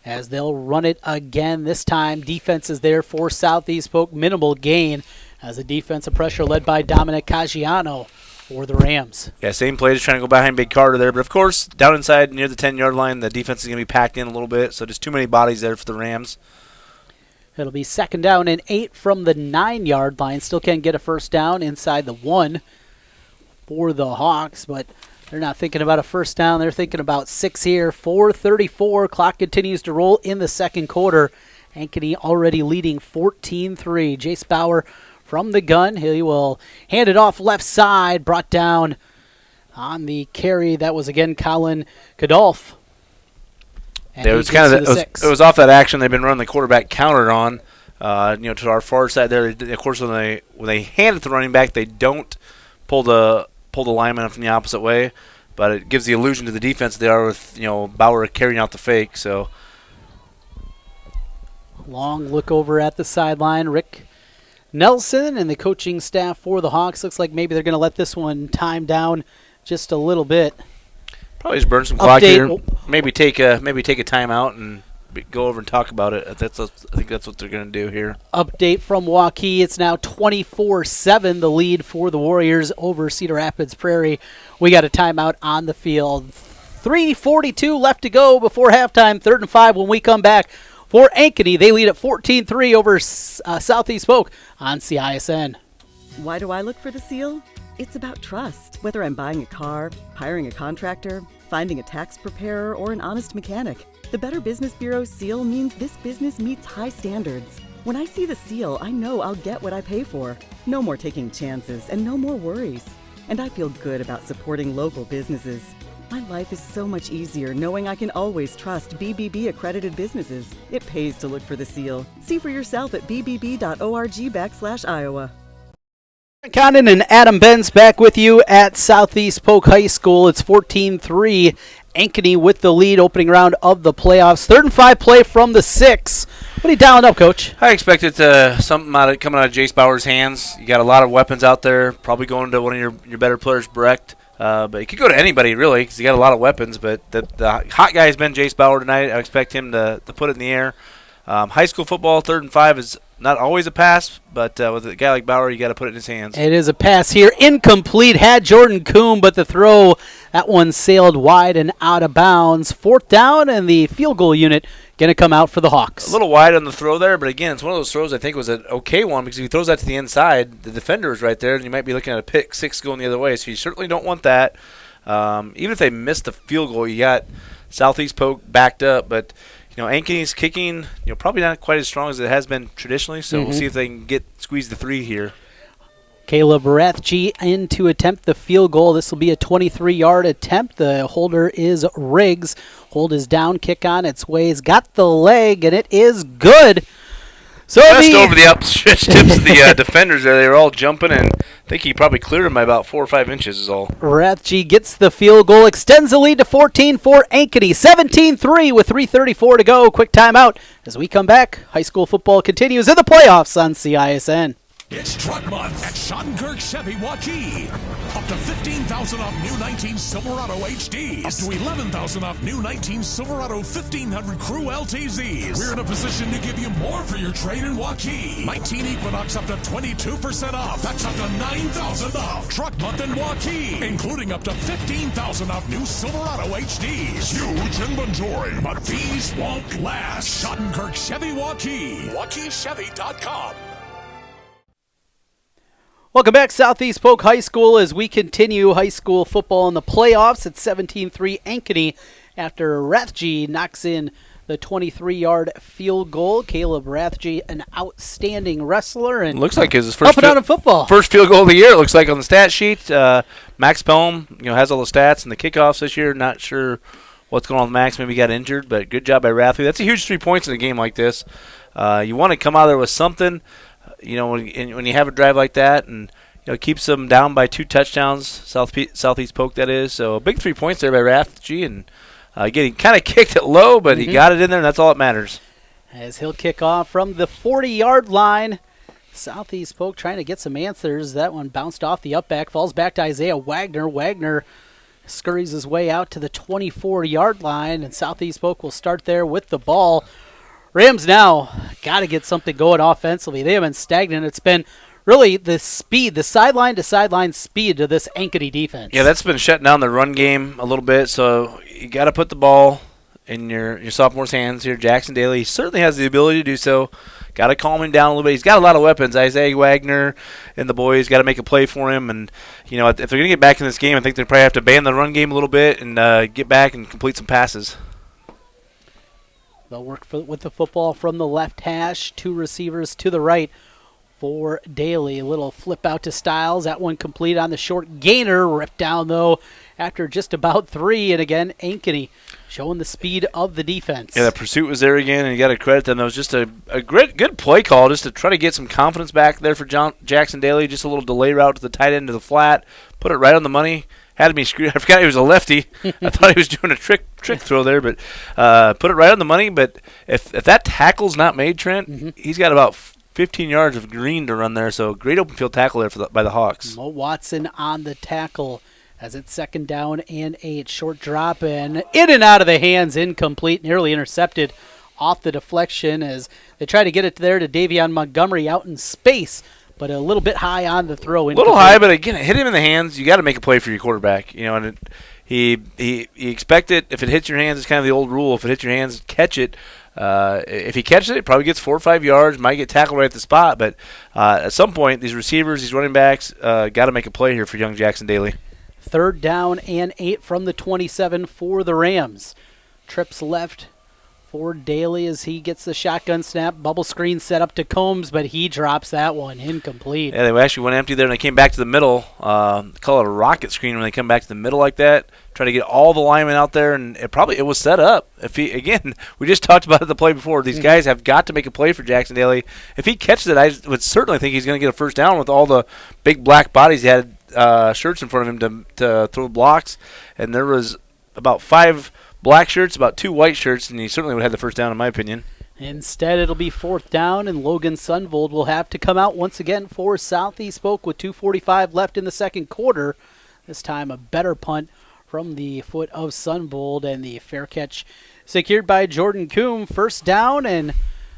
as they'll run it again. This time, defense is there for Southeast Polk. Minimal gain as a defensive pressure led by Dominic Caggiano for the Rams. Yeah, same play, just trying to go behind Big Carter there. But, of course, down inside near the 10-yard line, the defense is going to be packed in a little bit, so just too many bodies there for the Rams. It'll be second down and 8 from the 9-yard line. Still can't get a first down inside the 1 for the Hawks, but they're not thinking about a first down. They're thinking about 6 here. 4:34. Clock continues to roll in the second quarter. Ankeny already leading 14-3. Jace Bauer from the gun. He will hand it off left side. Brought down on the carry. That was, again, Colin Kadolf. It was it was off that action they've been running the quarterback counter on. To our far side there. Of course, when they hand it to the running back, they don't pull the lineman from the opposite way, but it gives the illusion to the defense they are with Bauer carrying out the fake. So long look over at the sideline. Rick Nelson and the coaching staff for the Hawks looks like maybe they're going to let this one time down just a little bit. Probably just burn some clock here. Maybe take a timeout and go over and talk about it. I think that's what they're going to do here. Update from Waukee. It's now 24-7, the lead for the Warriors over Cedar Rapids Prairie. We got a timeout on the field. 3:42 left to go before halftime, 3rd and 5 when we come back. For Ankeny, they lead at 14-3 over Southeast Polk on CISN. Why do I look for the seal? It's about trust. Whether I'm buying a car, hiring a contractor, finding a tax preparer, or an honest mechanic, the Better Business Bureau seal means this business meets high standards. When I see the seal, I know I'll get what I pay for. No more taking chances and no more worries. And I feel good about supporting local businesses. My life is so much easier knowing I can always trust BBB accredited businesses. It pays to look for the seal. See for yourself at bbb.org/Iowa. Condon and Adam Benz back with you at Southeast Polk High School. It's 14-3. Ankeny with the lead, opening round of the playoffs. 3rd and 5 play from the 6. What are you dialing up, Coach? I expected something coming out of Jace Bauer's hands. You got a lot of weapons out there. Probably going to one of your better players, Brecht. But it could go to anybody, really, because you got a lot of weapons. But the hot guy has been Jace Bauer tonight. I expect him to put it in the air. High school football, 3rd and 5 is not always a pass, but with a guy like Bauer, you got to put it in his hands. It is a pass here. Incomplete. Had Jordan Coombe, but the throw, that one sailed wide and out of bounds. 4th down, and the field goal unit going to come out for the Hawks. A little wide on the throw there, but again, it's one of those throws I think was an okay one because if he throws that to the inside, the defender is right there, and you might be looking at a pick 6 going the other way, so you certainly don't want that. Even if they miss the field goal, you got Southeast Polk backed up, but Ankeny's kicking, probably not quite as strong as it has been traditionally, so we'll see if they can squeeze the 3 here. Caleb Rathje in to attempt the field goal. This will be a 23-yard attempt. The holder is Riggs. Hold is down, kick on its way. He's got the leg, and it is good. So just over the upstretched tips of the defenders there. They were all jumping, and I think he probably cleared him by about 4 or 5 inches is all. Rathje gets the field goal, extends the lead to 14 for Ankeny. 17-3 with 3:34 to go. Quick timeout. As we come back, high school football continues in the playoffs on CISN. It's Truck Month at Schonkirk Chevy Waukee. Up to $15,000 off new 19 Silverado HDs. Up to $11,000 off new 19 Silverado 1500 Crew LTZs. We're in a position to give you more for your trade in Waukee. 19 Equinox up to 22% off. That's up to $9,000 off. Truck Month in Waukee, including up to $15,000 off new Silverado HDs. Huge inventory, but these won't last. Schonkirk Chevy Waukee. WaukeeChevy.com. Welcome back, Southeast Polk High School, as we continue high school football in the playoffs. It's 17-3 Ankeny after Rathje knocks in the 23-yard field goal. Caleb Rathje, an outstanding wrestler, and looks like his first out in football. First field goal of the year. It looks like on the stat sheet. Max Pelham, has all the stats and the kickoffs this year. Not sure what's going on with Max. Maybe he got injured, but good job by Rathje. That's a huge 3 points in a game like this. You want to come out there with something. When you have a drive like that, and keeps them down by 2 touchdowns, Southeast Polk that is. So a big 3 points there by Rathje, and getting kind of kicked it low, but he got it in there, and that's all that matters. As he'll kick off from the 40-yard line, Southeast Polk trying to get some answers. That one bounced off the upback, falls back to Isaiah Wagner. Wagner scurries his way out to the 24-yard line, and Southeast Polk will start there with the ball. Rams now got to get something going offensively. They have been stagnant. It's been really the speed, the sideline-to-sideline speed to this Ankeny defense. Yeah, that's been shutting down the run game a little bit, so you got to put the ball in your sophomore's hands here. Jaxon Daly, he certainly has the ability to do so. Got to calm him down a little bit. He's got a lot of weapons. Isaiah Wagner and the boys got to make a play for him. And, if they're going to get back in this game, I think they probably have to ban the run game a little bit and get back and complete some passes. They'll work with the football from the left hash. 2 receivers to the right for Daly. A little flip out to Stiles. That one complete on the short gainer. Ripped down, though, after just about 3. And again, Ankeny showing the speed of the defense. Yeah, the pursuit was there again, and you got to credit them. That was just a good play call just to try to get some confidence back there for Jaxon Daly. Just a little delay route to the tight end to the flat. Put it right on the money. Had me screwed. I forgot he was a lefty. I thought he was doing a trick throw there, but put it right on the money. But if that tackle's not made, Trent, he's got about 15 yards of green to run there. So great open field tackle there by the Hawks. Mo Watson on the tackle as it's 2nd down and 8. Short drop and in and out of the hands, incomplete, nearly intercepted off the deflection as they try to get it there to Davion Montgomery out in space, but a little bit high on the throw. A little high, but again, it hit him in the hands. You got to make a play for your quarterback, and he expect it. If it hits your hands, it's kind of the old rule. If it hits your hands, catch it. If he catches it, probably gets 4 or 5 yards, might get tackled right at the spot, but at some point, these receivers, these running backs, got to make a play here for young Jaxon Daly. 3rd down and 8 from the 27 for the Rams. Trips left for Daly as he gets the shotgun snap. Bubble screen set up to Combs, but he drops that one. Incomplete. Yeah, they actually went empty there, and they came back to the middle. Call it a rocket screen when they come back to the middle like that. Try to get all the linemen out there, and it was set up. We just talked about it the play before. These guys have got to make a play for Jaxon Daly. If he catches it, I would certainly think he's going to get a first down with all the big black bodies he had shirts in front of him to throw blocks, and there was about 5 black shirts, about 2 white shirts, and he certainly would have the first down in my opinion. Instead, it'll be 4th down, and Logan Sunvold will have to come out once again for Southeast Polk with 2:45 left in the second quarter. This time a better punt from the foot of Sunvold, and the fair catch secured by Jordan Coombe. 1st down, and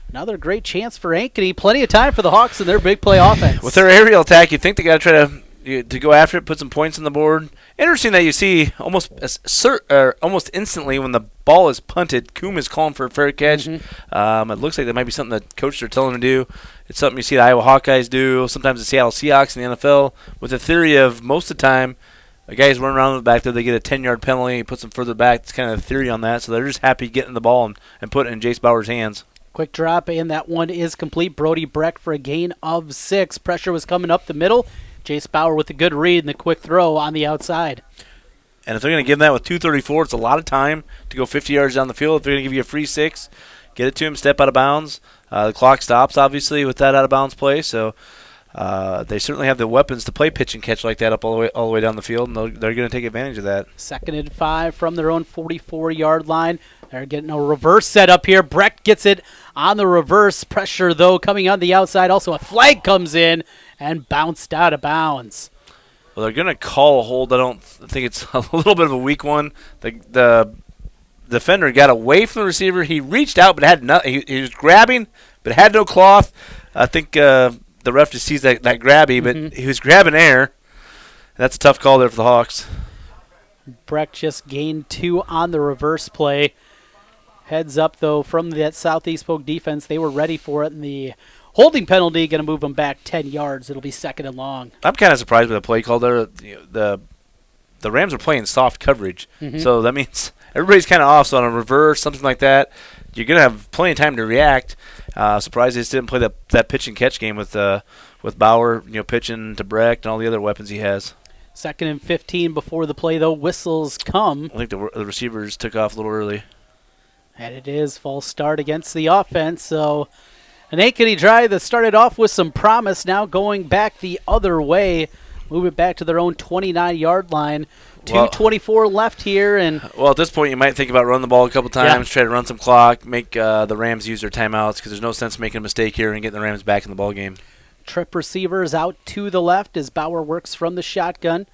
another great chance for Ankeny. Plenty of time for the Hawks in their big play offense. With their aerial attack, you think they got to try to go after it, put some points on the board. Interesting that you see almost instantly when the ball is punted, Coombe is calling for a fair catch. It looks like that might be something that coaches are telling him to do. It's something you see the Iowa Hawkeyes do, sometimes the Seattle Seahawks in the NFL, with the theory of most of the time a guy's running around the back there, they get a 10-yard penalty, he puts them further back. It's kind of the theory on that, so they're just happy getting the ball and putting it in Jace Bauer's hands. Quick drop, and that one is complete. Brody Breck for a gain of 6. Pressure was coming up the middle. Jace Bauer with a good read and the quick throw on the outside. And if they're going to give that with 2:34, it's a lot of time to go 50 yards down the field. If they're going to give you a free 6, get it to him, step out of bounds. The clock stops, obviously, with that out-of-bounds play. So they certainly have the weapons to play pitch and catch like that up all the way down the field, and they're going to take advantage of that. 2nd and 5 from their own 44-yard line. They're getting a reverse set up here. Brecht gets it on the reverse. Pressure, though, coming on the outside. Also, a flag comes in and bounced out of bounds. Well, they're going to call a hold. I don't think it's a little bit of a weak one. The defender got away from the receiver. He reached out, but had he was grabbing, but had no cloth. I think the ref just sees that grabby, but he was grabbing air. That's a tough call there for the Hawks. Brecht just gained 2 on the reverse play. Heads up, though, from that Southeast Polk defense. They were ready for it, and the holding penalty going to move them back 10 yards. It'll be 2nd and long. I'm kind of surprised with the play call there. The Rams are playing soft coverage, so that means everybody's kind of off. So on a reverse, something like that, you're going to have plenty of time to react. Surprised they just didn't play that pitch and catch game with Bauer, pitching to Brecht and all the other weapons he has. 2nd and 15 before the play, though. Whistles come. I think the receivers took off a little early. And it is false start against the offense. So an Ankeny drive that started off with some promise, now going back the other way. Move it back to their own 29-yard line. 2:24 left here. Well, at this point, you might think about running the ball a couple times, try to run some clock, make the Rams use their timeouts, because there's no sense making a mistake here and getting the Rams back in the ball game. Trip receivers out to the left as Bauer works from the shotgun.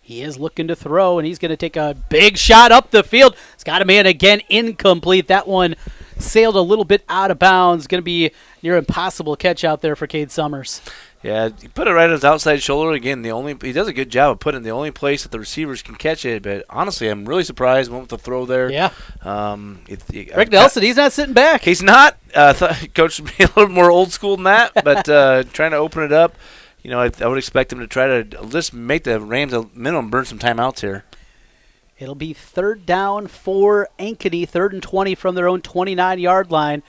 He is looking to throw, and he's going to take a big shot up the field. He's got a man again, incomplete. That one sailed a little bit out of bounds. Going to be near impossible catch out there for Cade Summers. Yeah, he put it right on his outside shoulder. Again, he does a good job of putting it in the only place that the receivers can catch it. But honestly, I'm really surprised went with the throw there. Yeah. Rick Nelson, he's not sitting back. He's not. Coach would be a little more old school than that, but trying to open it up. I would expect him to try to just make the Rams a minimum burn some timeouts here. It'll be 3rd down for Ankeny, 3rd and 20 from their own 29-yard line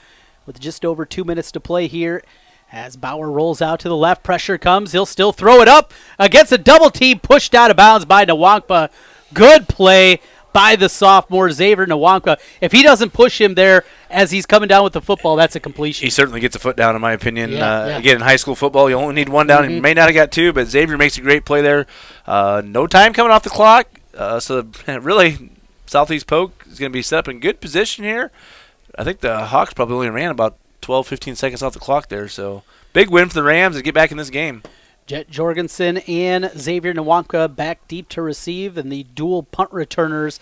with just over 2 minutes to play here. As Bauer rolls out to the left, pressure comes. He'll still throw it up against a double team, pushed out of bounds by Nwankpa. Good play by the sophomore, Xavier Nwankpa. If he doesn't push him there as he's coming down with the football, that's a completion. He certainly gets a foot down, in my opinion. Yeah. Again, in high school football, you only need one down. He may not have got 2, but Xavier makes a great play there. No time coming off the clock. So really, Southeast Polk is going to be set up in good position here. I think the Hawks probably only ran about 12, 15 seconds off the clock there. So big win for the Rams to get back in this game. Jet Jorgensen and Xavier Nwankpa back deep to receive, and the dual punt returners.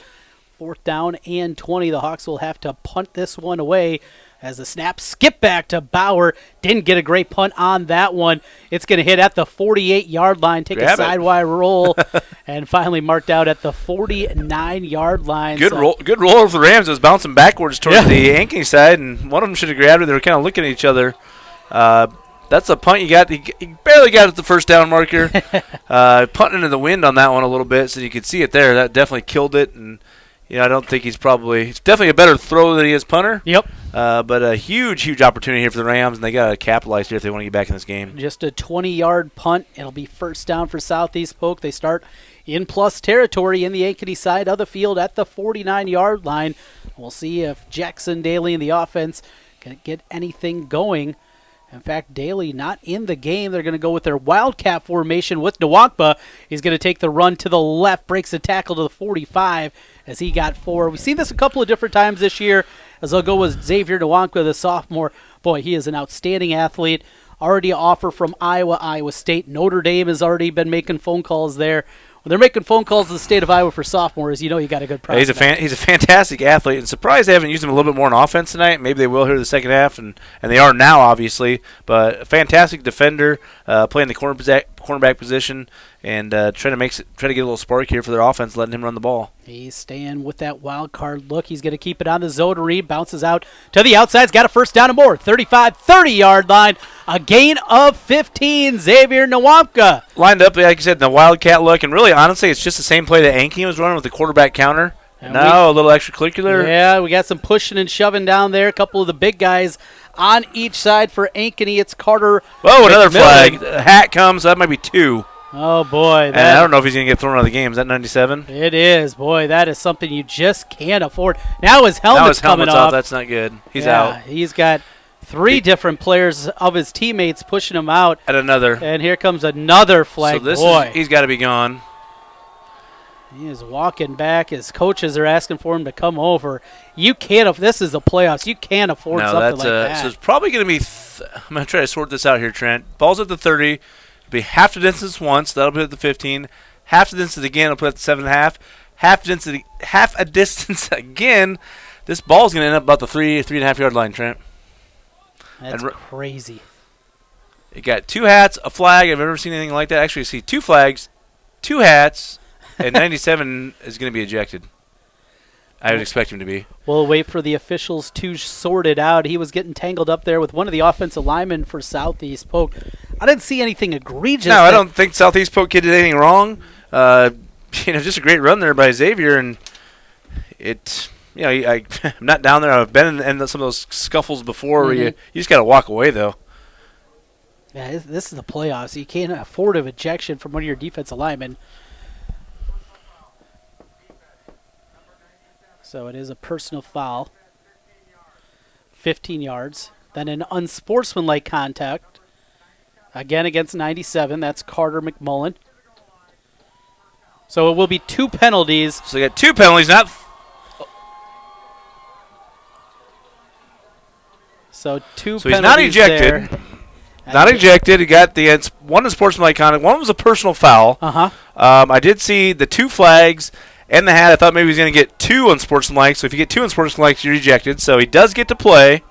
4th down and 20. The Hawks will have to punt this one away as the snap skip back to Bauer. Didn't get a great punt on that one. It's going to hit at the 48-yard line, take a sidewise roll, and finally marked out at the 49-yard line. Good roll over the Rams. It was bouncing backwards towards the Ankeny side, and one of them should have grabbed it. They were kind of looking at each other. That's a punt you got. You barely got at the first down marker. Punting into the wind on that one a little bit so you could see it there. That definitely killed it, and I don't think it's definitely a better throw than he is punter. Yep. But a huge opportunity here for the Rams, and they got to capitalize here if they want to get back in this game. Just a 20-yard punt. It'll be 1st down for Southeast Polk. They start in plus territory in the Ankeny side of the field at the 49-yard line. We'll see if Jaxon Daly and the offense can get anything going. In fact, Daly not in the game. They're going to go with their Wildcat formation with Nwankpa. He's going to take the run to the left, breaks a tackle to the 45 as he got 4. We've seen this a couple of different times this year as they'll go with Xavier Nwankpa, the sophomore. Boy, he is an outstanding athlete. Already an offer from Iowa State. Notre Dame has already been making phone calls there. When they're making phone calls to the state of Iowa for sophomores, you know you got a good prospect. He's a fantastic athlete, and surprised they haven't used him a little bit more on offense tonight. Maybe they will here in the second half, and they are now, obviously. But a fantastic defender, playing the cornerback position, and try to get a little spark here for their offense, letting him run the ball. He's staying with that wild card look. He's going to keep it on the zone read. Bounces out to the outside. He's got a 1st down and more. 30-yard line. A gain of 15. Xavier Nwankpa. Lined up, like you said, in the wildcat look. And really, honestly, it's just the same play that Ankeny was running with the quarterback counter. And a little extracurricular. Yeah, we got some pushing and shoving down there. A couple of the big guys on each side for Ankeny. It's Carter. Whoa, another flag. The hat comes. That might be 2. Oh, boy. And I don't know if he's going to get thrown out of the game. Is that 97? It is. Boy, that is something you just can't afford. Now his helmet's coming off. That's not good. He's out. He's got 3 different players of his teammates pushing him out. And here comes another flag. So he's got to be gone. He is walking back. His coaches are asking for him to come over. You can't. This is the playoffs. You can't afford something like that. So it's probably going to be I'm going to try to sort this out here, Trent. Ball's at the 30. It'll be half the distance once. That'll put it at the 15. Half the distance again. It'll put it at the 7.5. Half a distance again. This ball's going to end up about the 3.5 yard line, Trent. That's crazy. You got 2 hats, a flag. I've never seen anything like that. Actually, you see 2 flags, 2 hats, and 97 is going to be ejected. I would expect him to be. We'll wait for the officials to sort it out. He was getting tangled up there with one of the offensive linemen for Southeast Polk. I didn't see anything egregious. No, I don't think Southeast Polk did anything wrong. Just a great run there by Xavier, and I'm not down there. I've been in some of those scuffles before where you just got to walk away, though. Yeah, this is the playoffs. You can't afford an ejection from one of your defensive linemen. So it is a personal foul. 15 yards. Then an unsportsmanlike contact. Again against 97. That's Carter McMullen. So it will be 2 penalties. So you got 2 penalties, not... So 2 penalties. So he's not ejected. There. Not ejected. He got the one unsportsmanlike conduct. One was a personal foul. I did see the 2 flags and the hat. I thought maybe he was going to get 2 unsportsmanlike. So if you get 2 unsportsmanlike, you're ejected. So he does get to play.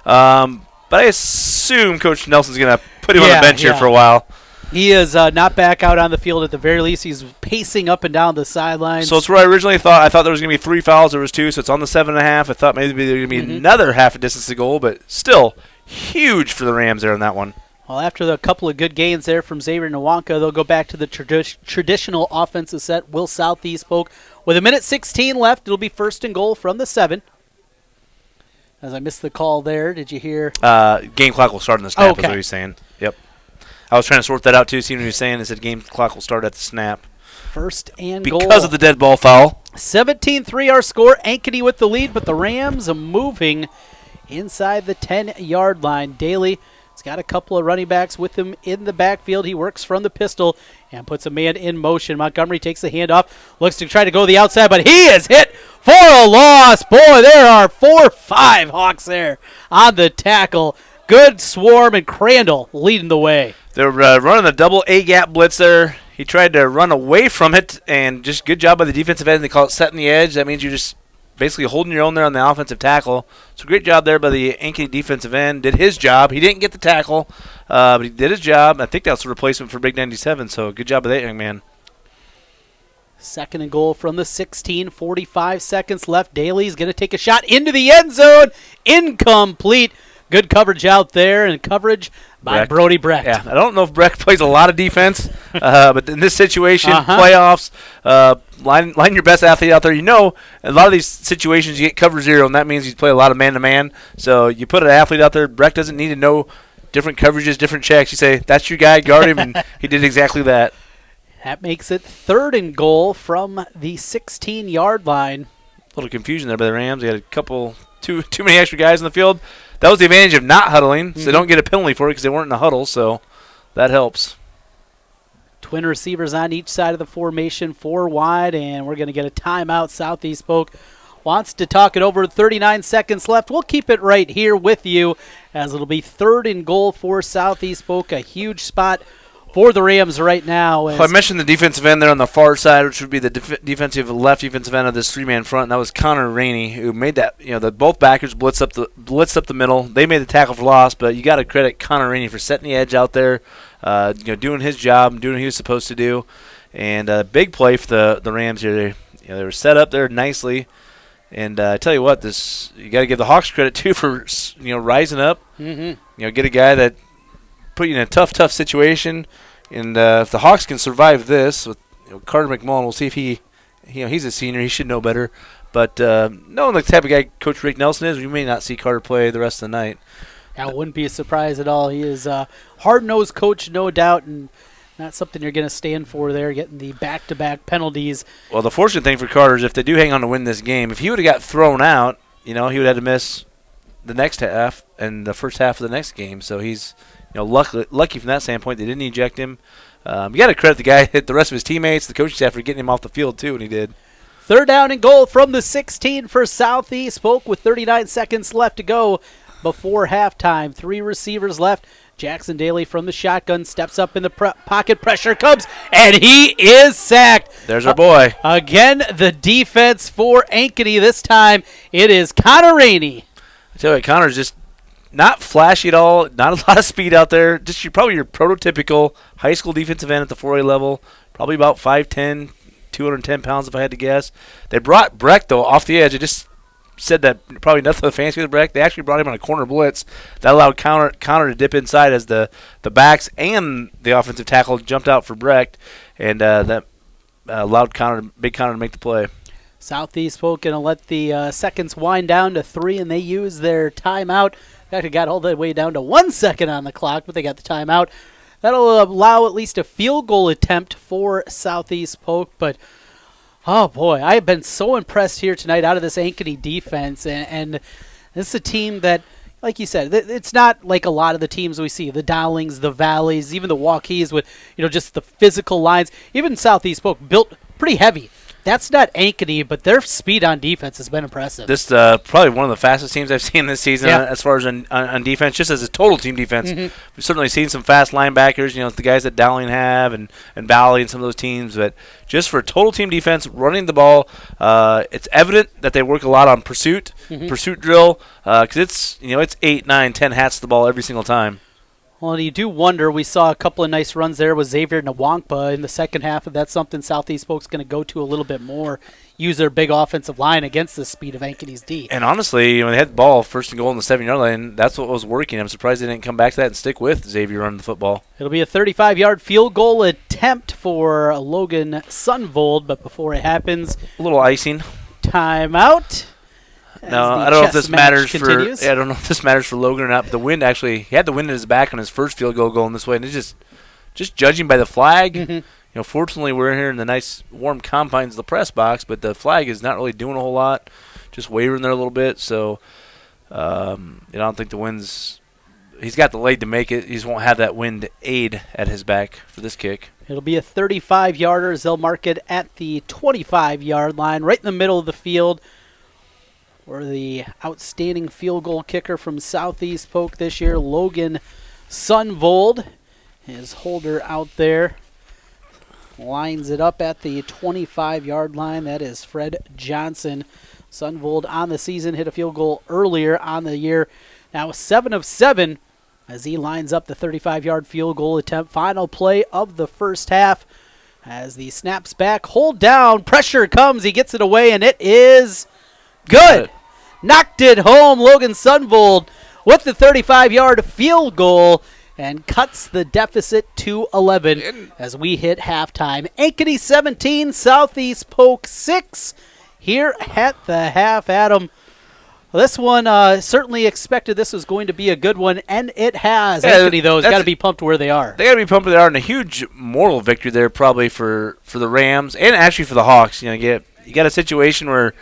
But I assume Coach Nelson's going to put him on the bench here for a while. He is not back out on the field at the very least. He's pacing up and down the sidelines. So it's where I originally thought. I thought there was going to be 3 fouls. There was 2, so it's on the 7.5. I thought maybe there was going to be another half a distance to goal, but still huge for the Rams there on that one. Well, after the couple of good gains there from Xavier Nwankpa, they'll go back to the traditional offensive set. Will Southeast Polk. With 1:16 left, it'll be 1st and goal from the 7. As I missed the call there, did you hear? Game clock will start in the snap, is what he's saying. Yep. I was trying to sort that out, too, seeing what he was saying. It said game clock will start at the snap. 1st and goal. Because of the dead ball foul. 17-3 our score. Ankeny with the lead, but the Rams are moving inside the 10-yard line. Daly has got a couple of running backs with him in the backfield. He works from the pistol and puts a man in motion. Montgomery takes the handoff, looks to try to go the outside, but he is hit for a loss. Boy, there are 4 or 5 Hawks there on the tackle. Good swarm, and Crandall leading the way. They're running the double A-gap blitz there. He tried to run away from it, and just good job by the defensive end. They call it setting the edge. That means you're just basically holding your own there on the offensive tackle. So great job there by the Ankeny defensive end. Did his job. He didn't get the tackle, but he did his job. I think that's a replacement for Big 97, so good job of that young man. 2nd and goal from the 16, 45 seconds left. Daly's going to take a shot into the end zone. Incomplete. Good coverage out there, and coverage by Brecht. Brody Brecht. Yeah, I don't know if Brecht plays a lot of defense, but in this situation, playoffs, line your best athlete out there. You know, a lot of these situations you get cover zero, and that means you play a lot of man-to-man. So you put an athlete out there, Brecht doesn't need to know different coverages, different checks. You say, that's your guy, guard him, and he did exactly that. That makes it 3rd and goal from the 16-yard line. A little confusion there by the Rams. They had too many extra guys in the field. That was the advantage of not huddling, so they don't get a penalty for it because they weren't in the huddle, so that helps. Twin receivers on each side of the formation, 4 wide, and we're going to get a timeout. Southeast Polk wants to talk it over. 39 seconds left. We'll keep it right here with you as it'll be 3rd and goal for Southeast Polk. A huge spot for the Rams right now. Well, I mentioned the defensive end there on the far side, which would be the left defensive end of this 3-man front, and that was Connor Rainey, who made that. You know, both backers blitzed up the middle. They made the tackle for loss, but you got to credit Connor Rainey for setting the edge out there, doing his job, doing what he was supposed to do, and a big play for the Rams here. They were set up there nicely, and I tell you what, you got to give the Hawks credit too for rising up. Mm-hmm. Get a guy that put you in a tough situation, and if the Hawks can survive this with Carter McMullen, we'll see if he's a senior, he should know better. But knowing the type of guy Coach Rick Nelson is, we may not see Carter play the rest of the night. That wouldn't be a surprise at all. He is a hard-nosed coach, no doubt, and not something you're going to stand for there, getting the back-to-back penalties. Well, the fortunate thing for Carter is if they do hang on to win this game, if he would have got thrown out, he would have had to miss the next half and the first half of the next game. So he's lucky from that standpoint. They didn't eject him. You got to credit the guy, the rest of his teammates, the coaching staff for getting him off the field too, and he did. 3rd down and goal from the 16 for Southeast Polk with 39 seconds left to go before halftime. 3 receivers left. Jaxon Daly from the shotgun steps up in the pocket. Pressure comes, and he is sacked. There's our boy. Again, the defense for Ankeny. This time it is Connor Rainey. I tell you, Connor's just not flashy at all, not a lot of speed out there. Just probably your prototypical high school defensive end at the 4A level. Probably about 5'10", 210 pounds if I had to guess. They brought Brecht, though, off the edge. I just said that probably nothing fancy with Brecht. They actually brought him on a corner blitz. That allowed Connor to dip inside as the backs and the offensive tackle jumped out for Brecht, and that allowed Big Connor to make the play. Southeast Polk going to let the seconds wind down to 3, and they use their timeout. In fact, it got all the way down to 1 second on the clock, but they got the timeout. That'll allow at least a field goal attempt for Southeast Polk. But, oh, boy, I have been so impressed here tonight out of this Ankeny defense. And this is a team that, like you said, it's not like a lot of the teams we see, the Dowlings, the Valleys, even the Waukees with, just the physical lines. Even Southeast Polk built pretty heavy. That's not Ankeny, but their speed on defense has been impressive. This probably one of the fastest teams I've seen this season as far as on defense, just as a total team defense. Mm-hmm. We've certainly seen some fast linebackers, the guys that Dowling have and Valley and some of those teams. But just for total team defense, running the ball, it's evident that they work a lot on pursuit drill, because it's 8, 9, 10 hats to the ball every single time. Well, you do wonder. We saw a couple of nice runs there with Xavier Nwankpa in the second half, and that's something Southeast Polk's going to go to a little bit more, use their big offensive line against the speed of Ankeny's D. And honestly, when they had the ball, 1st and goal in the 7-yard line, that's what was working. I'm surprised they didn't come back to that and stick with Xavier running the football. It'll be a 35-yard field goal attempt for Logan Sunvold, but before it happens, a little icing. Timeout. No, I don't know if this matters for. I don't know if this matters for Logan or not. But the wind he had the wind in his back on his first field goal going this way, and it's just judging by the flag. Mm-hmm. Fortunately, we're here in the nice warm confines of the press box, but the flag is not really doing a whole lot, just wavering there a little bit. So, I don't think the wind's. He's got the leg to make it. He just won't have that wind aid at his back for this kick. It'll be a 35-yarder as they'll mark it at the 25-yard line, right in the middle of the field. Or the outstanding field goal kicker from Southeast Polk this year, Logan Sunvold. His holder out there lines it up at the 25-yard line. That is Fred Johnson. Sundvold on the season hit a field goal earlier on the year. Now 7 of 7 as he lines up the 35-yard field goal attempt. Final play of the first half as the snaps back, hold down, pressure comes, he gets it away, and it is good. Knocked it home. Logan Sundvold with the 35-yard field goal and cuts the deficit to 11 as we hit halftime. Ankeny 17, Southeast Polk 6 here at the half. Adam, this one certainly expected this was going to be a good one, and it has. Yeah, Ankeny, though, has got to be pumped where they are. They got to be pumped where they are, and a huge moral victory there probably for the Rams and actually for the Hawks. You got a situation where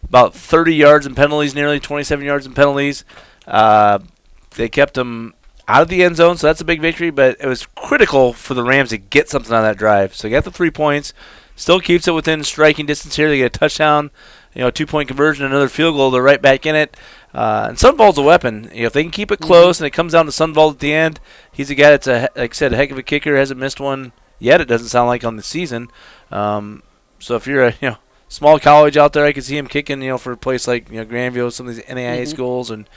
about 30 yards in penalties, nearly 27 yards in penalties. They kept them out of the end zone, so that's a big victory, but it was critical for the Rams to get something on that drive. So they got the 3 points, still keeps it within striking distance here. They get a touchdown, a 2-point conversion, another field goal. They're right back in it. And Sundvold's a weapon. If they can keep it close and it comes down to Sundvold at the end, he's a guy that's, like I said, a heck of a kicker. Hasn't missed one yet, it doesn't sound like, on the season. So if you're a small college out there, I could see him kicking, for a place like Grandview, some of these NAIA schools, and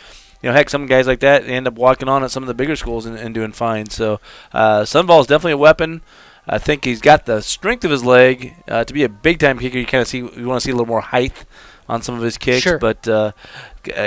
heck, some guys like that end up walking on at some of the bigger schools and doing fine. So Sundvold is definitely a weapon. I think he's got the strength of his leg to be a big-time kicker. You want to see a little more height on some of his kicks. Sure. But a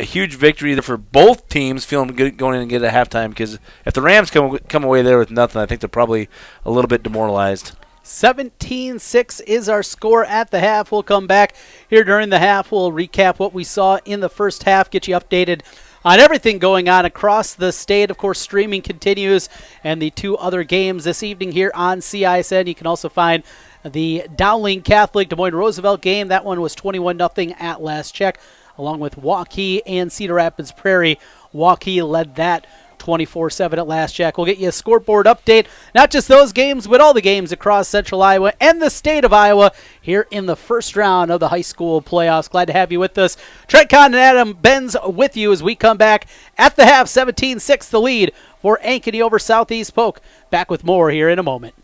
huge victory for both teams, feeling good going in and get a halftime, because if the Rams come away there with nothing, I think they're probably a little bit demoralized. 17-6 is our score at the half. We'll come back here during the half. We'll recap what we saw in the first half, get you updated on everything going on across the state. Of course, streaming continues, and the 2 other games this evening here on CISN. You can also find the Dowling Catholic Des Moines Roosevelt game. That one was 21-0 at last check, along with Waukee and Cedar Rapids Prairie. Waukee led that 24-7 at last check. We'll get you a scoreboard update, not just those games, but all the games across Central Iowa and the state of Iowa here in the first round of the high school playoffs. Glad to have you with us. Trent Kahn and Adam Benz with you as we come back at the half. 17-6 the lead for Ankeny over Southeast Polk. Back with more here in a moment.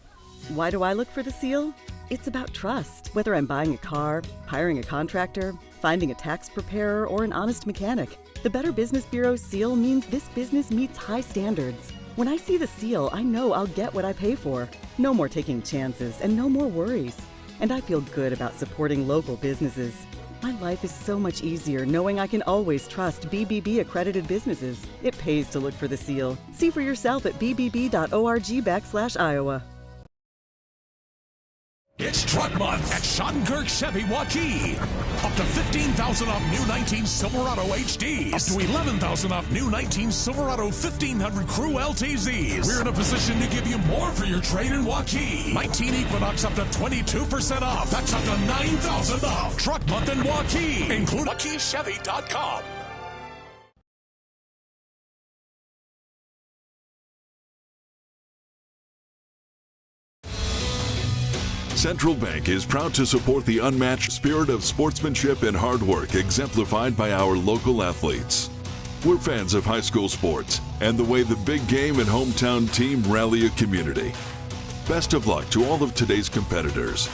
Why do I look for the seal? It's about trust. Whether I'm buying a car, hiring a contractor, finding a tax preparer, or an honest mechanic, the Better Business Bureau seal means this business meets high standards. When I see the seal, I know I'll get what I pay for. No more taking chances and no more worries. And I feel good about supporting local businesses. My life is so much easier knowing I can always trust BBB accredited businesses. It pays to look for the seal. See for yourself at bbb.org/Iowa. It's Truck Month at Schonkirk Chevy Waukee. Up to $15,000 off new 19 Silverado HDs. Up to $11,000 off new 19 Silverado 1500 Crew LTZs. We're in a position to give you more for your trade in Waukee. 19 Equinox up to 22% off. That's up to $9,000 off. Truck Month in Waukee. Include WaukeeChevy.com. Central Bank is proud to support the unmatched spirit of sportsmanship and hard work exemplified by our local athletes. We're fans of high school sports and the way the big game and hometown team rally a community. Best of luck to all of today's competitors.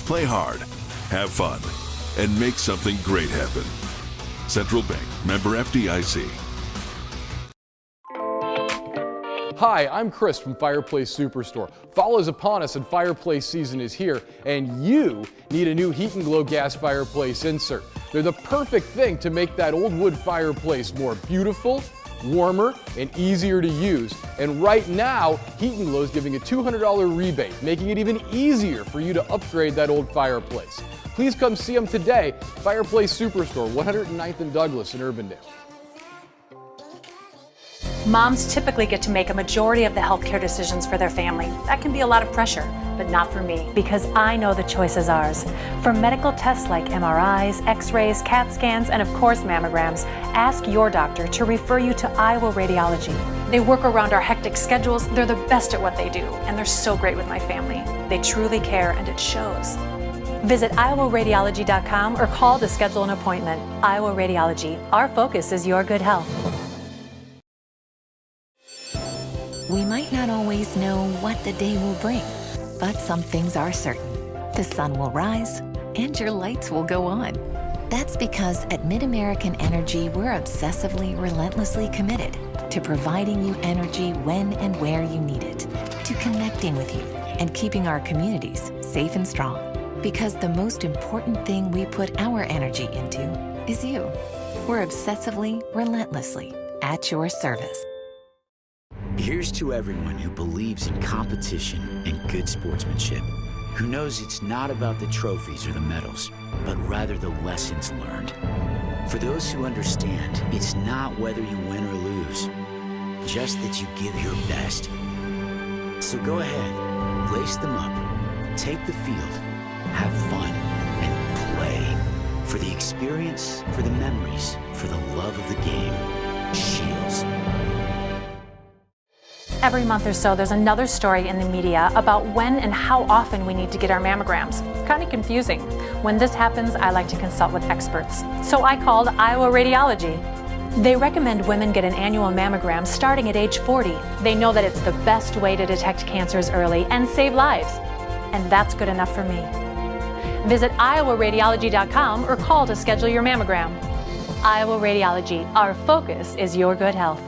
Play hard, have fun, and make something great happen. Central Bank, member FDIC. Hi, I'm Chris from Fireplace Superstore. Fall is upon us and fireplace season is here, and you need a new Heat and Glow gas fireplace insert. They're the perfect thing to make that old wood fireplace more beautiful, warmer, and easier to use. And right now, Heat and Glow is giving a $200 rebate, making it even easier for you to upgrade that old fireplace. Please come see them today. Fireplace Superstore, 109th and Douglas in Urbandale. Moms typically get to make a majority of the healthcare decisions for their family. That can be a lot of pressure, but not for me, because I know the choice is ours. For medical tests like MRIs, X-rays, CAT scans, and of course mammograms, ask your doctor to refer you to Iowa Radiology. They work around our hectic schedules, they're the best at what they do, and they're so great with my family. They truly care, and it shows. Visit iowaradiology.com or call to schedule an appointment. Iowa Radiology, our focus is your good health. We might not always know what the day will bring, but some things are certain. The sun will rise and your lights will go on. That's because at MidAmerican Energy, we're obsessively, relentlessly committed to providing you energy when and where you need it, to connecting with you and keeping our communities safe and strong. Because the most important thing we put our energy into is you. We're obsessively, relentlessly at your service. Here's to everyone who believes in competition and good sportsmanship, who knows it's not about the trophies or the medals, but rather the lessons learned. For those who understand, it's not whether you win or lose, just that you give your best. So go ahead, lace them up, take the field, have fun, and play. For the experience, for the memories, for the love of the game. Shields. Every month or so, there's another story in the media about when and how often we need to get our mammograms. Kind of confusing. When this happens, I like to consult with experts. So I called Iowa Radiology. They recommend women get an annual mammogram starting at age 40. They know that it's the best way to detect cancers early and save lives. And that's good enough for me. Visit iowaradiology.com or call to schedule your mammogram. Iowa Radiology, our focus is your good health.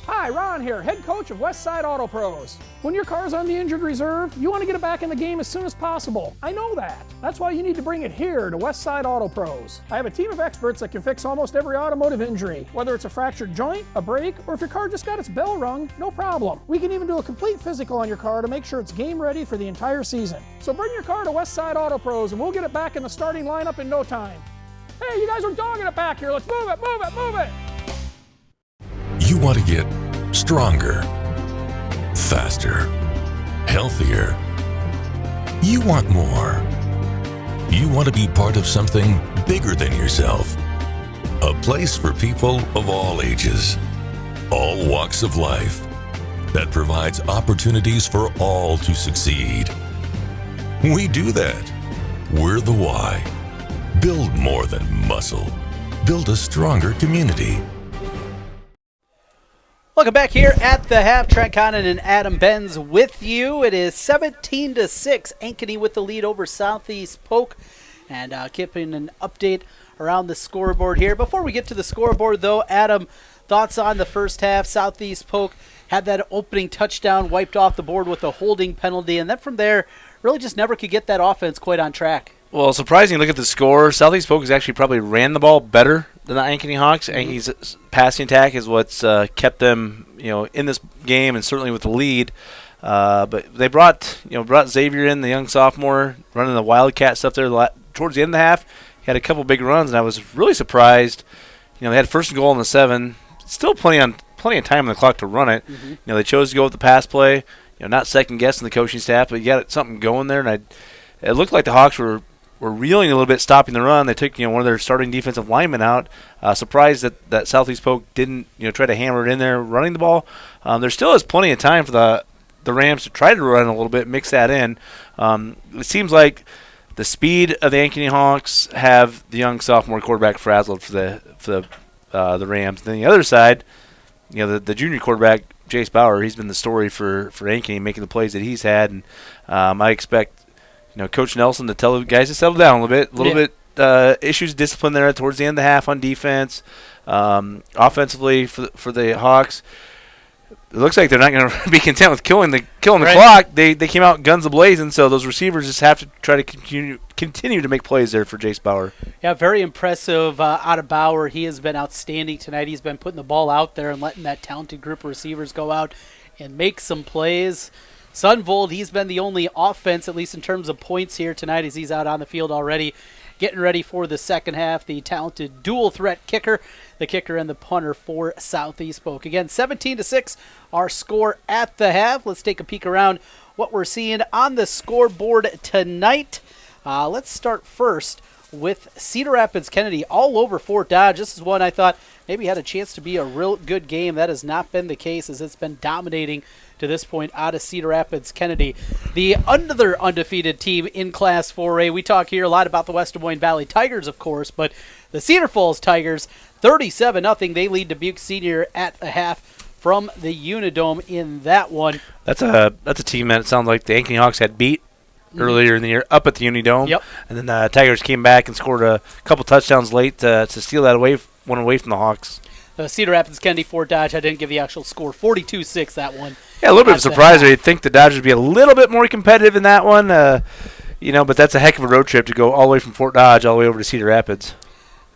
Hi, Ron here, head coach of Westside Auto Pros. When your car's on the injured reserve, you want to get it back in the game as soon as possible. I know that. That's why you need to bring it here to Westside Auto Pros. I have a team of experts that can fix almost every automotive injury. Whether it's a fractured joint, a brake, or if your car just got its bell rung, no problem. We can even do a complete physical on your car to make sure it's game ready for the entire season. So bring your car to Westside Auto Pros and we'll get it back in the starting lineup in no time. Hey, you guys are dogging it back here. Let's move it, move it, move it. You want to get stronger, faster, healthier. You want more. You want to be part of something bigger than yourself. A place for people of all ages, all walks of life, that provides opportunities for all to succeed. We do that. We're the why. Build more than muscle. Build a stronger community. Welcome back here at the half. Trent Condon and Adam Benz with you. It is 17-6. Ankeny with the lead over Southeast Polk. And keeping an update around the scoreboard here. Before we get to the scoreboard, though, Adam, thoughts on the first half? Southeast Polk had that opening touchdown wiped off the board with a holding penalty. And then from there, really just never could get that offense quite on track. Well, surprising, look at the score. Southeast Polk has actually probably ran the ball better than the Ankeny Hawks. Ankeny's passing attack is what's kept them, in this game and certainly with the lead. But they brought Xavier in, the young sophomore, running the Wildcat stuff there towards the end of the half. He had a couple big runs, and I was really surprised. They had first and goal in the 7. Still plenty of time on the clock to run it. They chose to go with the pass play. Not second guessing the coaching staff, but you got something going there, and it looked like the Hawks were reeling a little bit, stopping the run. They took one of their starting defensive linemen out. Surprised that Southeast Polk didn't try to hammer it in there running the ball. There still is plenty of time for the Rams to try to run a little bit, mix that in. It seems like the speed of the Ankeny Hawks have the young sophomore quarterback frazzled for the Rams. Then the other side, the junior quarterback Jace Bauer, he's been the story for Ankeny, making the plays that he's had, and I expect Coach Nelson to tell the guys to settle down a little bit. Issues discipline there towards the end of the half on defense. Offensively for the Hawks, it looks like they're not going to be content with killing the clock. They came out guns a-blazing, so those receivers just have to try to continue to make plays there for Jace Bauer. Yeah, very impressive out of Bauer. He has been outstanding tonight. He's been putting the ball out there and letting that talented group of receivers go out and make some plays. Sunvold, he's been the only offense, at least in terms of points here tonight, as he's out on the field already, getting ready for the second half. The talented dual-threat kicker, the kicker and the punter for Southeast Polk. Again, 17-6, our score at the half. Let's take a peek around what we're seeing on the scoreboard tonight. Let's start first with Cedar Rapids Kennedy all over Fort Dodge. This is one I thought maybe had a chance to be a real good game. That has not been the case, as it's been dominating to this point out of Cedar Rapids Kennedy. The other undefeated team in Class 4A, we talk here a lot about the West Des Moines Valley Tigers, of course, but the Cedar Falls Tigers, 37-0. They lead Dubuque Senior at the half from the Unidome in that one. That's a team that it sounds like the Ankeny Hawks had beat earlier in the year up at the Unidome. Yep. And then the Tigers came back and scored a couple touchdowns late to steal that one away from the Hawks. Cedar Rapids Kennedy Fort Dodge, I didn't give the actual score, 42-6 that one. Yeah, a little bit of a surprise there. You'd think the Dodgers would be a little bit more competitive in that one, but that's a heck of a road trip to go all the way from Fort Dodge all the way over to Cedar Rapids.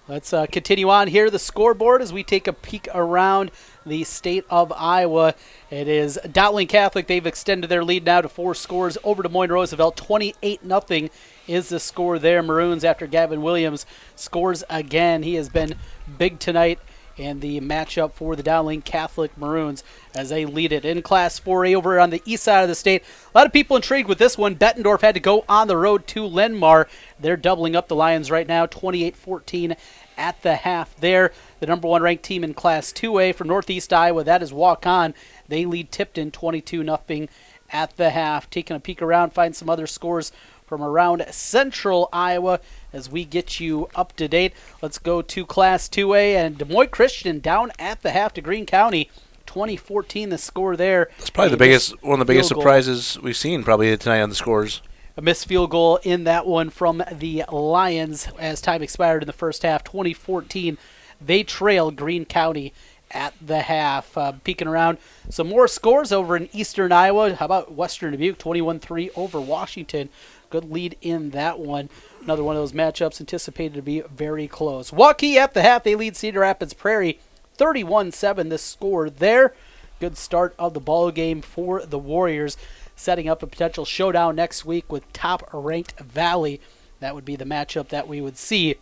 Let's continue on here. The scoreboard as we take a peek around the state of Iowa. It is Dowling Catholic. They've extended their lead now to 4 scores over Des Moines Roosevelt. 28-0 is the score there. Maroons, after Gavin Williams scores again. He has been big tonight in the matchup for the Dowling Catholic Maroons as they lead it in Class 4A over on the east side of the state. A lot of people intrigued with this one. Bettendorf had to go on the road to Lenmar. They're doubling up the Lions right now, 28-14 at the half there. The number 1 ranked team in Class 2A for Northeast Iowa, that is Walk On. They lead Tipton 22-0 at the half. Taking a peek around, find some other scores from around central Iowa as we get you up to date. Let's go to Class 2A, and Des Moines Christian down at the half to Greene County. 2014 the score there. It's probably one of the biggest surprises we've seen probably tonight on the scores. A missed field goal in that one from the Lions as time expired in the first half. 2014, they trailed Greene County at the half. Peeking around, some more scores over in eastern Iowa. How about Western Dubuque, 21-3 over Washington. Good lead in that one. Another one of those matchups anticipated to be very close. Waukee at the half, they lead Cedar Rapids Prairie 31-7. This score there. Good start of the ball game for the Warriors, setting up a potential showdown next week with top-ranked Valley. That would be the matchup that we would see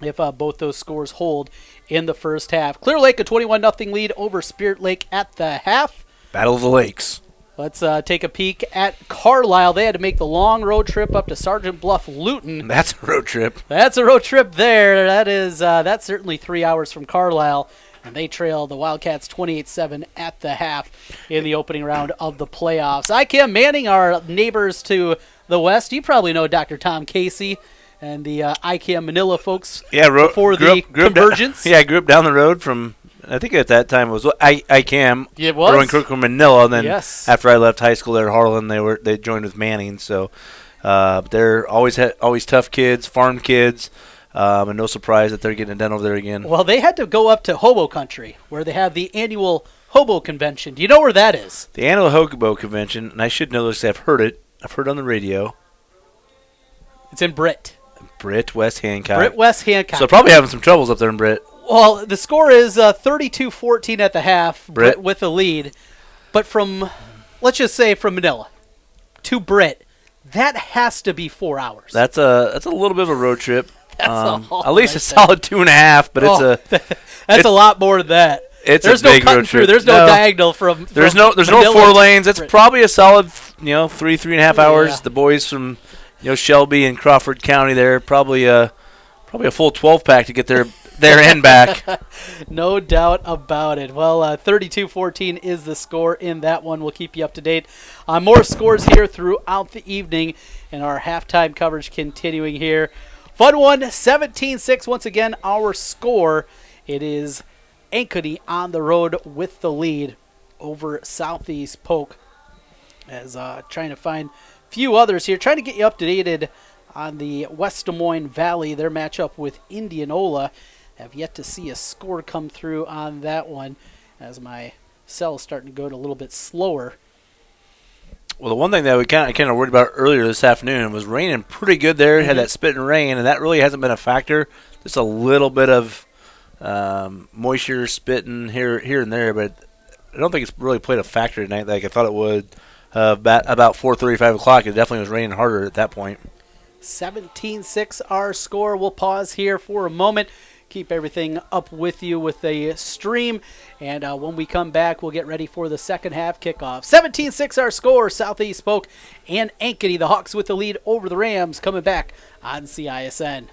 if both those scores hold in the first half. Clear Lake, a 21-0 lead over Spirit Lake at the half. Battle of the Lakes. Let's take a peek at Carlisle. They had to make the long road trip up to Sergeant Bluff, Luton. That's a road trip. That's a road trip there. That's certainly 3 hours from Carlisle. And they trail the Wildcats 28-7 at the half in the opening round of the playoffs. ICAM Manning, our neighbors to the west. You probably know Dr. Tom Casey and the ICAM Manila folks before the convergence. I grew up down the road from, I think at that time it was ICAM. It was. Growing Crook from Manila. And then yes. After I left high school there at Harlan, they joined with Manning. So they're always tough kids, farm kids. And no surprise that they're getting it done over there again. Well, they had to go up to Hobo Country, where they have the annual Hobo Convention. Do you know where that is? The annual Hobo Convention, and I should know this, I've heard it. I've heard it on the radio. It's in Britt. Britt, West Hancock. Britt, West Hancock. So probably having some troubles up there in Britt. Well, the score is 32-14 at the half, Britt with the lead. But let's just say from Manila to Britt, that has to be 4 hours. That's a little bit of a road trip. At least right a solid 2.5, but that's a lot more than that. There's no cutting through. There's no diagonal from. There's no 4 lanes. It's probably a solid 3.5 hours. The boys from Shelby and Crawford County there probably a full 12-pack to get there and back. No doubt about it. Well, 32-14 is the score in that one. We'll keep you up to date on more scores here throughout the evening, and our halftime coverage continuing here. Fun one, 17-6. Once again, our score. It is Ankeny on the road with the lead over Southeast Polk. As trying to find a few others here. Trying to get you up to date on the West Des Moines Valley. Their matchup with Indianola. Have yet to see a score come through on that one as my cell is starting to go a little bit slower. Well, the one thing that we kind of worried about earlier this afternoon was raining pretty good there. It had that spit and rain, and that really hasn't been a factor. Just a little bit of moisture spitting here and there, but I don't think it's really played a factor tonight like I thought it would. About 4:30, 5 o'clock, it definitely was raining harder at that point. 17-6 our score. We'll pause here for a moment. Keep everything up with you with the stream. And when we come back, we'll get ready for the second half kickoff. 17-6 our score. Southeast Polk and Ankeny, the Hawks with the lead over the Rams, coming back on CISN.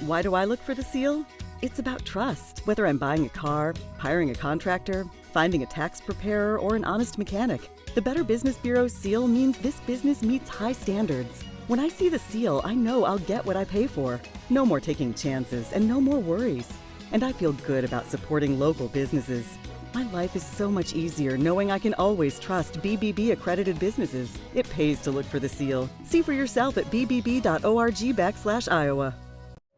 Why do I look for the seal? It's about trust. Whether I'm buying a car, hiring a contractor, finding a tax preparer, or an honest mechanic, the Better Business Bureau seal means this business meets high standards. When I see the seal, I know I'll get what I pay for. No more taking chances and no more worries. And I feel good about supporting local businesses. My life is so much easier knowing I can always trust BBB accredited businesses. It pays to look for the seal. See for yourself at bbb.org/Iowa.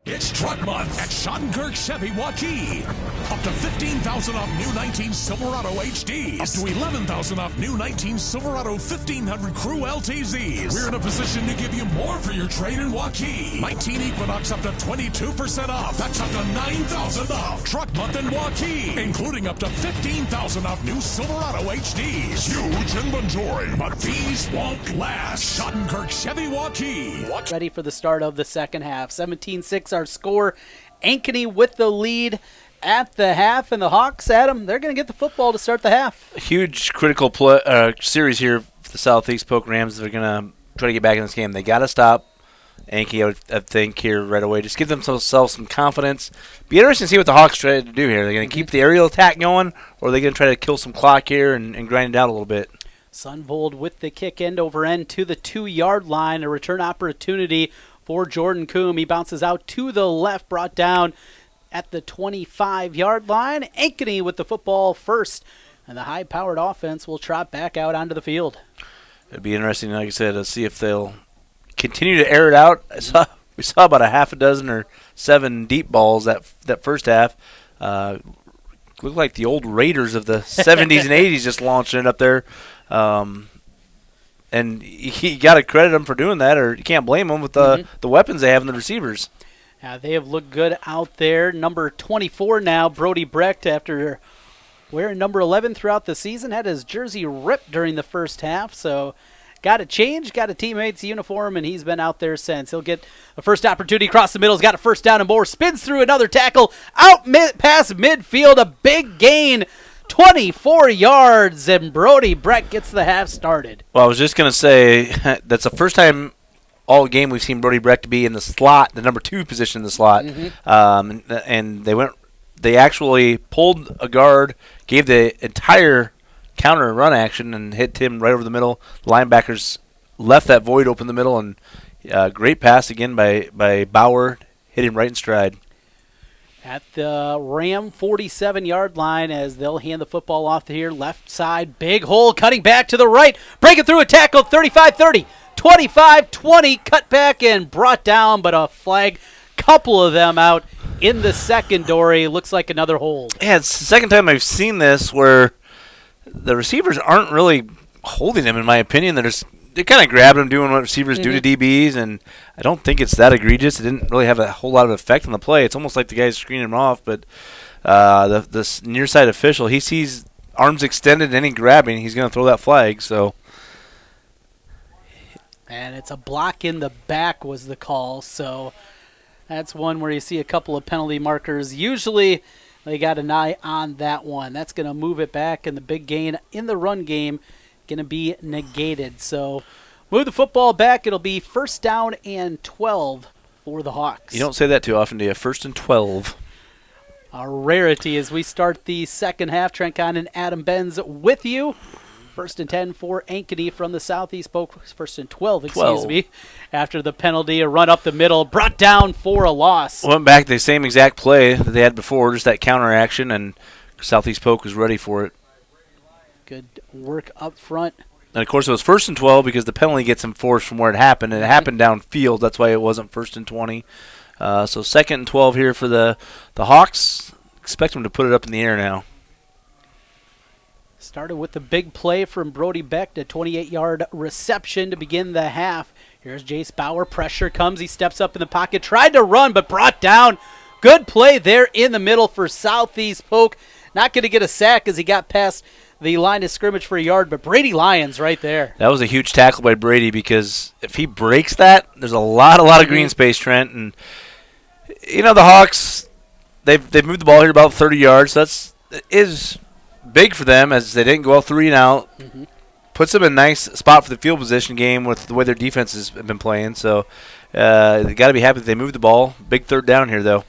It's Truck Month at Schadenkerk Chevy Waukee. Up to $15,000 off new 19 Silverado HDs. Up to $11,000 off new 19 Silverado 1500 Crew LTZs. We're in a position to give you more for your trade in Waukee. 19 Equinox up to 22% off. That's up to $9,000 off. Truck Month in Waukee, including up to $15,000 off new Silverado HDs. Huge inventory, but these won't last. Schadenkerk Chevy Waukee. Ready for the start of the second half. 17-6 our score. Ankeny with the lead at the half, and the Hawks, Adam, they're going to get the football to start the half. A huge critical series here for the Southeast Polk Rams. They're going to try to get back in this game. They got to stop Ankeny, I think, here right away. Just give themselves some confidence. Be interesting to see what the Hawks try to do here. They're going to keep the aerial attack going, or are they going to try to kill some clock here and grind it out a little bit? Sunvold with the kick end over end to the 2-yard line. A return opportunity for Jordan Coombe. He bounces out to the left, brought down at the 25-yard line. Ankeny with the football first, and the high-powered offense will trot back out onto the field. It'd be interesting, like I said, to see if they'll continue to air it out. We saw about a half a dozen or 7 deep balls that first half. Looked like the old Raiders of the 70s and 80s just launching it up there. And you got to credit them for doing that, or you can't blame them with the weapons they have in the receivers. They have looked good out there. Number 24 now, Brody Brecht, after wearing number 11 throughout the season, had his jersey ripped during the first half. So got a change, got a teammate's uniform, and he's been out there since. He'll get a first opportunity across the middle. He's got a first down and more. Spins through another tackle. Out past midfield, a big gain. 24 yards, and Brody Brecht gets the half started. Well, I was just going to say, that's the first time all game we've seen Brody Brecht to be in the slot, the number 2 position in the slot. And they actually pulled a guard, gave the entire counter run action, and hit him right over the middle. The linebackers left that void open in the middle, and great pass again by Bauer, hit him right in stride. At the Ram 47-yard line, as they'll hand the football off here. Left side, big hole, cutting back to the right. Breaking through a tackle, 35-30, 25-20, cut back and brought down, but a flag. Couple of them out in the secondary. Looks like another hold. Yeah, it's the second time I've seen this where the receivers aren't really holding him, in my opinion. They're kind of grabbing him, doing what receivers do to DBs, and I don't think it's that egregious. It didn't really have a whole lot of effect on the play. It's almost like the guy's screening him off, but the near side official, he sees arms extended and any grabbing, he's going to throw that flag. And it's a block in the back was the call, so that's one where you see a couple of penalty markers. Usually they got an eye on that one. That's going to move it back, and the big gain in the run game going to be negated. So move the football back. It'll be first down and 12 for the Hawks. You don't say that too often, do you? First and 12. A rarity as we start the second half. Trent Conn and Adam Benz with you. First and 10 for Ankeny from the Southeast Polk. First and 12, excuse me. After the penalty, a run up the middle, brought down for a loss. Went back to the same exact play that they had before, just that counter action, and Southeast Polk was ready for it. Good work up front. And, of course, it was first and 12 because the penalty gets enforced from where it happened, and it happened downfield. That's why it wasn't first and 20. So second and 12 here for the Hawks. Expect them to put it up in the air now. Started with the big play from Brody Brecht, a 28-yard reception to begin the half. Here's Jace Bauer. Pressure comes. He steps up in the pocket. Tried to run, but brought down. Good play there in the middle for Southeast Polk. Not going to get a sack as he got past the line of scrimmage for a yard, but Brady Lyons right there. That was a huge tackle by Brady because if he breaks that, there's a lot of green space, Trent. And, you know, the Hawks, they've moved the ball here about 30 yards. So that is big for them as they didn't go out 3 and out. puts them in a nice spot for the field position game with the way their defense has been playing. So they got to be happy that they moved the ball. Big third down here, though.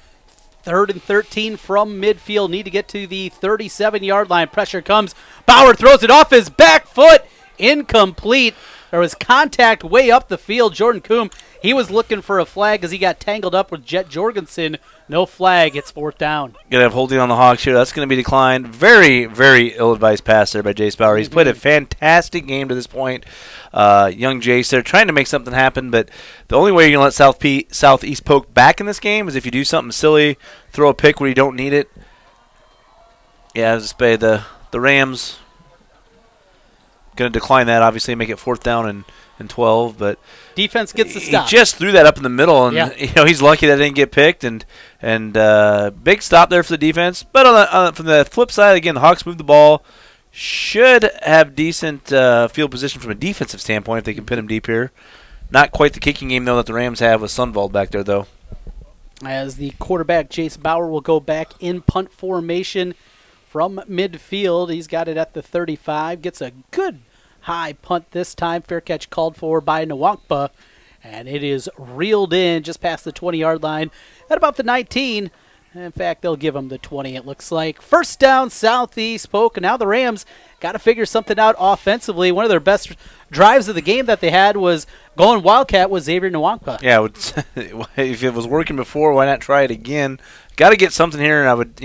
3rd and 13 from midfield. Need to get to the 37-yard line. Pressure comes. Bauer throws it off his back foot. Incomplete. There was contact way up the field. Jordan Coombe, he was looking for a flag as he got tangled up with Jet Jorgensen. No flag. It's 4th down. Going to have holding on the Hawks here. That's going to be declined. Very, very ill-advised pass there by Jace Bauer. He's played a fantastic game to this point. Young Jace there trying to make something happen, but the only way you're going to let Southeast Polk back in this game is if you do something silly, throw a pick where you don't need it. Yeah, just by the Rams going to decline that, obviously, make it 4th down and 12, but defense gets the stop. He just threw that up in the middle, and he's lucky that it didn't get picked, and big stop there for the defense. But from the flip side, again, the Hawks moved the ball. Should have decent field position from a defensive standpoint if they can pin him deep here. Not quite the kicking game, though, that the Rams have with Sundvald back there, though. As the quarterback, Jace Bauer, will go back in punt formation from midfield. He's got it at the 35. Gets a good high punt this time. Fair catch called for by Nwankpa. And it is reeled in just past the 20-yard line at about the 19. In fact, they'll give him the 20, it looks like. 1st down, Southeast Polk. And now the Rams got to figure something out offensively. One of their best drives of the game that they had was going Wildcat with Xavier Nwankpa. Yeah, if it was working before, why not try it again? Got to get something here, and I would,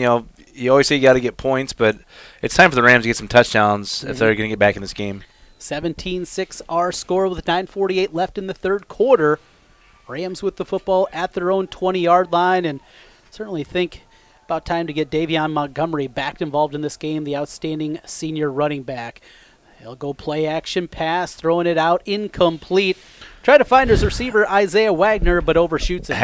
you always say you got to get points, but it's time for the Rams to get some touchdowns if they're going to get back in this game. 17-6 our score with 9:48 left in the 3rd quarter. Rams with the football at their own 20-yard line, and certainly think about time to get Davion Montgomery back involved in this game, the outstanding senior running back. He'll go play action pass, throwing it out, incomplete. Try to find his receiver, Isaiah Wagner, but overshoots it.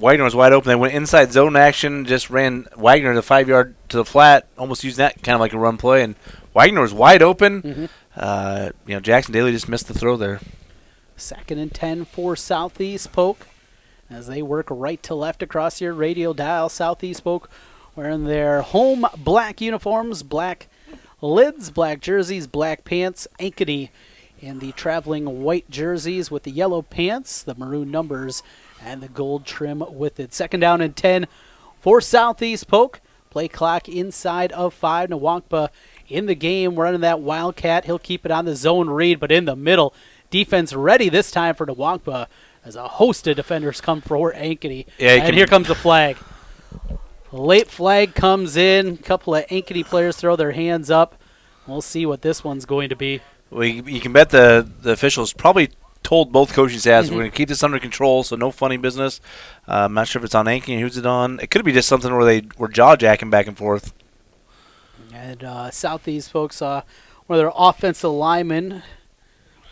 Wagner was wide open. They went inside zone action, just ran Wagner the 5-yard to the flat, almost using that kind of like a run play, and Wagner was wide open. Jaxon Daly just missed the throw there. 2nd and 10 for Southeast Polk as they work right to left across your radio dial. Southeast Polk wearing their home black uniforms, black lids, black jerseys, black pants. Ankeny in the traveling white jerseys with the yellow pants, the maroon numbers, and the gold trim with it. 2nd down and 10 for Southeast Polk. Play clock inside of 5. Nwankpa in the game, running that Wildcat. He'll keep it on the zone read, but in the middle. Defense ready this time for Nwankpa as a host of defenders come for Ankeny. And here comes the flag. Late flag comes in. A couple of Ankeny players throw their hands up. We'll see what this one's going to be. Well, you can bet the officials probably told both coaching staffs we're going to keep this under control, so no funny business. I'm not sure if it's on Ankeny, who's it on. It could be just something where they were jaw-jacking back and forth. And Southeast folks, one of their offensive linemen,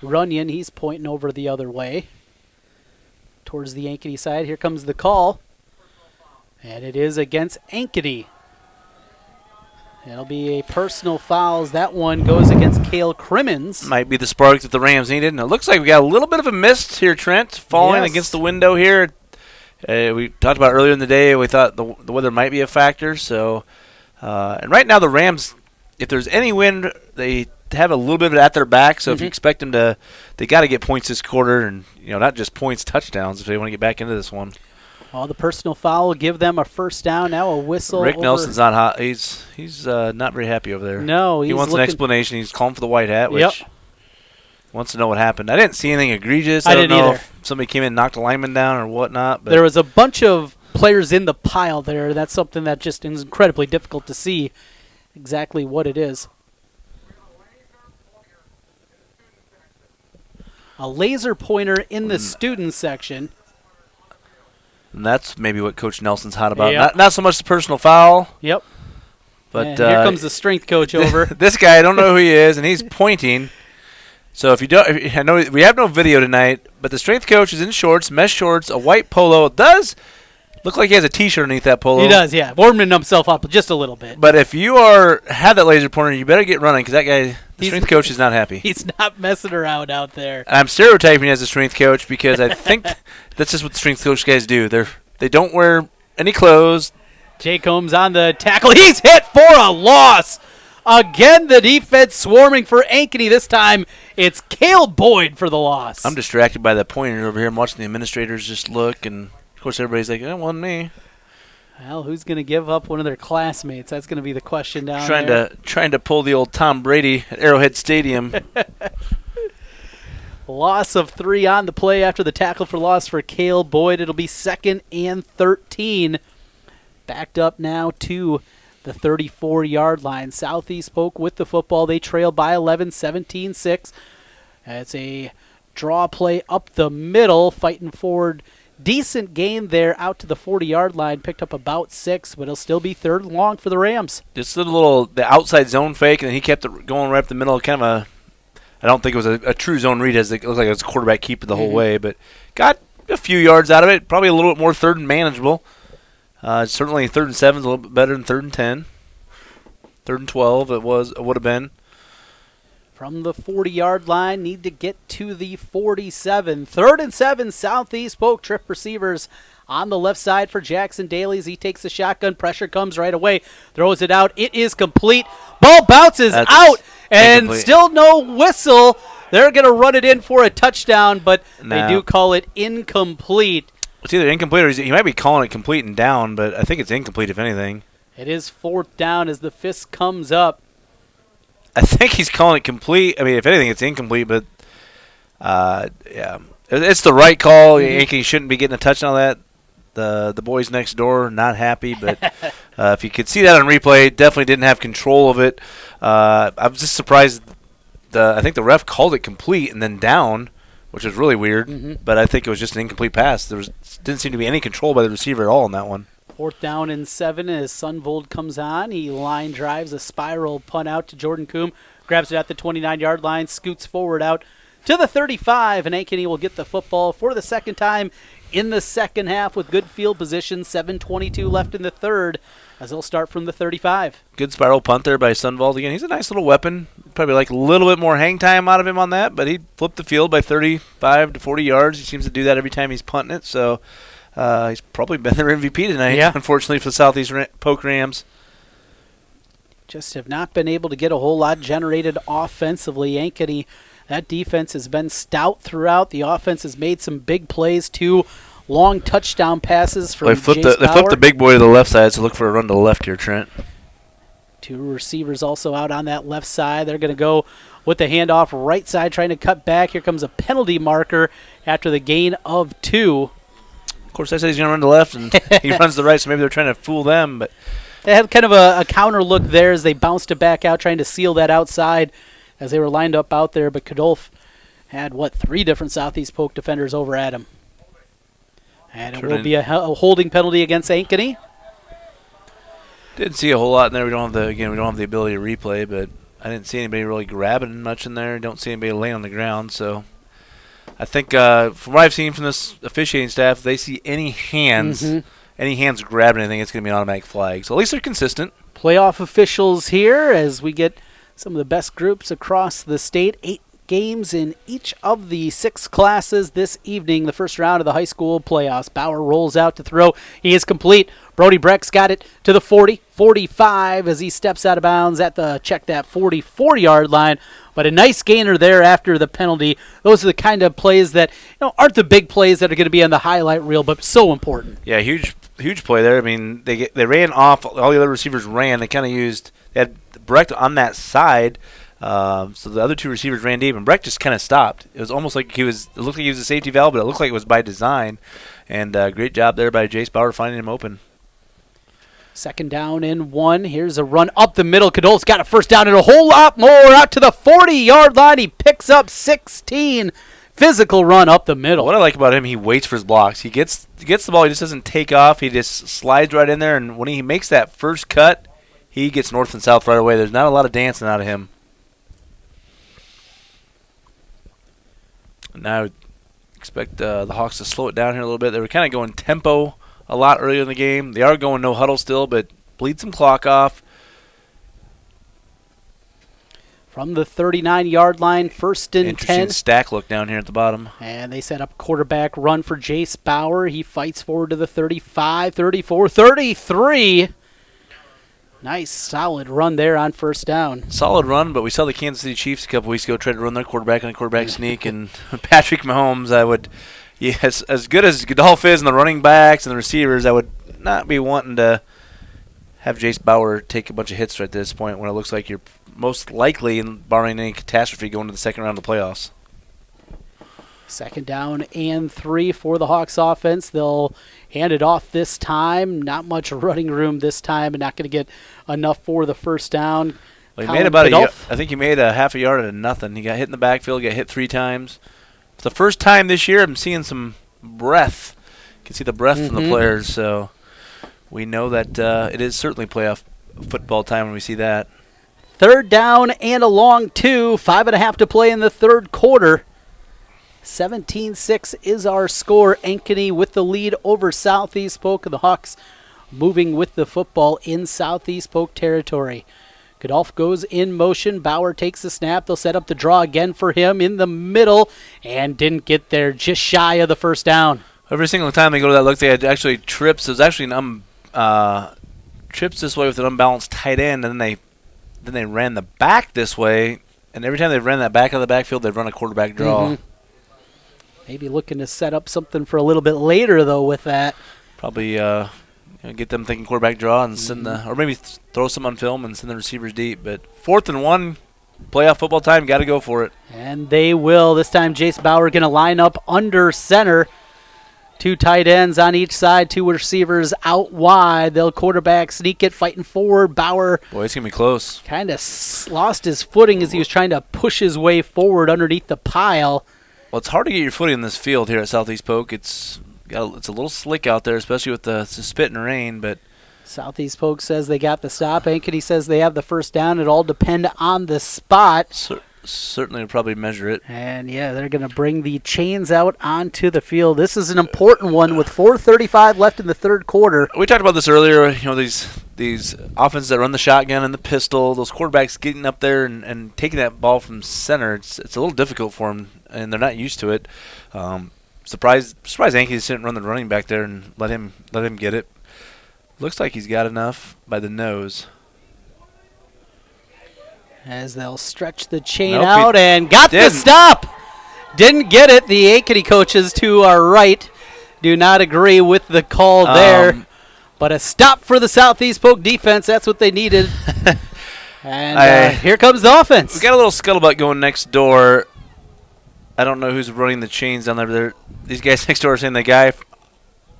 Runyon, he's pointing over the other way towards the Ankeny side. Here comes the call, and it is against Ankeny. It'll be a personal foul as that one goes against Cale Crimmins. Might be the spark that the Rams needed. And it looks like we got a little bit of a mist here, Trent, falling against the window here. We talked about earlier in the day, we thought the weather might be a factor. So, and right now the Rams, if there's any wind, they have a little bit of it at their back. So if you expect them to, they got to get points this quarter, and not just points, touchdowns if they want to get back into this one. Well, the personal foul will give them a 1st down. Now a whistle. Rick Nelson's not hot. He's not very happy over there. No, he wants an explanation. He's calling for the white hat, which wants to know what happened. I didn't see anything egregious. I don't know if somebody came in and knocked a lineman down or whatnot. But there was a bunch of players in the pile there. That's something that just is incredibly difficult to see exactly what it is. A laser pointer in the student section. And that's maybe what Coach Nelson's hot about. Not so much the personal foul. Yep. But and here comes the strength coach over. This guy, I don't know who he is, and he's pointing. So if you don't, I know we have no video tonight, but the strength coach is in shorts, mesh shorts, a white polo. It does look like he has a T-shirt underneath that polo. He does, yeah. Warming himself up just a little bit. But if you have that laser pointer, you better get running because that guy, the strength coach, is not happy. He's not messing around out there. And I'm stereotyping as a strength coach because I think that's just what the strength coach guys do. They don't wear any clothes. Jay Combs on the tackle. He's hit for a loss. Again, the defense swarming for Ankeny. This time, it's Cale Boyd for the loss. I'm distracted by the pointer over here. I'm watching the administrators just look, and of course everybody's like, "It wasn't me." Well, who's going to give up one of their classmates? That's going to be the question down there. Trying to pull the old Tom Brady at Arrowhead Stadium. Loss of 3 on the play after the tackle for loss for Cale Boyd. It'll be 2nd and 13. Backed up now to the 34-yard line. Southeast Polk with the football. They trail by 11, 17-6. It's a draw play up the middle, fighting forward. Decent gain there out to the 40-yard line. Picked up about 6, but it'll still be 3rd and long for the Rams. Just the outside zone fake, and then he kept it going right up the middle. Kind of I don't think it was a true zone read, as it looked like it was a quarterback keeper the whole way, but got a few yards out of it. Probably a little bit more 3rd and manageable. Certainly 3rd and 7 is a little bit better than 3rd and 10. 3rd and 12 it would have been. From the 40-yard line, need to get to the 47. 3rd and 7, Southeast Polk. Trip receivers on the left side for Jaxon Daly as he takes the shotgun. Pressure comes right away. Throws it out. It is complete. Ball bounces out, and incomplete. Still no whistle. They're going to run it in for a touchdown, but they do call it incomplete. It's either incomplete or he might be calling it complete and down, but I think it's incomplete if anything. It is 4th down as the fist comes up. I think he's calling it complete. I mean, if anything, it's incomplete, but yeah. It's the right call. Ankeny shouldn't be getting a touchdown on that. The boys next door not happy, but if you could see that on replay, definitely didn't have control of it. I was just surprised. I think the ref called it complete and then down, which is really weird, but I think it was just an incomplete pass. Didn't seem to be any control by the receiver at all in that one. 4th down and 7 as Sunvold comes on. He line drives a spiral punt out to Jordan Coombe. Grabs it at the 29-yard line, scoots forward out to the 35, and Ankeny will get the football for the 2nd time in the 2nd half with good field position. 7:22 left in the 3rd as they'll start from the 35. Good spiral punt there by Sunvold again. He's a nice little weapon. Probably like a little bit more hang time out of him on that, but he flipped the field by 35 to 40 yards. He seems to do that every time he's punting it, so he's probably been their MVP tonight, unfortunately, for the Southeast Polk Rams. Just have not been able to get a whole lot generated offensively. Ankeny, that defense has been stout throughout. The offense has made some big plays, 2 long touchdown passes from They flipped Jace the big boy to the left side, so look for a run to the left here, Trent. 2 receivers also out on that left side. They're going to go with the handoff right side, trying to cut back. Here comes a penalty marker after the gain of 2. Of course, I said he's going to run to the left, and he runs to the right, so maybe they're trying to fool them. But they had kind of a counter look there as they bounced it back out, trying to seal that outside as they were lined up out there. But Kadolf had, 3 different Southeast Polk defenders over at him. And it will be a holding penalty against Ankeny. Didn't see a whole lot in there. We don't have the ability to replay, but I didn't see anybody really grabbing much in there. Don't see anybody laying on the ground, so I think from what I've seen from this officiating staff, if they see any hands grabbing anything, it's going to be an automatic flag. So at least they're consistent. Playoff officials here as we get some of the best groups across the state. 8 games in each of the 6 classes this evening. The first round of the high school playoffs. Bauer rolls out to throw. He is complete. Brody Breck's got it to the 40, 45 as he steps out of bounds at the 44-yard line. But a nice gainer there after the penalty. Those are the kind of plays that aren't the big plays that are going to be on the highlight reel, but so important. Yeah, huge play there. I mean, they ran off. All the other receivers ran. They had Breck on that side. So the other 2 receivers ran deep, and Breck just kind of stopped. It was almost like it looked like he was a safety valve, but it looked like it was by design. And great job there by Jace Bauer finding him open. 2nd down and 1. Here's a run up the middle. Cadol's got a first down and a whole lot more out to the 40-yard line. He picks up 16. Physical run up the middle. What I like about him, he waits for his blocks. He gets the ball. He just doesn't take off. He just slides right in there, and when he makes that first cut, he gets north and south right away. There's not a lot of dancing out of him. Now I would expect the Hawks to slow it down here a little bit. They were kind of going tempo a lot earlier in the game. They are going no huddle still, but bleed some clock off. From the 39-yard line, 1st and 10. Interesting stack look down here at the bottom. And they set up quarterback run for Jace Bauer. He fights forward to the 35, 34, 33. Nice, solid run there on first down. Solid run, but we saw the Kansas City Chiefs a couple weeks ago try to run their quarterback on a quarterback sneak, and Patrick Mahomes, as good as Godolph is and the running backs and the receivers, I would not be wanting to have Jace Bauer take a bunch of hits right at this point when it looks like you're most likely, barring any catastrophe, going to the second round of the playoffs. Second down and 3 for the Hawks offense. They'll hand it off this time. Not much running room this time, and not going to get enough for the first down. Well, he made about I think he made a half a yard out of nothing. He got hit in the backfield, got hit 3 times. It's the first time this year I'm seeing some breath. You can see the breath from the players, so we know that it is certainly playoff football time when we see that. Third down and a long 2. 5.5 to play in the third quarter. 17-6 is our score. Ankeny with the lead over Southeast Polk, and the Hawks moving with the football in Southeast Polk territory. Godolph goes in motion. Bauer takes the snap. They'll set up the draw again for him in the middle, and didn't get there, just shy of the first down. Every single time they go to that look, they had actually trips. It was actually trips this way with an unbalanced tight end, and then they ran the back this way, and every time they ran that back out of the backfield, they'd run a quarterback draw. Maybe looking to set up something for a little bit later, though, with that. Probably get them thinking quarterback draw and send or maybe throw some on film and send the receivers deep. But 4th and 1, playoff football time, got to go for it. And they will. This time, Jace Bauer going to line up under center. 2 tight ends on each side, 2 receivers out wide. They'll quarterback sneak it, fighting forward. Bauer. Boy, it's going to be close. Kind of lost his footing as he was trying to push his way forward underneath the pile. Well, it's hard to get your footing in this field here at Southeast Polk. It's a little slick out there, especially with the spit and rain. But Southeast Polk says they got the stop. Ankeny says they have the first down. It all depend on the spot. Certainly will probably measure it. And, yeah, they're going to bring the chains out onto the field. This is an important one with 4:35 left in the third quarter. We talked about this earlier, these offenses that run the shotgun and the pistol, those quarterbacks getting up there and taking that ball from center, it's a little difficult for them, and they're not used to it. Surprised Ankeny didn't run the running back there and let him get it. Looks like he's got enough by the nose. As they'll stretch the chain out and got the stop. Didn't get it. The Ankeny coaches to our right do not agree with the call there. But a stop for the Southeast Polk defense. That's what they needed. And here comes the offense. We got a little scuttlebutt going next door. I don't know who's running the chains down there. These guys next door are saying the guy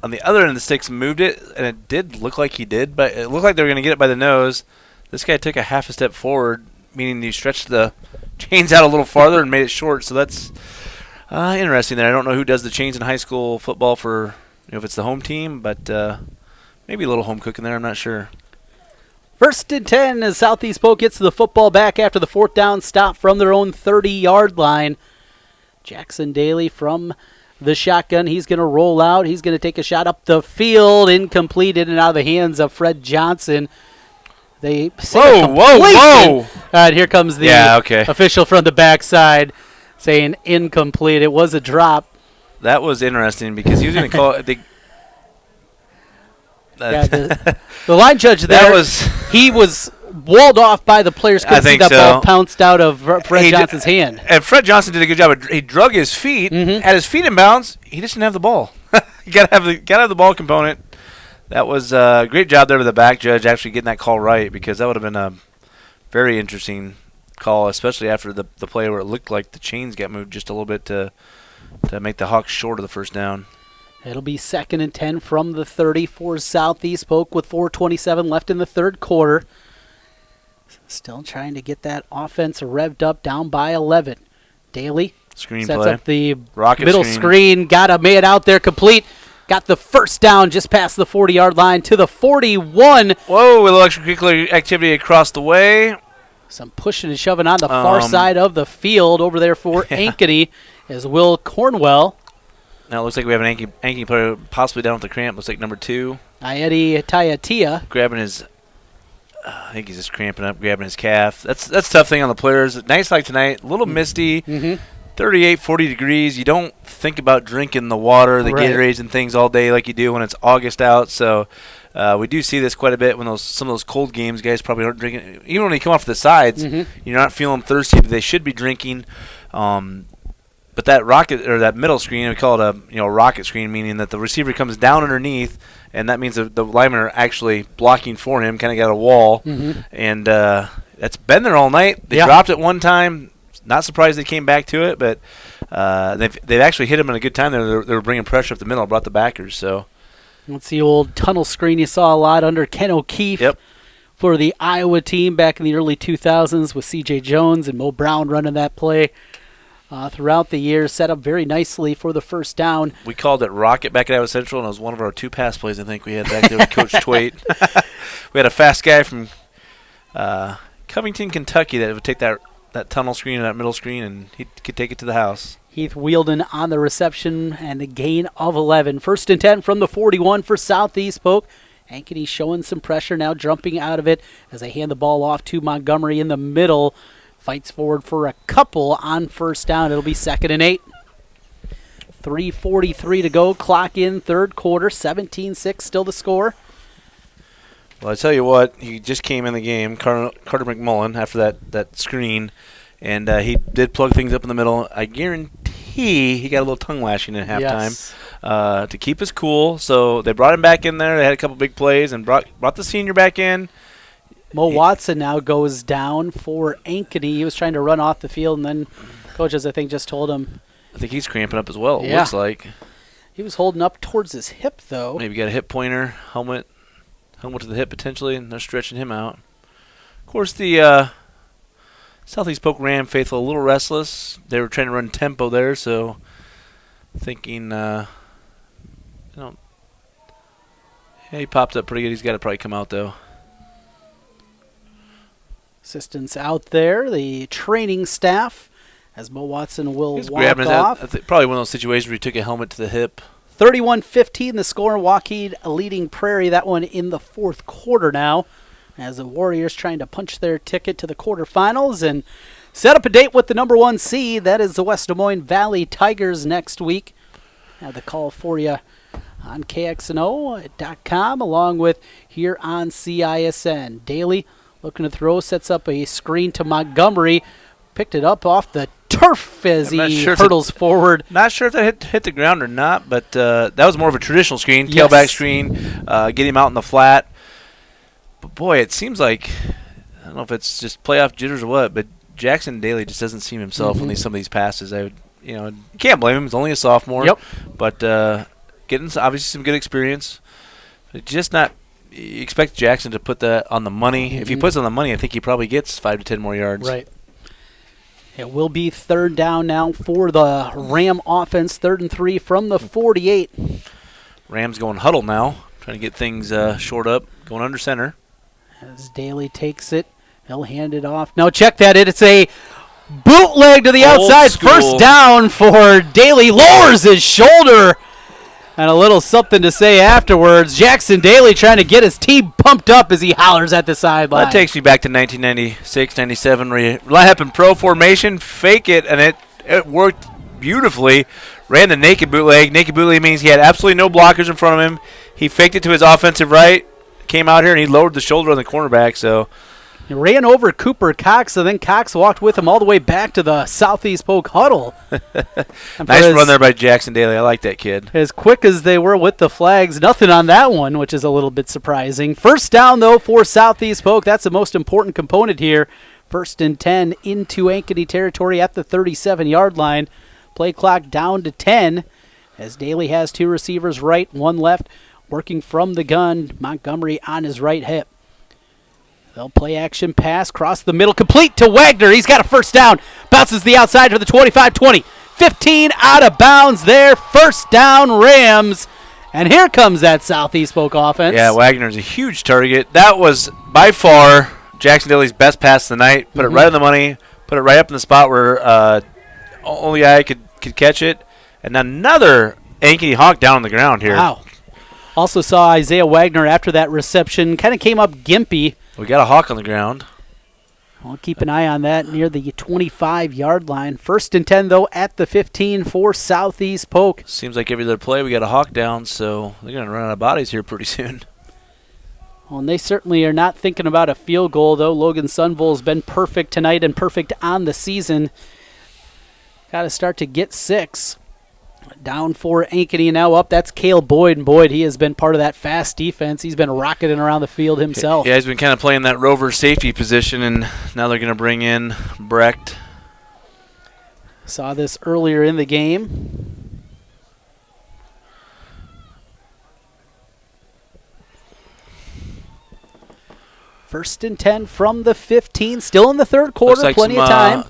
on the other end of the sticks moved it, and it did look like he did, but it looked like they were going to get it by the nose. This guy took a half a step forward, meaning he stretched the chains out a little farther and made it short. So that's interesting there. I don't know who does the chains in high school football for, if it's the home team, but maybe a little home cooking there. I'm not sure. 1st and 10 as Southeast Polk gets the football back after the 4th down stop from their own 30-yard line. Jaxon Daly from the shotgun. He's going to roll out. He's going to take a shot up the field. Incomplete, in and out of the hands of Fred Johnson. They whoa! And here comes the official from the backside saying incomplete. It was a drop. That was interesting because he was going to call it. The line judge there, he was walled off by the players. Couldn't see that ball pounced out of Fred Johnson's hand. And Fred Johnson did a good job. He drug his feet, had his feet in bounds. He just didn't have the ball. You got to have the ball component. That was a great job there with the back judge actually getting that call right, because that would have been a very interesting call, especially after the play where it looked like the chains got moved just a little bit to make the Hawks short of the first down. It'll be 2nd and 10 from the 30 for Southeast Polk with 4:27 left in the third quarter. Still trying to get that offense revved up, down by 11. Daly sets up the rocket middle screen. Got a man out there complete. Got the first down just past the 40-yard line to the 41. Whoa, a little extracurricular activity across the way. Some pushing and shoving on the far side of the field over there for Ankeny is Will Cornwell. Now it looks like we have an Ankeny player possibly down with the cramp. Looks like number 2. Iedi Taiatia. Grabbing his, I think he's just cramping up, grabbing his calf. That's a tough thing on the players. Nice like tonight, a little misty, 38, 40 degrees. You don't think about drinking the water, the Gatorades and things all day like you do when it's August out. So We do see this quite a bit when some of those cold games, guys probably aren't drinking. Even when they come off the sides, you're not feeling thirsty, but they should be drinking. But that rocket or that middle screen, we call it a rocket screen, meaning that the receiver comes down underneath, and that means the linemen are actually blocking for him, kind of got a wall, and that's been there all night. They dropped it one time. Not surprised they came back to it, but they've actually hit him in a good time. They were bringing pressure up the middle, brought the backers. So that's the old tunnel screen you saw a lot under Ken O'Keefe for the Iowa team back in the early 2000s with C.J. Jones and Mo Brown running that play. Throughout the year, set up very nicely for the first down. We called it Rocket back at Iowa Central, and it was one of our 2 pass plays I think we had back there with Coach Twait. We had a fast guy from Covington, Kentucky that would take that tunnel screen and that middle screen, and he could take it to the house. Heath Wielden on the reception and the gain of 11. 1st and 10 from the 41 for Southeast Polk. Ankeny showing some pressure now, jumping out of it as they hand the ball off to Montgomery in the middle. Fights forward for a couple on first down. It'll be 2nd and 8. 3:43 to go. Clock in third quarter. 17-6 still the score. Well, I tell you what, he just came in the game, Carter McMullen, after that screen, and he did plug things up in the middle. I guarantee he got a little tongue lashing at halftime to keep us cool. So they brought him back in there. They had a couple big plays and brought the senior back in. Mo Watson now goes down for Ankeny. He was trying to run off the field, and then coaches, I think, just told him. I think he's cramping up as well, it looks like. He was holding up towards his hip, though. Maybe got a hip pointer, helmet to the hip potentially, and they're stretching him out. Of course, the Southeast Polk Ram faithful a little restless. They were trying to run tempo there, so thinking, he popped up pretty good. He's got to probably come out, though. Assistants out there, the training staff, as Mo Watson will walk off. Probably one of those situations where he took a helmet to the hip. 31-15 the score. Joaquin leading Prairie, that one in the fourth quarter now, as the Warriors trying to punch their ticket to the quarterfinals and set up a date with the number 1 seed. That is the West Des Moines Valley Tigers next week. Have the call for you on KXNO.com along with here on CISN. Daly looking to throw, sets up a screen to Montgomery. Picked it up off the turf as he hurdles forward. Not sure if that hit the ground or not, but that was more of a traditional screen, tailback screen, get him out in the flat. But, boy, it seems like, I don't know if it's just playoff jitters or what, but Jaxon Daly just doesn't seem himself on some of these passes. You can't blame him. He's only a sophomore. But getting obviously some good experience. But just not – you expect Jaxon to put that on the money. If he puts it on the money, I think he probably gets 5 to 10 more yards. Right. It will be 3rd down now for the Ram offense. 3rd and 3 from the 48. Rams going huddle now, trying to get things shored up, going under center. As Daly takes it, he'll hand it off. Now check that. It's a bootleg to the outside. First down for Daly. Lowers his shoulder. And a little something to say afterwards. Jaxon Daly trying to get his team pumped up as he hollers at the sideline. That takes me back to 1996, 97, where you line up in pro formation, fake it, and it worked beautifully. Ran the naked bootleg. Naked bootleg means he had absolutely no blockers in front of him. He faked it to his offensive right, came out here, and he lowered the shoulder on the cornerback. So he ran over Cooper Cox, and then Cox walked with him all the way back to the Southeast Polk huddle. Nice run there by Jaxon Daly. I like that kid. As quick as they were with the flags, nothing on that one, which is a little bit surprising. First down, though, for Southeast Polk. That's the most important component here. 1st and 10 into Ankeny territory at the 37-yard line. Play clock down to 10 as Daly has 2 receivers right, 1 left, working from the gun. Montgomery on his right hip. They'll play action pass, cross the middle, complete to Wagner. He's got a first down. Bounces the outside to the 25-20. 15 out of bounds there. First down, Rams. And here comes that Southeast Polk offense. Yeah, Wagner's a huge target. That was by far Jaxon Daly's best pass of the night. Put it right on the money. Put it right up in the spot where only I could catch it. And another Ankeny Hawk down on the ground here. Wow. Also saw Isaiah Wagner after that reception. Kind of came up gimpy. We got a Hawk on the ground. We'll keep an eye on that near the 25-yard line. 1st and 10, though, at the 15 for Southeast Polk. Seems like every other play we got a Hawk down, so they're going to run out of bodies here pretty soon. Well, and they certainly are not thinking about a field goal, though. Logan Sunvol's been perfect tonight and perfect on the season. Got to start to get 6. Down for Ankeny, now up. That's Cale Boyd, and Boyd, he has been part of that fast defense. He's been rocketing around the field himself. Yeah, he's been kind of playing that rover safety position, and now they're going to bring in Brecht. Saw this earlier in the game. First and 10 from the 15. Still in the third quarter, like plenty of time.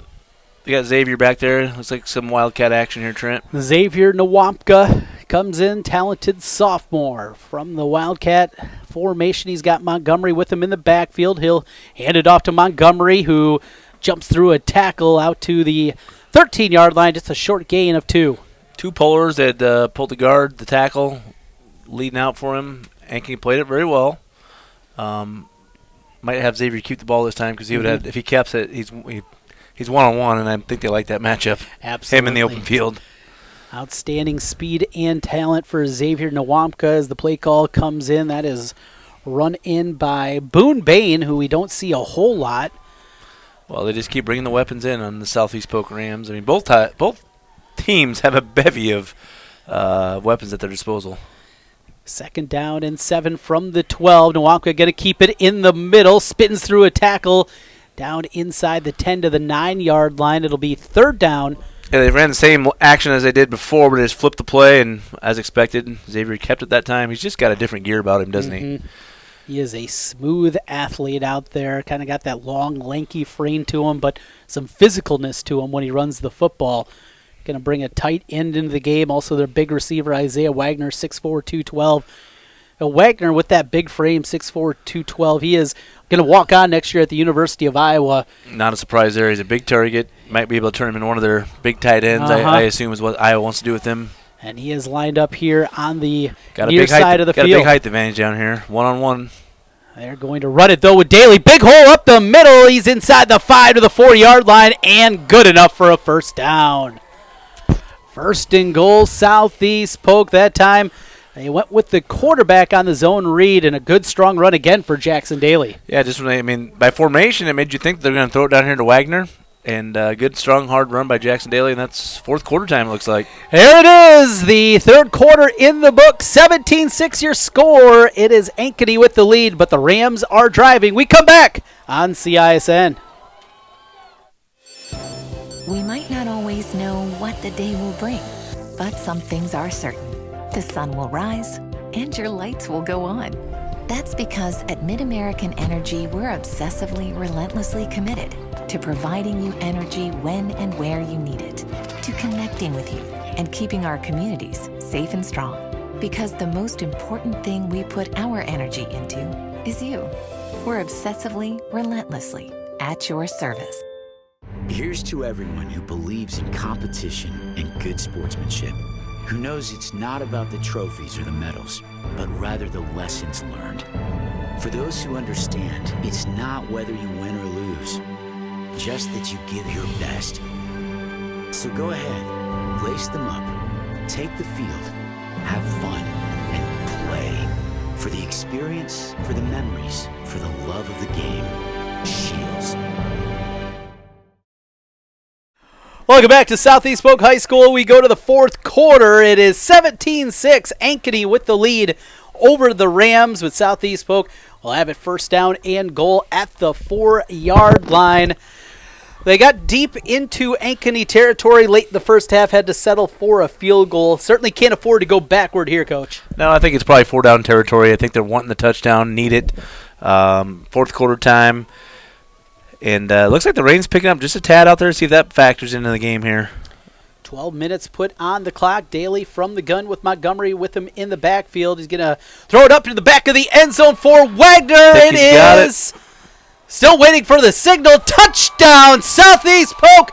You got Xavier back there. Looks like some Wildcat action here, Trent. Xavier Nwampka comes in, talented sophomore from the Wildcat formation. He's got Montgomery with him in the backfield. He'll hand it off to Montgomery, who jumps through a tackle out to the 13-yard line. Just a short gain of 2. 2 pullers that pulled the guard, the tackle, leading out for him. Ankeny played it very well. Might have Xavier keep the ball this time because he would have, if he keeps it, he's one-on-one, and I think they like that matchup. Absolutely. Him in the open field. Outstanding speed and talent for Xavier Nwampka as the play call comes in. That is run in by Boone Bain, who we don't see a whole lot. Well, they just keep bringing the weapons in on the Southeast Polk Rams. I mean, both teams have a bevy of weapons at their disposal. Second down and 7 from the 12. Nwampka going to keep it in the middle. Spins through a tackle down inside the 10 to the 9-yard line. It'll be third down. Yeah, they ran the same action as they did before, but they just flipped the play, and as expected, Xavier kept it that time. He's just got a different gear about him, doesn't he? He is a smooth athlete out there. Kind of got that long, lanky frame to him, but some physicalness to him when he runs the football. Going to bring a tight end into the game. Also, their big receiver, Isaiah Wagner, 6'4", 212. Wagner, with that big frame, 6'4", 212, he is going to walk on next year at the University of Iowa. Not a surprise there. He's a big target. Might be able to turn him into one of their big tight ends, I assume is what Iowa wants to do with him. And he is lined up here on the near side of the field. Got a big height advantage down here, one-on-one. They're going to run it, though, with Daly. Big hole up the middle. He's inside the 5 to the 4-yard line, and good enough for a first down. First and goal, Southeast Polk. That time they went with the quarterback on the zone read, and a good, strong run again for Jaxon Daly. Yeah, by formation, it made you think they're going to throw it down here to Wagner. And good, strong, hard run by Jaxon Daly, and that's fourth quarter time, it looks like. There it is, the third quarter in the book. 17-6 your score. It is Ankeny with the lead, but the Rams are driving. We come back on CISN. We might not always know what the day will bring, but some things are certain. The sun will rise, and your lights will go on. That's because at MidAmerican Energy, we're obsessively, relentlessly committed to providing you energy when and where you need it, to connecting with you and keeping our communities safe and strong. Because the most important thing we put our energy into is you. We're obsessively, relentlessly at your service. Here's to everyone who believes in competition and good sportsmanship, who knows it's not about the trophies or the medals, but rather the lessons learned. For those who understand, it's not whether you win or lose, just that you give your best. So go ahead, lace them up, take the field, have fun, and play. For the experience, for the memories, for the love of the game. Shields. Welcome back to Southeast Polk High School. We go to the fourth quarter. It is 17-6. Ankeny with the lead over the Rams, with Southeast Polk will have it first down and goal at the 4-yard line. They got deep into Ankeny territory late in the first half, had to settle for a field goal. Certainly can't afford to go backward here, Coach. No, I think it's probably 4-down territory. I think they're wanting the touchdown, need it. Fourth quarter time. And looks like the rain's picking up just a tad out there. See if that factors into the game here. 12 minutes put on the clock. Daly from the gun with Montgomery with him in the backfield. He's going to throw it up to the back of the end zone for Wagner. It is still waiting for the signal. Touchdown, Southeast Polk.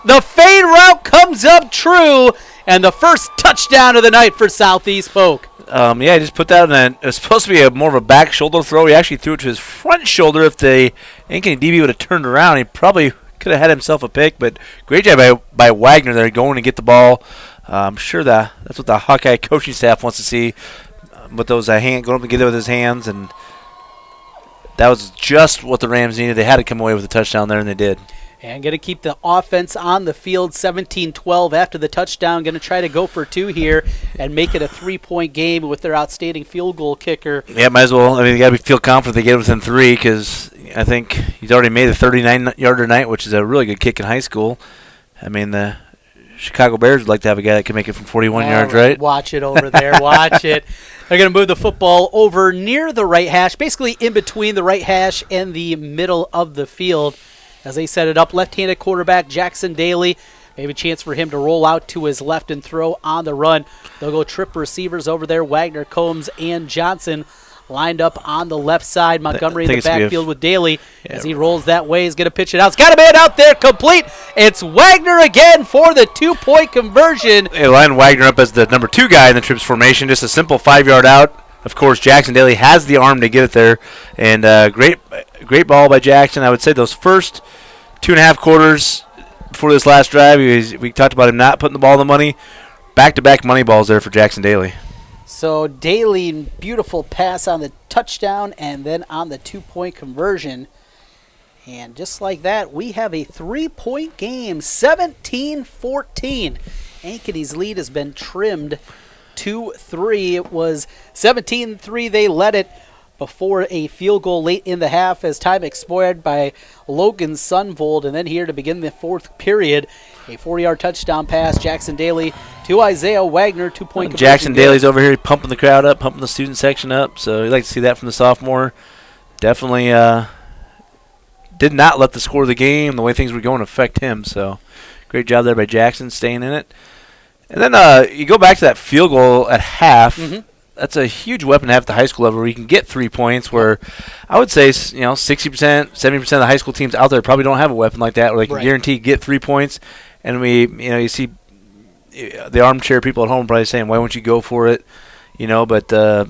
The fade route comes up true, and the first touchdown of the night for Southeast Polk. Yeah, he just put that in. It was supposed to be more of a back shoulder throw. He actually threw it to his front shoulder. If the Ankeny DB would have turned around, he probably could have had himself a pick. But great job by Wagner there, going to get the ball. I'm sure that's what the Hawkeye coaching staff wants to see, with those going up and get it with his hands. And that was just what the Rams needed. They had to come away with a touchdown there, and they did. And going to keep the offense on the field, 17-12 after the touchdown. Going to try to go for 2 here and make it a 3-point game with their outstanding field goal kicker. Yeah, might as well. I mean, you got to feel confident they get it within 3 because I think he's already made a 39-yarder night, which is a really good kick in high school. I mean, the Chicago Bears would like to have a guy that can make it from 41 yards, right? Watch it over there. Watch it. They're going to move the football over near the right hash, basically in between the right hash and the middle of the field. As they set it up, left-handed quarterback Jaxon Daly. Maybe a chance for him to roll out to his left and throw on the run. They'll go trip receivers over there. Wagner, Combs, and Johnson lined up on the left side. Montgomery in the backfield with Daly. As he rolls that way, he's going to pitch it out. He's got a man out there, complete. It's Wagner again for the 2-point conversion. They line Wagner up as the number 2 guy in the trips formation. Just a simple 5-yard out. Of course, Jaxon Daly has the arm to get it there. And great ball by Jackson. I would say those first 2.5 quarters before this last drive, we talked about him not putting the ball in the money. Back-to-back money balls there for Jaxon Daly. So Daly, beautiful pass on the touchdown and then on the 2-point conversion. And just like that, we have a 3-point game, 17-14. Ankeny's lead has been trimmed to 3. It was 17-3. They led it before a field goal late in the half as time expired by Logan Sunvold. And then here to begin the 4th period, a 40-yard touchdown pass, Jaxon Daly to Isaiah Wagner, 2-point conversion. Jaxon Daly's over here pumping the crowd up, pumping the student section up. So you'd like to see that from the sophomore. Definitely did not let the score of the game, the way things were going, affect him. So great job there by Jackson staying in it. And then you go back to that field goal at half. Mm-hmm. That's a huge weapon to have at the high school level where you can get 3 points, where I would say 60%, 70% of the high school teams out there probably don't have a weapon like that where they can guarantee get 3 points. And you see the armchair people at home probably saying, why won't you go for it? But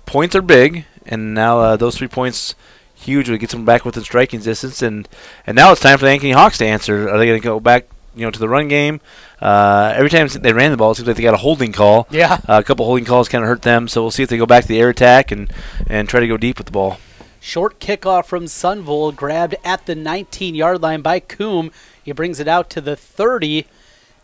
points are big, and now those 3 points huge would get them back within striking distance. And now it's time for the Ankeny Hawks to answer. Are they going to go back to the run game? Every time they ran the ball, it seems like they got a holding call. Yeah. A couple holding calls kind of hurt them, so we'll see if they go back to the air attack and try to go deep with the ball. Short kickoff from Sunvold, grabbed at the 19-yard line by Coombe. He brings it out to the 30,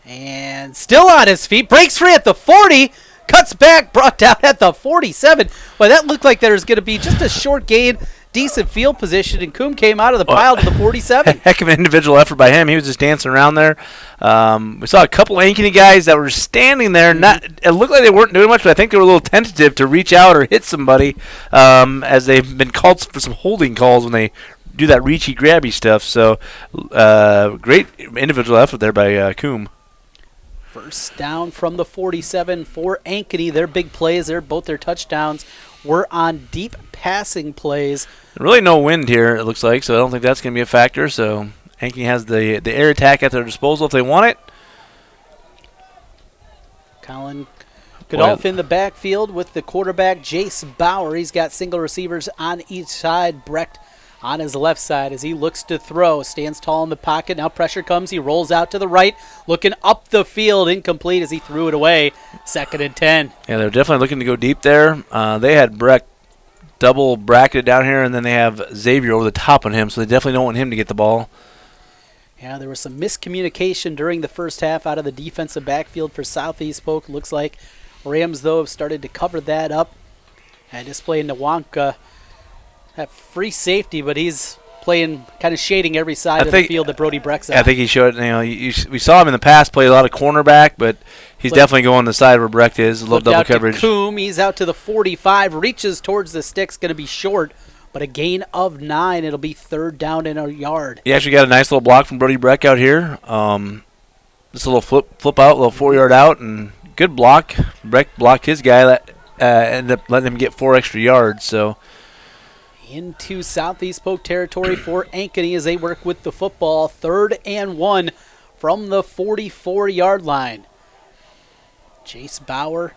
and still on his feet. Breaks free at the 40, cuts back, brought down at the 47. Well, that looked like there was going to be just a short gain. Decent field position, and Coombe came out of the pile to the 47. Heck of an individual effort by him. He was just dancing around there. We saw a couple Ankeny guys that were standing there. It looked like they weren't doing much, but I think they were a little tentative to reach out or hit somebody as they've been called for some holding calls when they do that reachy, grabby stuff. So great individual effort there by Coombe. First down from the 47 for Ankeny. Their big plays, both their touchdowns were on deep passing plays. Really no wind here, it looks like, so I don't think that's going to be a factor. So Ankeny has the air attack at their disposal if they want it. Colin Kickoff in the backfield with the quarterback, Jace Bauer. He's got single receivers on each side. Brecht on his left side as he looks to throw. Stands tall in the pocket. Now pressure comes. He rolls out to the right, looking up the field. Incomplete as he threw it away. 2nd and 10. Yeah, they're definitely looking to go deep there. They had Brecht double bracketed down here, and then they have Xavier over the top on him, so they definitely don't want him to get the ball. Yeah, there was some miscommunication during the first half out of the defensive backfield for Southeast Polk. Looks like Rams, though, have started to cover that up. And display Nwanka at free safety, but he's playing, kind of shading every side of the field that Brody Brecht's at. I think he showed, we saw him in the past play a lot of cornerback, but he's definitely going the side where Brecht is, a little double coverage. To Coombe, he's out to the 45, reaches towards the sticks, going to be short, but a gain of 9. It'll be 3rd down and a yard. He actually got a nice little block from Brody Brecht out here. Just a little flip out, a little 4-yard out, and good block. Brecht blocked his guy, that ended up letting him get 4 extra yards, so. Into Southeast Polk territory for Ankeny as they work with the football. 3rd and 1 from the 44-yard line. Jace Bauer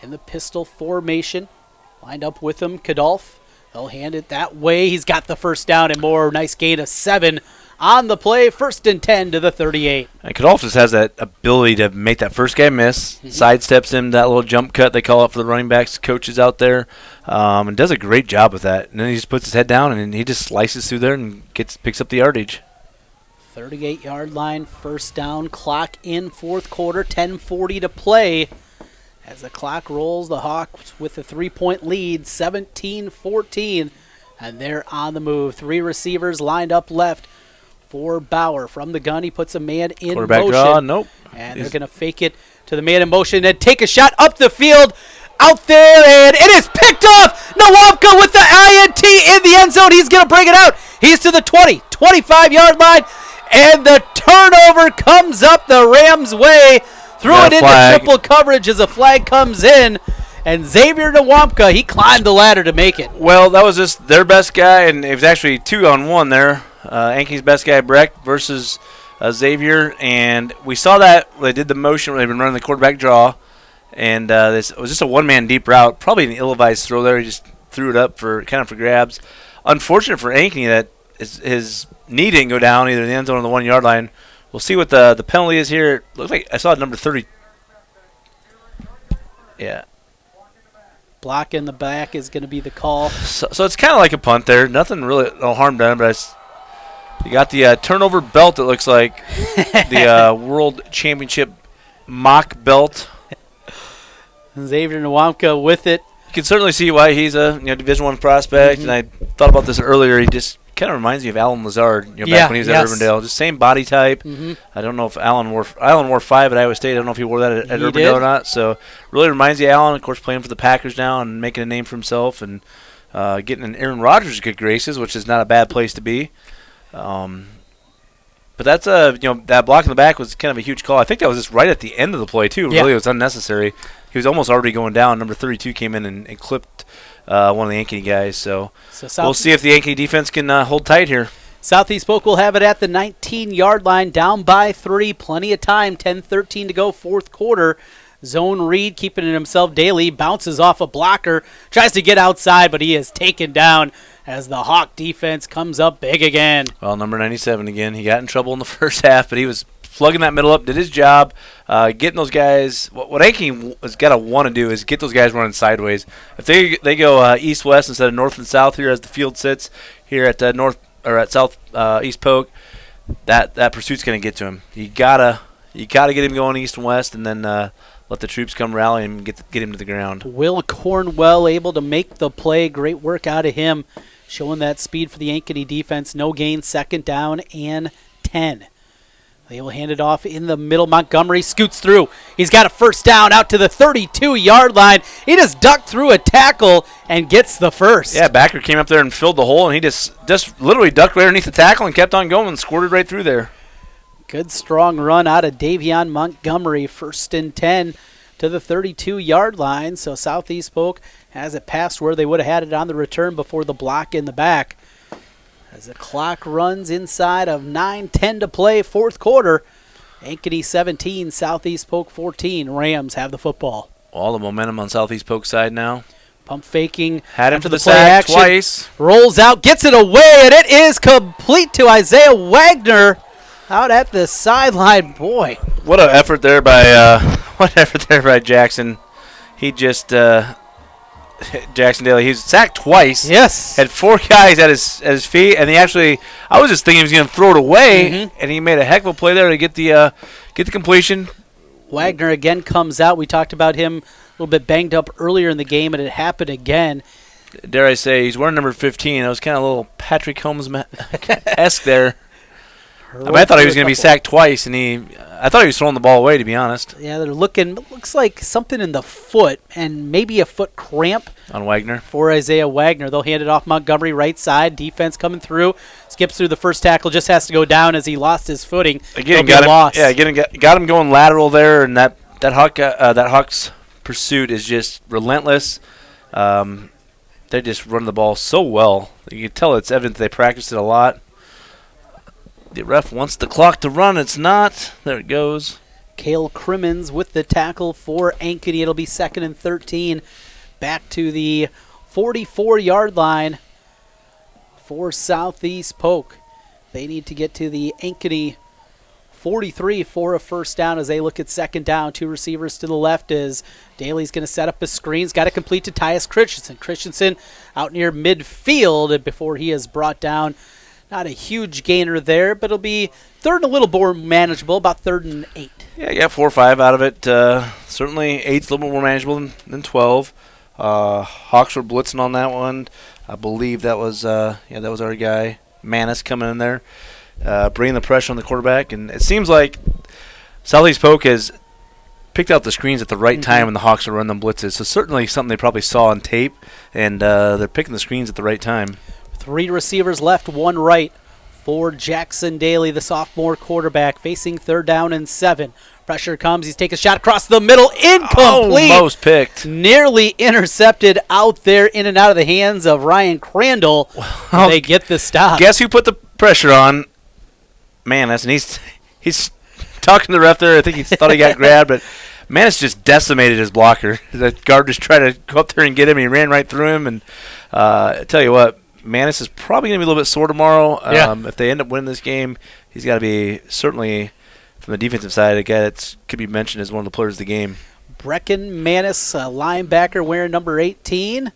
in the pistol formation. Lined up with him, Kadolf. They'll hand it that way. He's got the first down and more. Nice gain of 7 on the play. 1st and 10 to the 38. And Kickoff just has that ability to make that first guy miss, sidesteps him, that little jump cut they call it for the running backs coaches out there, and does a great job with that. And then he just puts his head down, and he just slices through there and picks up the yardage. 38-yard line, 1st down, clock in 4th quarter, 10:40 to play. As the clock rolls, the Hawks with a 3-point lead, 17-14, and they're on the move. 3 receivers lined up left for Bauer. From the gun, he puts a man in Quarterback motion. draw, nope. And they're going to fake it to the man in motion and take a shot up the field. Out there, and it is picked off. Nwapka with the INT in the end zone. He's going to bring it out. He's to the 20, 25-yard line, and the turnover comes up the Rams' way. Threw it into triple coverage as a flag comes in, and Xavier Nwapka, he climbed the ladder to make it. Well, that was just their best guy, and it was actually 2-on-1 there. Ankeny's best guy, Breck, versus Xavier, and we saw that they did the motion where they've been running the quarterback draw, and it was just a one-man deep route, probably an ill-advised throw there. He just threw it up for grabs. Unfortunate for Ankeny that his knee didn't go down either in the end zone or the 1-yard line. We'll see what the penalty is here. It looks like I saw number 30. Yeah. Block in the back is going to be the call. So it's kind of like a punt there. Nothing really, no harm done, but you got the turnover belt, it looks like. The World Championship mock belt. Xavier Nwapka with it. You can certainly see why he's a Division I prospect, and I thought about this earlier. He just kind of reminds me of Alan Lazard, back when he was at Urbandale. Just same body type. I don't know if Alan wore 5 at Iowa State. I don't know if he wore that at Urbandale or not. So really reminds you of Alan, of course, playing for the Packers now and making a name for himself and getting in Aaron Rodgers' good graces, which is not a bad place to be. But that's that block in the back was kind of a huge call. I think that was just right at the end of the play too. Really, it was unnecessary. He was almost already going down. Number 32 came in and clipped one of the Ankeny guys. So we'll see if the Ankeny defense can hold tight here. Southeast Polk will have it at the 19-yard line, down by 3. Plenty of time, 10:13 to go, 4th quarter. Zone read, keeping it himself. Daly bounces off a blocker, tries to get outside, but he is taken down as the Hawk defense comes up big again. Well, number 97 again. He got in trouble in the first half, but he was plugging that middle up, did his job, getting those guys. What Ankeny has got to want to do is get those guys running sideways. If they go east-west instead of north and south here as the field sits here at South East Polk, that pursuit's going to get to him. You gotta get him going east and west, and then let the troops come rally and get him to the ground. Will Cornwell able to make the play. Great work out of him, showing that speed for the Ankeny defense. No gain, 2nd down and 10. They will hand it off in the middle. Montgomery scoots through. He's got a 1st down out to the 32-yard line. He just ducked through a tackle and gets the 1st. Yeah, Backer came up there and filled the hole, and he just literally ducked right underneath the tackle and kept on going and squirted right through there. Good strong run out of Davion Montgomery. 1st and 10 to the 32-yard line. So Southeast Polk has it past where they would have had it on the return before the block in the back. As the clock runs inside of 9:10 to play, 4th quarter. Ankeny 17, Southeast Polk 14. Rams have the football. All the momentum on Southeast Polk's side now. Pump faking. Had him to the sack twice. Rolls out, gets it away, and it is complete to Isaiah Wagner out at the sideline. Boy. What an effort there by Jaxon. He just Jaxon Daly. He was sacked twice. Yes. Had 4 guys at his feet, and I was just thinking he was going to throw it away, and he made a heck of a play there to get the completion. Wagner again comes out. We talked about him a little bit banged up earlier in the game, and it happened again. Dare I say, he's wearing number 15. It was kind of a little Patrick Holmes-esque there. I thought he was going to be sacked twice, and I thought he was throwing the ball away, to be honest. Yeah, looks like something in the foot and maybe a foot cramp. On Wagner. For Isaiah Wagner. They'll hand it off Montgomery right side. Defense coming through. Skips through the first tackle. Just has to go down as he lost his footing. Again, got him going lateral there, and that Hawks pursuit is just relentless. They just run the ball so well. You can tell it's evident they practiced it a lot. The ref wants the clock to run. It's not. There it goes. Cale Crimmins with the tackle for Ankeny. It'll be 2nd and 13. Back to the 44-yard line for Southeast Polk. They need to get to the Ankeny 43 for a first down as they look at second down. Two receivers to the left as Daly's going to set up his screens. Got to complete to Tyus Christensen. Christensen out near midfield before he is brought down. Not a huge gainer there, but it'll be third and a little more manageable, about 3rd and 8. Yeah, you got 4 or 5 out of it. Certainly 8's a little bit more manageable than 12. Hawks were blitzing on that one. I believe that was our guy, Maness, coming in there. Bringing the pressure on the quarterback, and it seems like Southeast Polk has picked out the screens at the right time when the Hawks are running them blitzes. So certainly something they probably saw on tape, and they're picking the screens at the right time. 3 receivers left, 1 right for Jaxon Daly, the sophomore quarterback, facing 3rd down and 7. Pressure comes. He's taking a shot across the middle. Incomplete. Almost picked. Nearly intercepted out there in and out of the hands of Ryan Crandall. Well, they get the stop. Guess who put the pressure on? Maness, and he's talking to the ref there. I think he thought he got grabbed, but Maness just decimated his blocker. The guard just tried to go up there and get him. He ran right through him, and I tell you what, Maness is probably going to be a little bit sore tomorrow. If they end up winning this game, he's got to be, certainly from the defensive side, a guy that could be mentioned as one of the players of the game. Brecon Maness, a linebacker wearing number 18.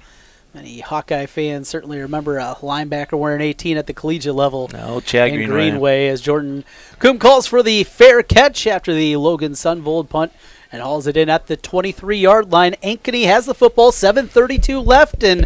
Many Hawkeye fans certainly remember a linebacker wearing 18 at the collegiate level. No, Chad in Greenway as Jordan Coombe calls for the fair catch after the Logan Sunvold punt and hauls it in at the 23-yard line. Ankeny has the football, 7:32 left, and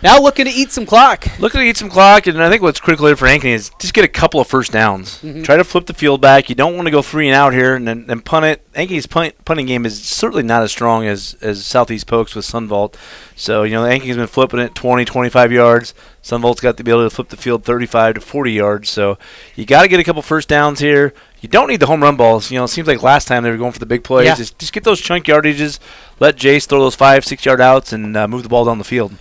now looking to eat some clock. And I think what's critical here for Ankeny is just get a couple of first downs. Try to flip the field back. You don't want to go 3 and out here and then punt it. Ankeny's punting game is certainly not as strong as Southeast Polk's with Sunvolt. So, Ankeny's been flipping it 20, 25 yards. Sunvolt's got the ability to flip the field 35 to 40 yards. So you got to get a couple first downs here. You don't need the home run balls. It seems like last time they were going for the big plays. Yeah. Just get those chunk yardages. Let Jace throw those 5-6 yard outs and move the ball down the field.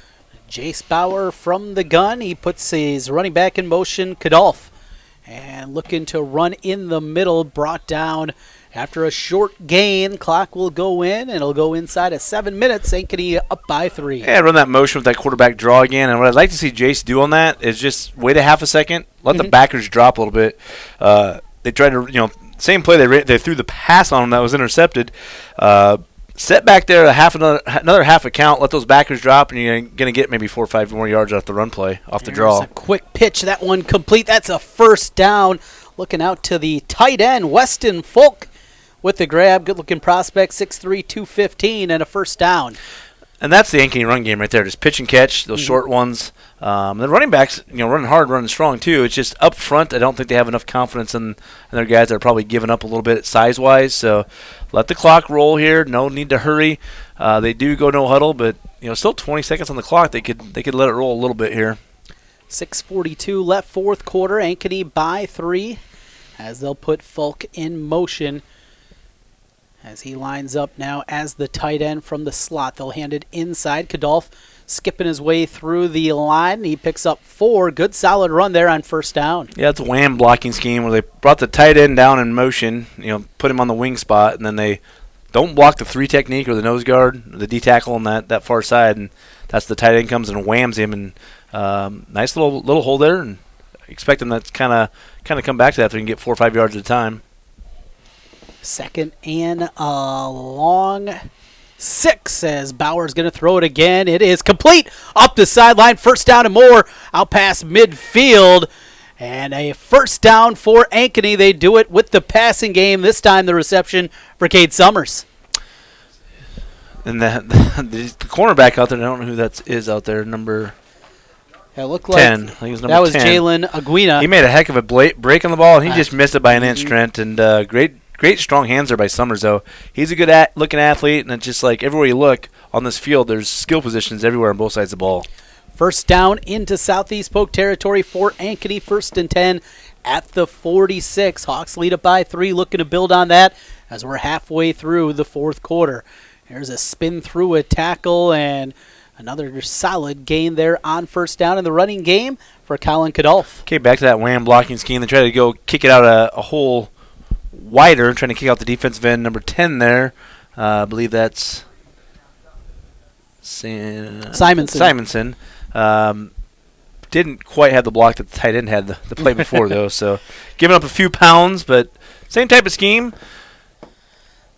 Jace Bauer from the gun. He puts his running back in motion, Kadolf. And looking to run in the middle, brought down after a short gain. Clock will go in, and it'll go inside of 7 minutes. Ankeny up by 3. Yeah, run that motion with that quarterback draw again. And what I'd like to see Jace do on that is just wait a half a second, let the backers drop a little bit. They tried to, same play they threw the pass on him that was intercepted. Set back there another half a count, let those backers drop, and you're going to get maybe 4 or 5 more yards off the run play, off the draw. A quick pitch, that one complete. That's a first down. Looking out to the tight end, Weston Folk with the grab. Good-looking prospect, 6'3", 215, and a first down. And that's the Ankeny run game right there, just pitch and catch, those short ones. The running backs, running hard, running strong too. It's just up front, I don't think they have enough confidence in their guys that are probably giving up a little bit size-wise. So let the clock roll here. No need to hurry. They do go no huddle, but still 20 seconds on the clock. They could let it roll a little bit here. 6:42 left, fourth quarter. Ankeny by 3 as they'll put Folk in motion. As he lines up now as the tight end from the slot. They'll hand it inside. Kadolf skipping his way through the line. He picks up 4. Good solid run there on first down. Yeah, it's a wham blocking scheme where they brought the tight end down in motion, put him on the wing spot, and then they don't block the 3 technique or the nose guard, or the D tackle on that far side, and that's the tight end comes and whams him, and nice little hole there, and expect them to kind of come back to that if they can get 4 or 5 yards at a time. Second and a long 6 as Bauer's going to throw it again. It is complete up the sideline. First down and more out past midfield. And a first down for Ankeny. They do it with the passing game. This time the reception for Cade Summers. And the cornerback out there, I don't know who that is out there, number it looked 10. Like I think it was that number was 10. Jalen Aguina. He made a heck of a break on the ball, and he just missed it by an inch, Trent. And great strong hands there by Summers, though. He's a good looking athlete, and it's just like everywhere you look on this field, there's skill positions everywhere on both sides of the ball. First down into Southeast Polk territory for Ankeny, 1st and 10 at the 46. Hawks lead up by 3, looking to build on that as we're halfway through the fourth quarter. There's a spin through a tackle and another solid gain there on first down in the running game for Colin Kadolf. Okay, back to that wham blocking scheme. They try to go kick it out a hole wider, trying to kick out the defensive end, number 10 there. I believe that's Simonson. Trying didn't quite have the block that the tight end had the play before, though. So giving up a few pounds, but same type of scheme.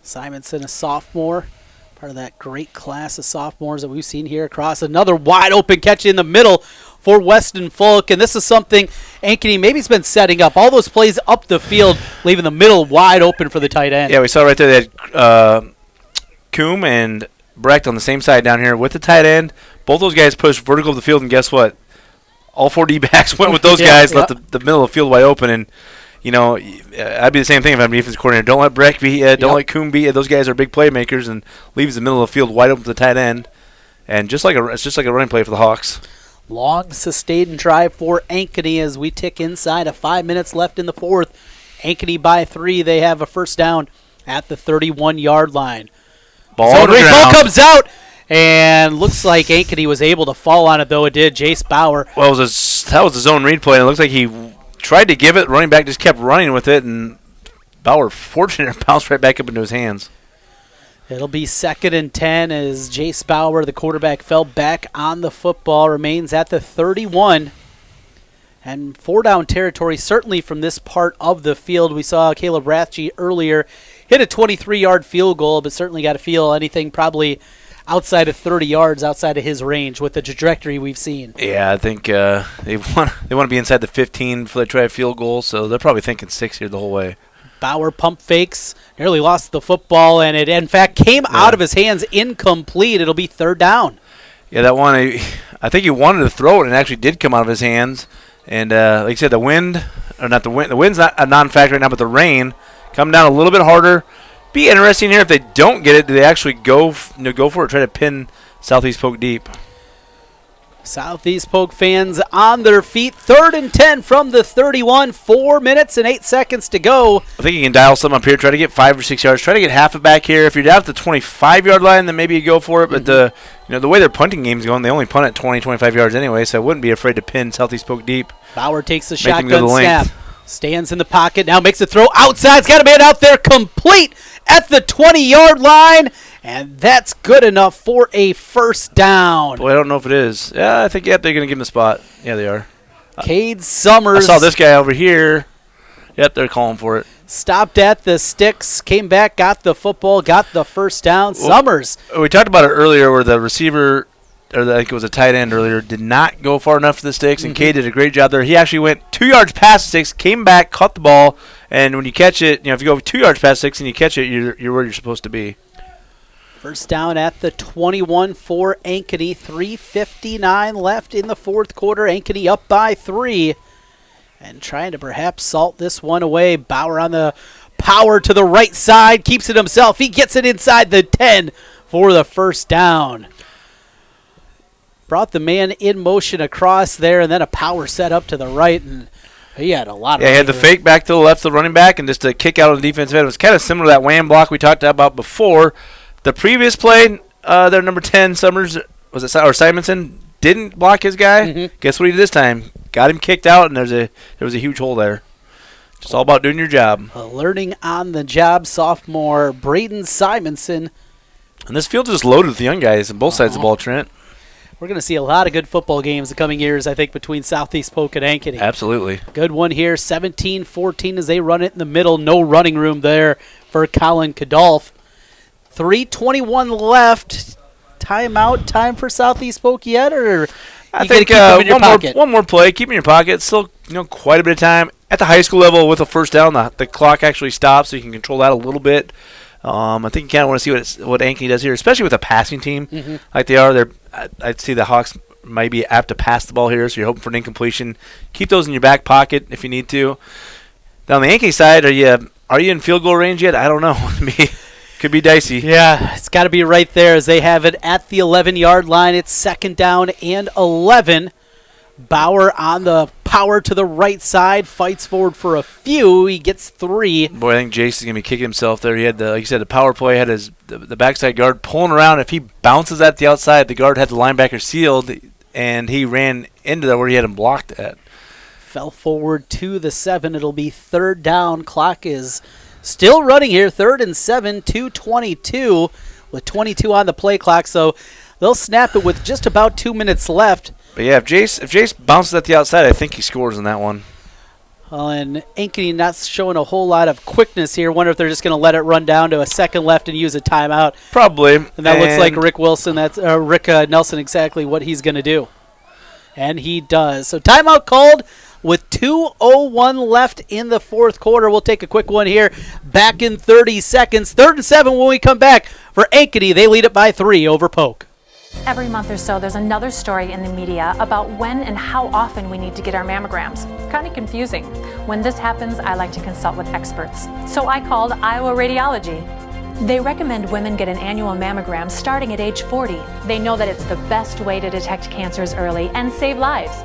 Simonson, a sophomore, part of that great class of sophomores that we've seen here across. Another wide open catch in the middle for Weston Folk, and this is something Ankeny maybe has been setting up. All those plays up the field, leaving the middle wide open for the tight end. Yeah, we saw right there that Coombe and Brecht on the same side down here with the tight end. Both those guys pushed vertical up the field, and guess what? All 4 D-backs went with those guys, left the middle of the field wide open, and I'd be the same thing if I'm defense coordinator. Don't let Brecht be don't let Coombe be those guys are big playmakers, and leaves the middle of the field wide open to the tight end. And it's just like a running play for the Hawks. Long sustained drive for Ankeny as we tick inside of 5 minutes left in the fourth. Ankeny by 3. They have a first down at the 31-yard line. Ball comes out, and looks like Ankeny was able to fall on it, though it did. Jace Bauer. Well, that was a zone read play, and it looks like he tried to give it. Running back just kept running with it, and Bauer, fortunately, bounced right back up into his hands. It'll be 2nd and 10 as Jace Bauer, the quarterback, fell back on the football, remains at the 31. And 4-down territory, certainly from this part of the field. We saw Caleb Rathje earlier hit a 23-yard field goal, but certainly got to feel anything probably outside of 30 yards, outside of his range with the trajectory we've seen. Yeah, I think they want to be inside the 15 before they try a field goal, so they're probably thinking 6 here the whole way. Bauer pump fakes, nearly lost the football, and it, in fact, came out of his hands incomplete. It'll be 3rd down. Yeah, that one, I think he wanted to throw it, and it actually did come out of his hands. And like I said, the wind's not a non-factor right now, but the rain come down a little bit harder. Be interesting here if they don't get it. Do they actually go for it, try to pin Southeast Polk deep? Southeast Polk fans on their feet. 3rd and 10 from the 31. 4 minutes and 8 seconds to go. I think you can dial some up here. Try to get 5 or 6 yards. Try to get half it back here. If you're down at the 25-yard line, then maybe you go for it. But the way their punting game's going, they only punt at 20, 25 yards anyway, so I wouldn't be afraid to pin Southeast Polk deep. Bauer takes the shotgun snap. Stands in the pocket. Now makes a throw outside. It's got a man out there complete at the 20-yard line. And that's good enough for a first down. Boy, I don't know if it is. Yeah, I think, they're going to give him the spot. Yeah, they are. Cade Summers. I saw this guy over here. Yep, they're calling for it. Stopped at the sticks, came back, got the football, got the first down. Well, Summers. We talked about it earlier where the receiver, or I think it was a tight end earlier, did not go far enough for the sticks, and Cade did a great job there. He actually went 2 yards past the sticks, came back, caught the ball, and when you catch it, if you go 2 yards past the sticks and you catch it, you're where you're supposed to be. First down at the 21 for Ankeny. 3:59 left in the fourth quarter. Ankeny up by 3. And trying to perhaps salt this one away. Bauer on the power to the right side. Keeps it himself. He gets it inside the 10 for the first down. Brought the man in motion across there, and then a power set up to the right. And he had a lot of he had the fake back to the left, the running back, and just a kick out on the defensive end. It was kind of similar to that wham block we talked about before. The previous play, their number 10, Summers, or Simonson, didn't block his guy. Guess what he did this time? Got him kicked out, and there was a huge hole there. Just all about doing your job. Learning on the job, sophomore Braden Simonson. And this field is loaded with young guys on both sides of the ball, Trent. We're going to see a lot of good football games the coming years, I think, between Southeast Polk and Ankeny. Absolutely. Good one here, 17-14 as they run it in the middle. No running room there for Colin Kadolf. 3:21 left. Timeout time for Southeast Polk yet, or I think one more play. Keep it in your pocket. Still, quite a bit of time at the high school level with a first down. The clock actually stops, so you can control that a little bit. I think you kind of want to see what Ankeny does here, especially with a passing team like they are. I'd see the Hawks might be apt to pass the ball here, so you're hoping for an incompletion. Keep those in your back pocket if you need to. Now on the Ankeny side, are you in field goal range yet? I don't know. Could be dicey. Yeah, it's got to be right there as they have it at the 11-yard line. It's 2nd down and 11. Bauer on the power to the right side, fights forward for a few. He gets 3. Boy, I think Jason's going to be kicking himself there. He had, like you said, the power play, had the backside guard pulling around. If he bounces at the outside, the guard had the linebacker sealed, and he ran into that where he had him blocked at. Fell forward to the 7. It'll be 3rd down. Clock is still running here, 3rd and 7, 2:22 with 22 on the play clock. So they'll snap it with just about 2 minutes left. But yeah, if Jace bounces at the outside, I think he scores in that one. Well, and Ankeny not showing a whole lot of quickness here. Wonder if they're just going to let it run down to a second left and use a timeout. Probably. And that looks like Rick Wilson. That's Rick Nelson exactly what he's going to do. And he does. So timeout called with 2:01 left in the fourth quarter. We'll take a quick one here. Back in 30 seconds. 3rd and 7 when we come back. For Ankeny, they lead it by 3 over Polk. Every month or so, there's another story in the media about when and how often we need to get our mammograms. Kind of confusing. When this happens, I like to consult with experts. So I called Iowa Radiology. They recommend women get an annual mammogram starting at age 40. They know that it's the best way to detect cancers early and save lives.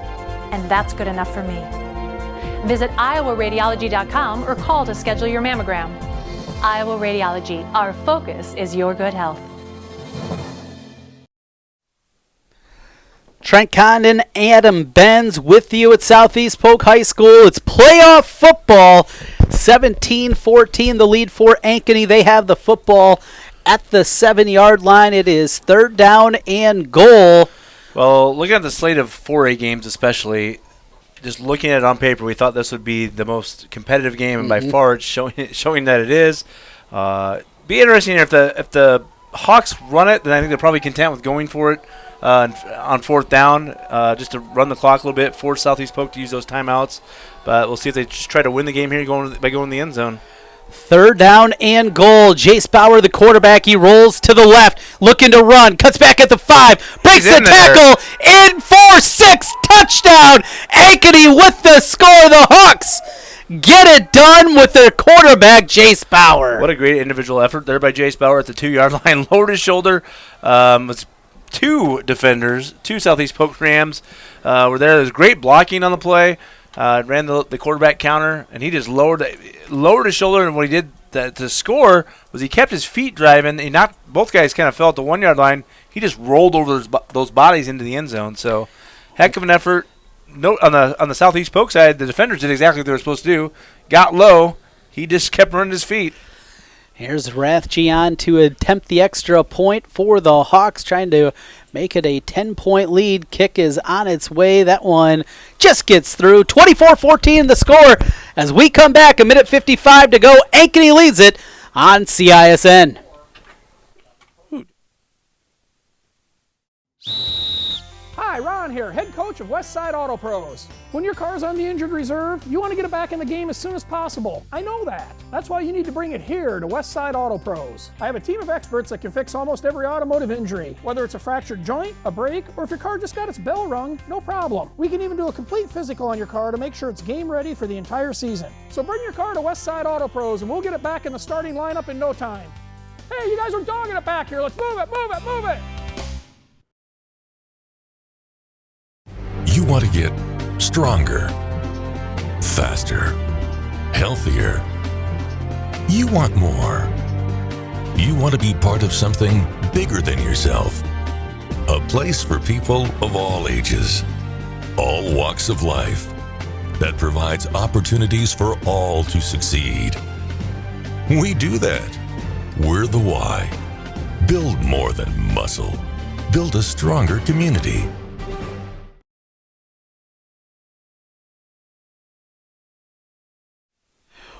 And that's good enough for me. Visit iowaradiology.com or call to schedule your mammogram. Iowa Radiology, our focus is your good health. Trent Condon, Adam Benz with you at Southeast Polk High School. It's playoff football. 17-14 the lead for Ankeny. They have the football at the 7-yard line. It is 3rd down and goal. Well, looking at the slate of 4A games especially, just looking at it on paper, we thought this would be the most competitive game, and by far it's showing that it is. Be interesting if the Hawks run it, then I think they're probably content with going for it. On 4th down, just to run the clock a little bit, force Southeast Polk to use those timeouts. But we'll see if they just try to win the game here by going in the end zone. 3rd down and goal. Jace Bauer, the quarterback, he rolls to the left, looking to run, cuts back at the 5, breaks the tackle, in for 6, touchdown. Ankeny with the score. The Hawks get it done with their quarterback, Jace Bauer. What a great individual effort there by Jace Bauer at the 2-yard line. Lowered his shoulder. Was 2 defenders, 2 Southeast Polk Rams were there. There's great blocking on the play. Ran the quarterback counter, and he just lowered his shoulder. And what he did to score was he kept his feet driving. He knocked both guys kind of fell at the 1-yard line. He just rolled over those bodies into the end zone. So, heck of an effort. No, on the Southeast Polk side, the defenders did exactly what they were supposed to do. Got low. He just kept running his feet. Here's Rathjian to attempt the extra point for the Hawks, trying to make it a 10-point lead. Kick is on its way. That one just gets through. 24-14 the score. As we come back, 1:55 to go. Ankeny leads it on CISN. Hi, Ron here, head coach of Westside Auto Pros. When your car's on the injured reserve, you want to get it back in the game as soon as possible. I know that. That's why you need to bring it here to Westside Auto Pros. I have a team of experts that can fix almost every automotive injury. Whether it's a fractured joint, a brake, or if your car just got its bell rung, no problem. We can even do a complete physical on your car to make sure it's game ready for the entire season. So bring your car to Westside Auto Pros and we'll get it back in the starting lineup in no time. Hey, you guys are dogging it back here. Let's move it, move it, move it. You want to get stronger, faster, healthier. You want more. You want to be part of something bigger than yourself. A place for people of all ages, all walks of life, that provides opportunities for all to succeed. We do that. We're the why. Build more than muscle. Build a stronger community.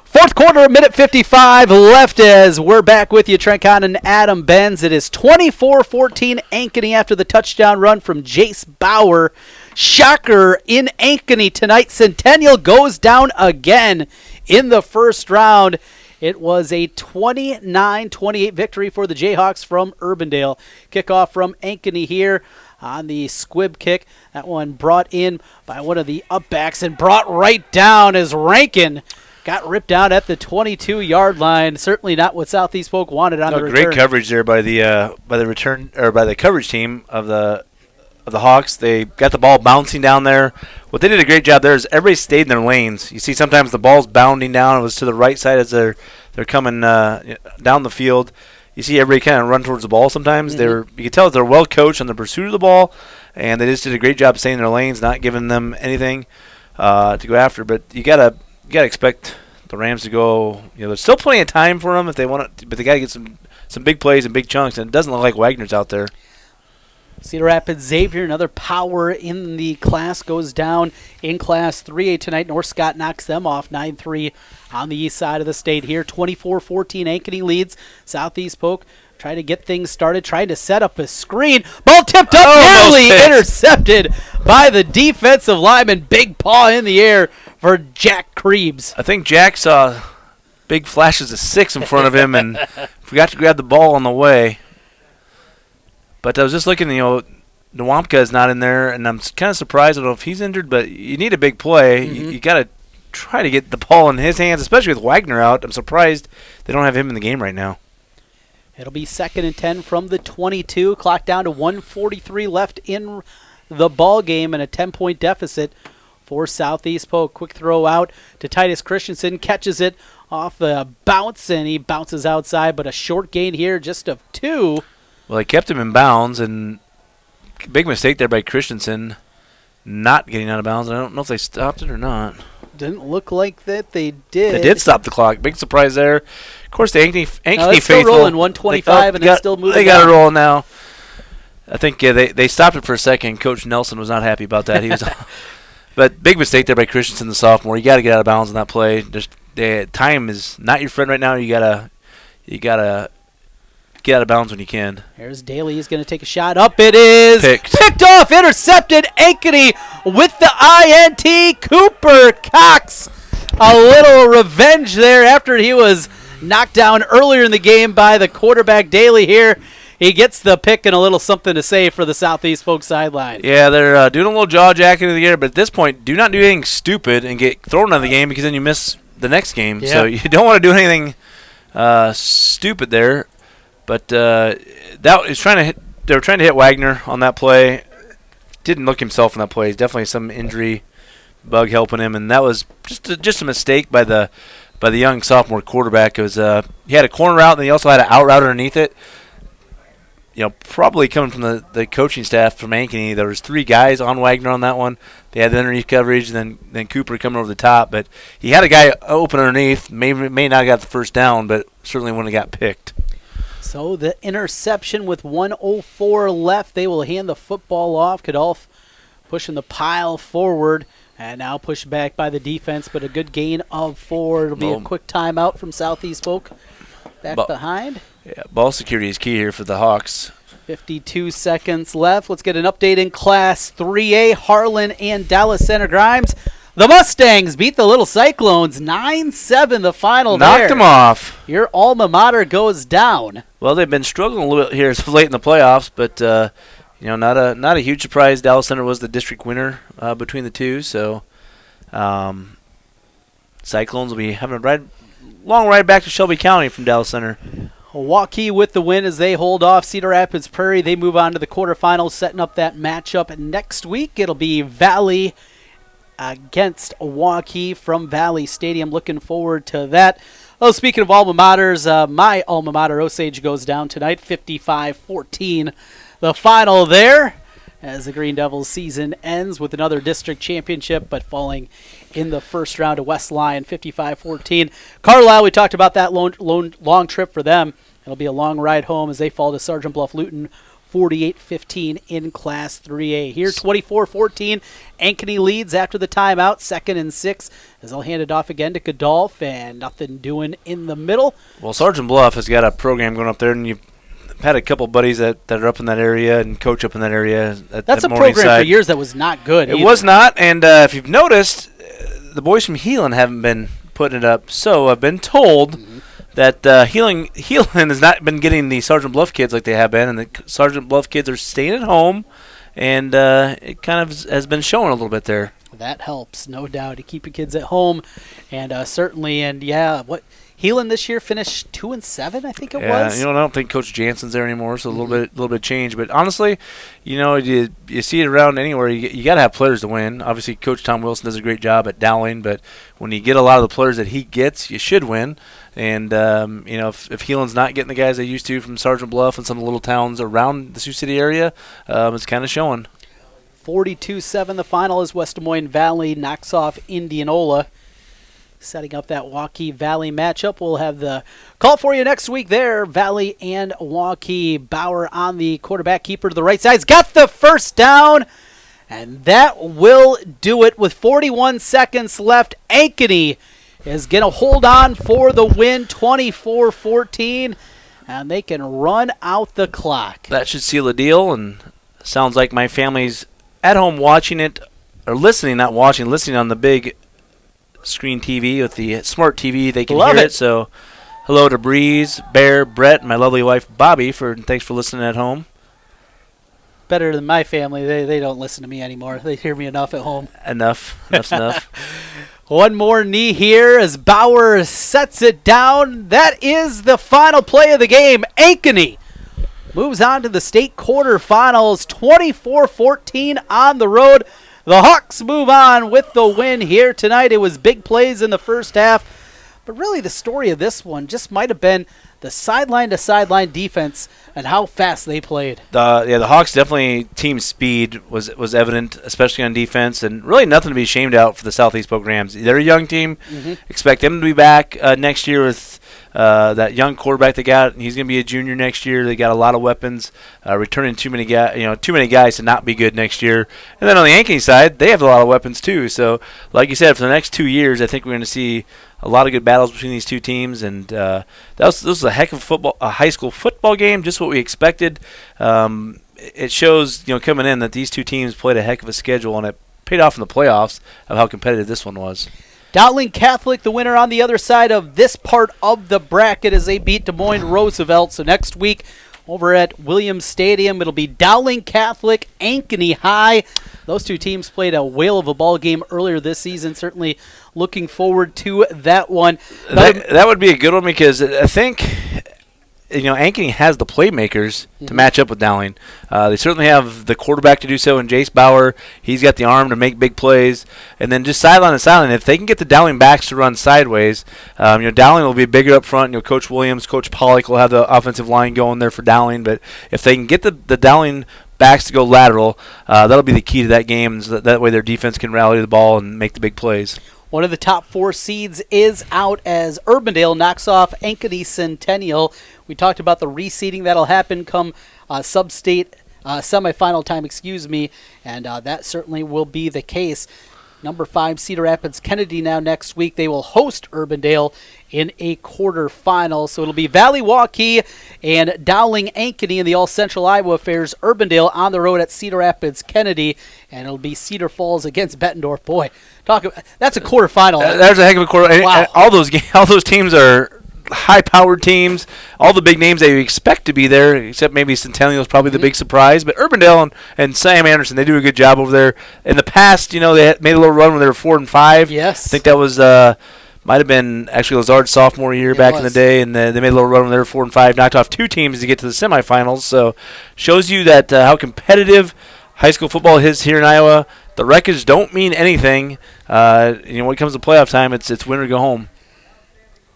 Fourth quarter, 1:55 left as we're back with you, Trent Condon and Adam Benz. It is 24-14 Ankeny after the touchdown run from Jace Bauer. Shocker in Ankeny tonight. Centennial goes down again in the first round. It was a 29-28 victory for the Jayhawks from Urbandale. Kickoff from Ankeny here on the squib kick. That one brought in by one of the upbacks and brought right down as Rankin got ripped down at the 22-yard line. Certainly not what Southeast Polk wanted on the return. Great coverage there by the return or by the coverage team of the Hawks. They got the ball bouncing down there. What they did a great job there is everybody stayed in their lanes. You see sometimes the ball's bounding down. It was to the right side as they're coming down the field. You see everybody kind of run towards the ball sometimes. You can tell they're well coached on the pursuit of the ball, and they just did a great job staying in their lanes, not giving them anything to go after. But you gotta expect the Rams to go. There's still plenty of time for them if they want it, but they gotta get some big plays and big chunks. And it doesn't look like Wagner's out there. Cedar Rapids Xavier, another power in the class, goes down in Class 3A tonight. North Scott knocks them off 9-3 on the east side of the state here. 24-14, Ankeny leads. Southeast Polk trying to get things started, trying to set up a screen. Ball tipped up, nearly intercepted by the defensive lineman. Big paw in the air for Jack Krebs. I think Jack saw big flashes of 6 in front of him and forgot to grab the ball on the way. But I was just looking, Nwampka is not in there, and I'm kind of surprised. I don't know if he's injured, but you need a big play. You got to try to get the ball in his hands, especially with Wagner out. I'm surprised they don't have him in the game right now. It'll be 2nd and 10 from the 22. Clock down to 1:43 left in the ball game and a 10-point deficit for Southeast Polk. Quick throw out to Titus Christensen. Catches it off the bounce, and he bounces outside, but a short gain here just of 2. Well, they kept him in bounds, and big mistake there by Christensen not getting out of bounds. I don't know if they stopped it or not. Didn't look like that they did. They did stop the clock. Big surprise there. Of course, the Ankeny it's faithful. still rolling, 125, and it's still moving. They got it rolling now. I think they stopped it for a second. Coach Nelson was not happy about that. He was, but big mistake there by Christensen, the sophomore. You got to get out of bounds on that play. Time is not your friend right now. You gotta get out of bounds when you can. Here's Daly. He's going to take a shot. Up it is. Picked off. Intercepted. Ankeny with the INT. Cooper Cox. A little revenge there after he was knocked down earlier in the game by the quarterback Daly here. He gets the pick and a little something to say for the Southeast Polk sideline. Yeah, they're doing a little jaw jacking in the air, but at this point, do not do anything stupid and get thrown out of the game because then you miss the next game. Yeah. So you don't want to do anything stupid there. But they were trying to hit Wagner on that play. Didn't look himself in that play. Definitely some injury bug helping him, and that was just a mistake by the young sophomore quarterback. It was he had a corner route, and he also had an out route underneath it. Probably coming from the coaching staff from Ankeny. There was 3 guys on Wagner on that one. They had the underneath coverage, and then Cooper coming over the top. But he had a guy open underneath. May not have got the first down, but certainly wouldn't have got picked. So the interception with 1:04 left. They will hand the football off. Kadolf pushing the pile forward and now pushed back by the defense, but a good gain of 4. It'll be a quick timeout from Southeast Polk back behind. Yeah, ball security is key here for the Hawks. 52 seconds left. Let's get an update in Class 3A. Harlan and Dallas Center Grimes. The Mustangs beat the Little Cyclones 9-7 the final there. Knocked them off. Your alma mater goes down. Well, they've been struggling a little bit here late in the playoffs, but not a huge surprise. Dallas Center was the district winner between the two, so Cyclones will be having a long ride back to Shelby County from Dallas Center. Waukee with the win as they hold off Cedar Rapids Prairie. They move on to the quarterfinals, setting up that matchup next week. It'll be Valley against Waukee from Valley Stadium. Looking forward to that. Oh, speaking of alma maters, my alma mater, Osage, goes down tonight, 55-14. The final there as the Green Devils season ends with another district championship, but falling in the first round to West Lyon, 55-14. Carlisle, we talked about that long trip for them. It'll be a long ride home as they fall to Sergeant Bluff-Luton, 48-15 in Class 3A. Here, 24-14. Ankeny leads after the timeout, 2nd and 6, as they'll hand it off again to Godolph, and nothing doing in the middle. Well, Sergeant Bluff has got a program going up there, and you've had a couple buddies that are up in that area and coach up in that area. That's a program for years that was not good. It was not, and if you've noticed, the boys from Heelan haven't been putting it up. So I've been told that Heelan has not been getting the Sergeant Bluff kids like they have been, and the Sergeant Bluff kids are staying at home, and it kind of has been showing a little bit there. That helps, no doubt, to keep your kids at home, and certainly, and yeah, Heelan this year finished 2-7, I think it was. I don't think Coach Jansen's there anymore, so a little bit change. But honestly, you see it around anywhere. You got to have players to win. Obviously, Coach Tom Wilson does a great job at Dowling, but when you get a lot of the players that he gets, you should win. And if Heelan's not getting the guys they used to from Sergeant Bluff and some of the little towns around the Sioux City area, it's kind of showing. 42-7 the final as West Des Moines Valley knocks off Indianola. setting up that Waukee Valley matchup. We'll have the call for you next week there. Valley and Waukee. Bauer on the quarterback, keeper to the right side. He's got the first down, and that will do it with 41 seconds left. Ankeny is going to hold on for the win, 24-14, and they can run out the clock. That should seal the deal, and sounds like my family's at home watching it, or listening, not watching, listening on the big screen TV with the smart TV. They can hear it. So hello to Breeze, Bear, Brett, and my lovely wife Bobby. Thanks for listening at home. Better than my family. They don't listen to me anymore. They hear me enough at home. Enough's enough. One more knee here as Bauer sets it down. That is the final play of the game. Ankeny moves on to the state quarterfinals, 24-14 on the road. The Hawks move on with the win here tonight. It was big plays in the first half, but really the story of this one just might have been the sideline-to-sideline defense and how fast they played. The Hawks definitely, team speed was evident, especially on defense, and really nothing to be ashamed of for the Southeast Polk Rams. They're a young team. Expect them to be back next year with that young quarterback they got. He's going to be a junior next year. They got a lot of weapons. Returning too many guys to not be good next year. And then on the Ankeny side, they have a lot of weapons too. So, like you said, for the next 2 years, I think we're going to see a lot of good battles between these two teams. And this was a heck of a high school football game, just what we expected. It shows, coming in that these two teams played a heck of a schedule, and it paid off in the playoffs of how competitive this one was. Dowling Catholic, the winner on the other side of this part of the bracket as they beat Des Moines Roosevelt. So next week over at Williams Stadium, it'll be Dowling Catholic, Ankeny High. Those two teams played a whale of a ball game earlier this season. Certainly looking forward to that one. That would be a good one because I think Ankeny has the playmakers to match up with Dowling. They certainly have the quarterback to do so in Jace Bauer. He's got the arm to make big plays. And then just sideline to sideline, if they can get the Dowling backs to run sideways, Dowling will be bigger up front. Coach Williams, Coach Pollock will have the offensive line going there for Dowling. But if they can get the Dowling backs to go lateral, that'll be the key to that game. So that way their defense can rally the ball and make the big plays. One of the top 4 seeds is out as Urbandale knocks off Ankeny Centennial. We talked about the reseeding that'll happen come sub-state semifinal time, and that certainly will be the case. Number 5, Cedar Rapids Kennedy now next week. They will host Urbandale in a quarterfinal. So it'll be Valley Waukee and Dowling Ankeny in the All Central Iowa Affairs. Urbandale on the road at Cedar Rapids Kennedy, and it'll be Cedar Falls against Bettendorf. Boy, that's a quarterfinal. There's a heck of a quarter. Wow. All those teams are high-powered teams. All the big names that you expect to be there, except maybe Centennial is probably the big surprise. But Urbandale and Sam Anderson, they do a good job over there. In the past, they had made a little run when they were 4-5. Yes. I think that was might have been actually Lazard's sophomore year back in the day, and they made a little run when they were 4-5, knocked off 2 teams to get to the semifinals. So shows you that how competitive high school football is here in Iowa. The records don't mean anything. When it comes to playoff time, it's win or go home.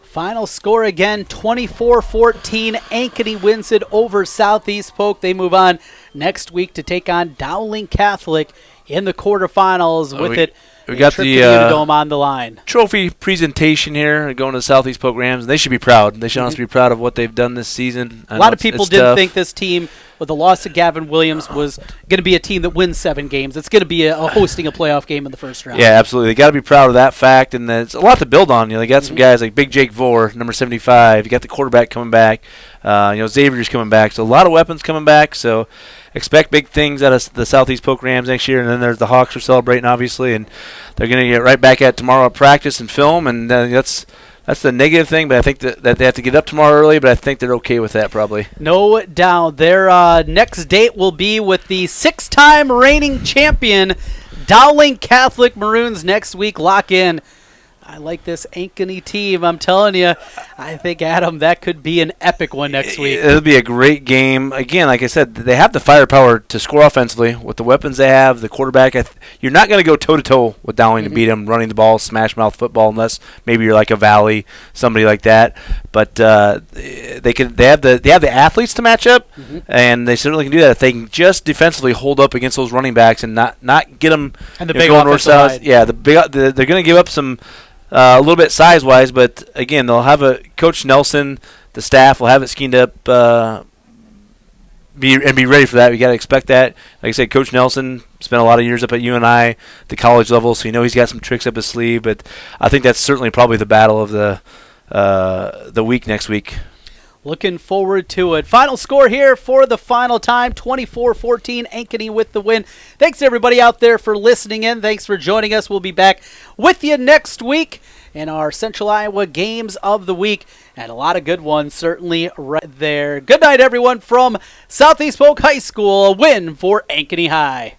Final score again, 24-14. Ankeny wins it over Southeast Polk. They move on next week to take on Dowling Catholic in the quarterfinals We got the Unidome on the line. Trophy presentation here going to the Southeast Polk Rams. They should be proud. They should honestly be proud of what they've done this season. A lot of people didn't think this team, with the loss to Gavin Williams, was going to be a team that wins 7 games. It's going to be hosting a playoff game in the first round. Yeah, absolutely. They got to be proud of that fact, and there's a lot to build on. They got some guys like Big Jake Vore, number 75. You got the quarterback coming back. Xavier's coming back. So a lot of weapons coming back. So expect big things out of the Southeast Polk Rams next year. And then there's the Hawks are celebrating, obviously, and they're going to get right back at tomorrow at practice and film, and that's the negative thing, but I think that they have to get up tomorrow early, but I think they're okay with that probably. No doubt. Their next date will be with the 6-time reigning champion Dowling Catholic Maroons next week. Lock in. I like this Ankeny team. I'm telling you, I think, Adam, that could be an epic one next week. It'll be a great game. Again, like I said, they have the firepower to score offensively with the weapons they have, the quarterback. You're not going to go toe-to-toe with Dowling to beat them, running the ball, smash-mouth football, unless maybe you're like a Valley, somebody like that. But they have the athletes to match up, and they certainly can do that if they can just defensively hold up against those running backs and not get them and the big offensive line. Yeah, they're going to give up some a little bit size-wise, but again, they'll have Coach Nelson, the staff will have it schemed up, be ready for that. We got to expect that. Like I said, Coach Nelson spent a lot of years up at UNI, the college level, so he's got some tricks up his sleeve. But I think that's certainly probably the battle of the week next week. Looking forward to it. Final score here for the final time, 24-14, Ankeny with the win. Thanks to everybody out there for listening in. Thanks for joining us. We'll be back with you next week in our Central Iowa Games of the Week. And a lot of good ones certainly right there. Good night, everyone, from Southeast Polk High School. A win for Ankeny High.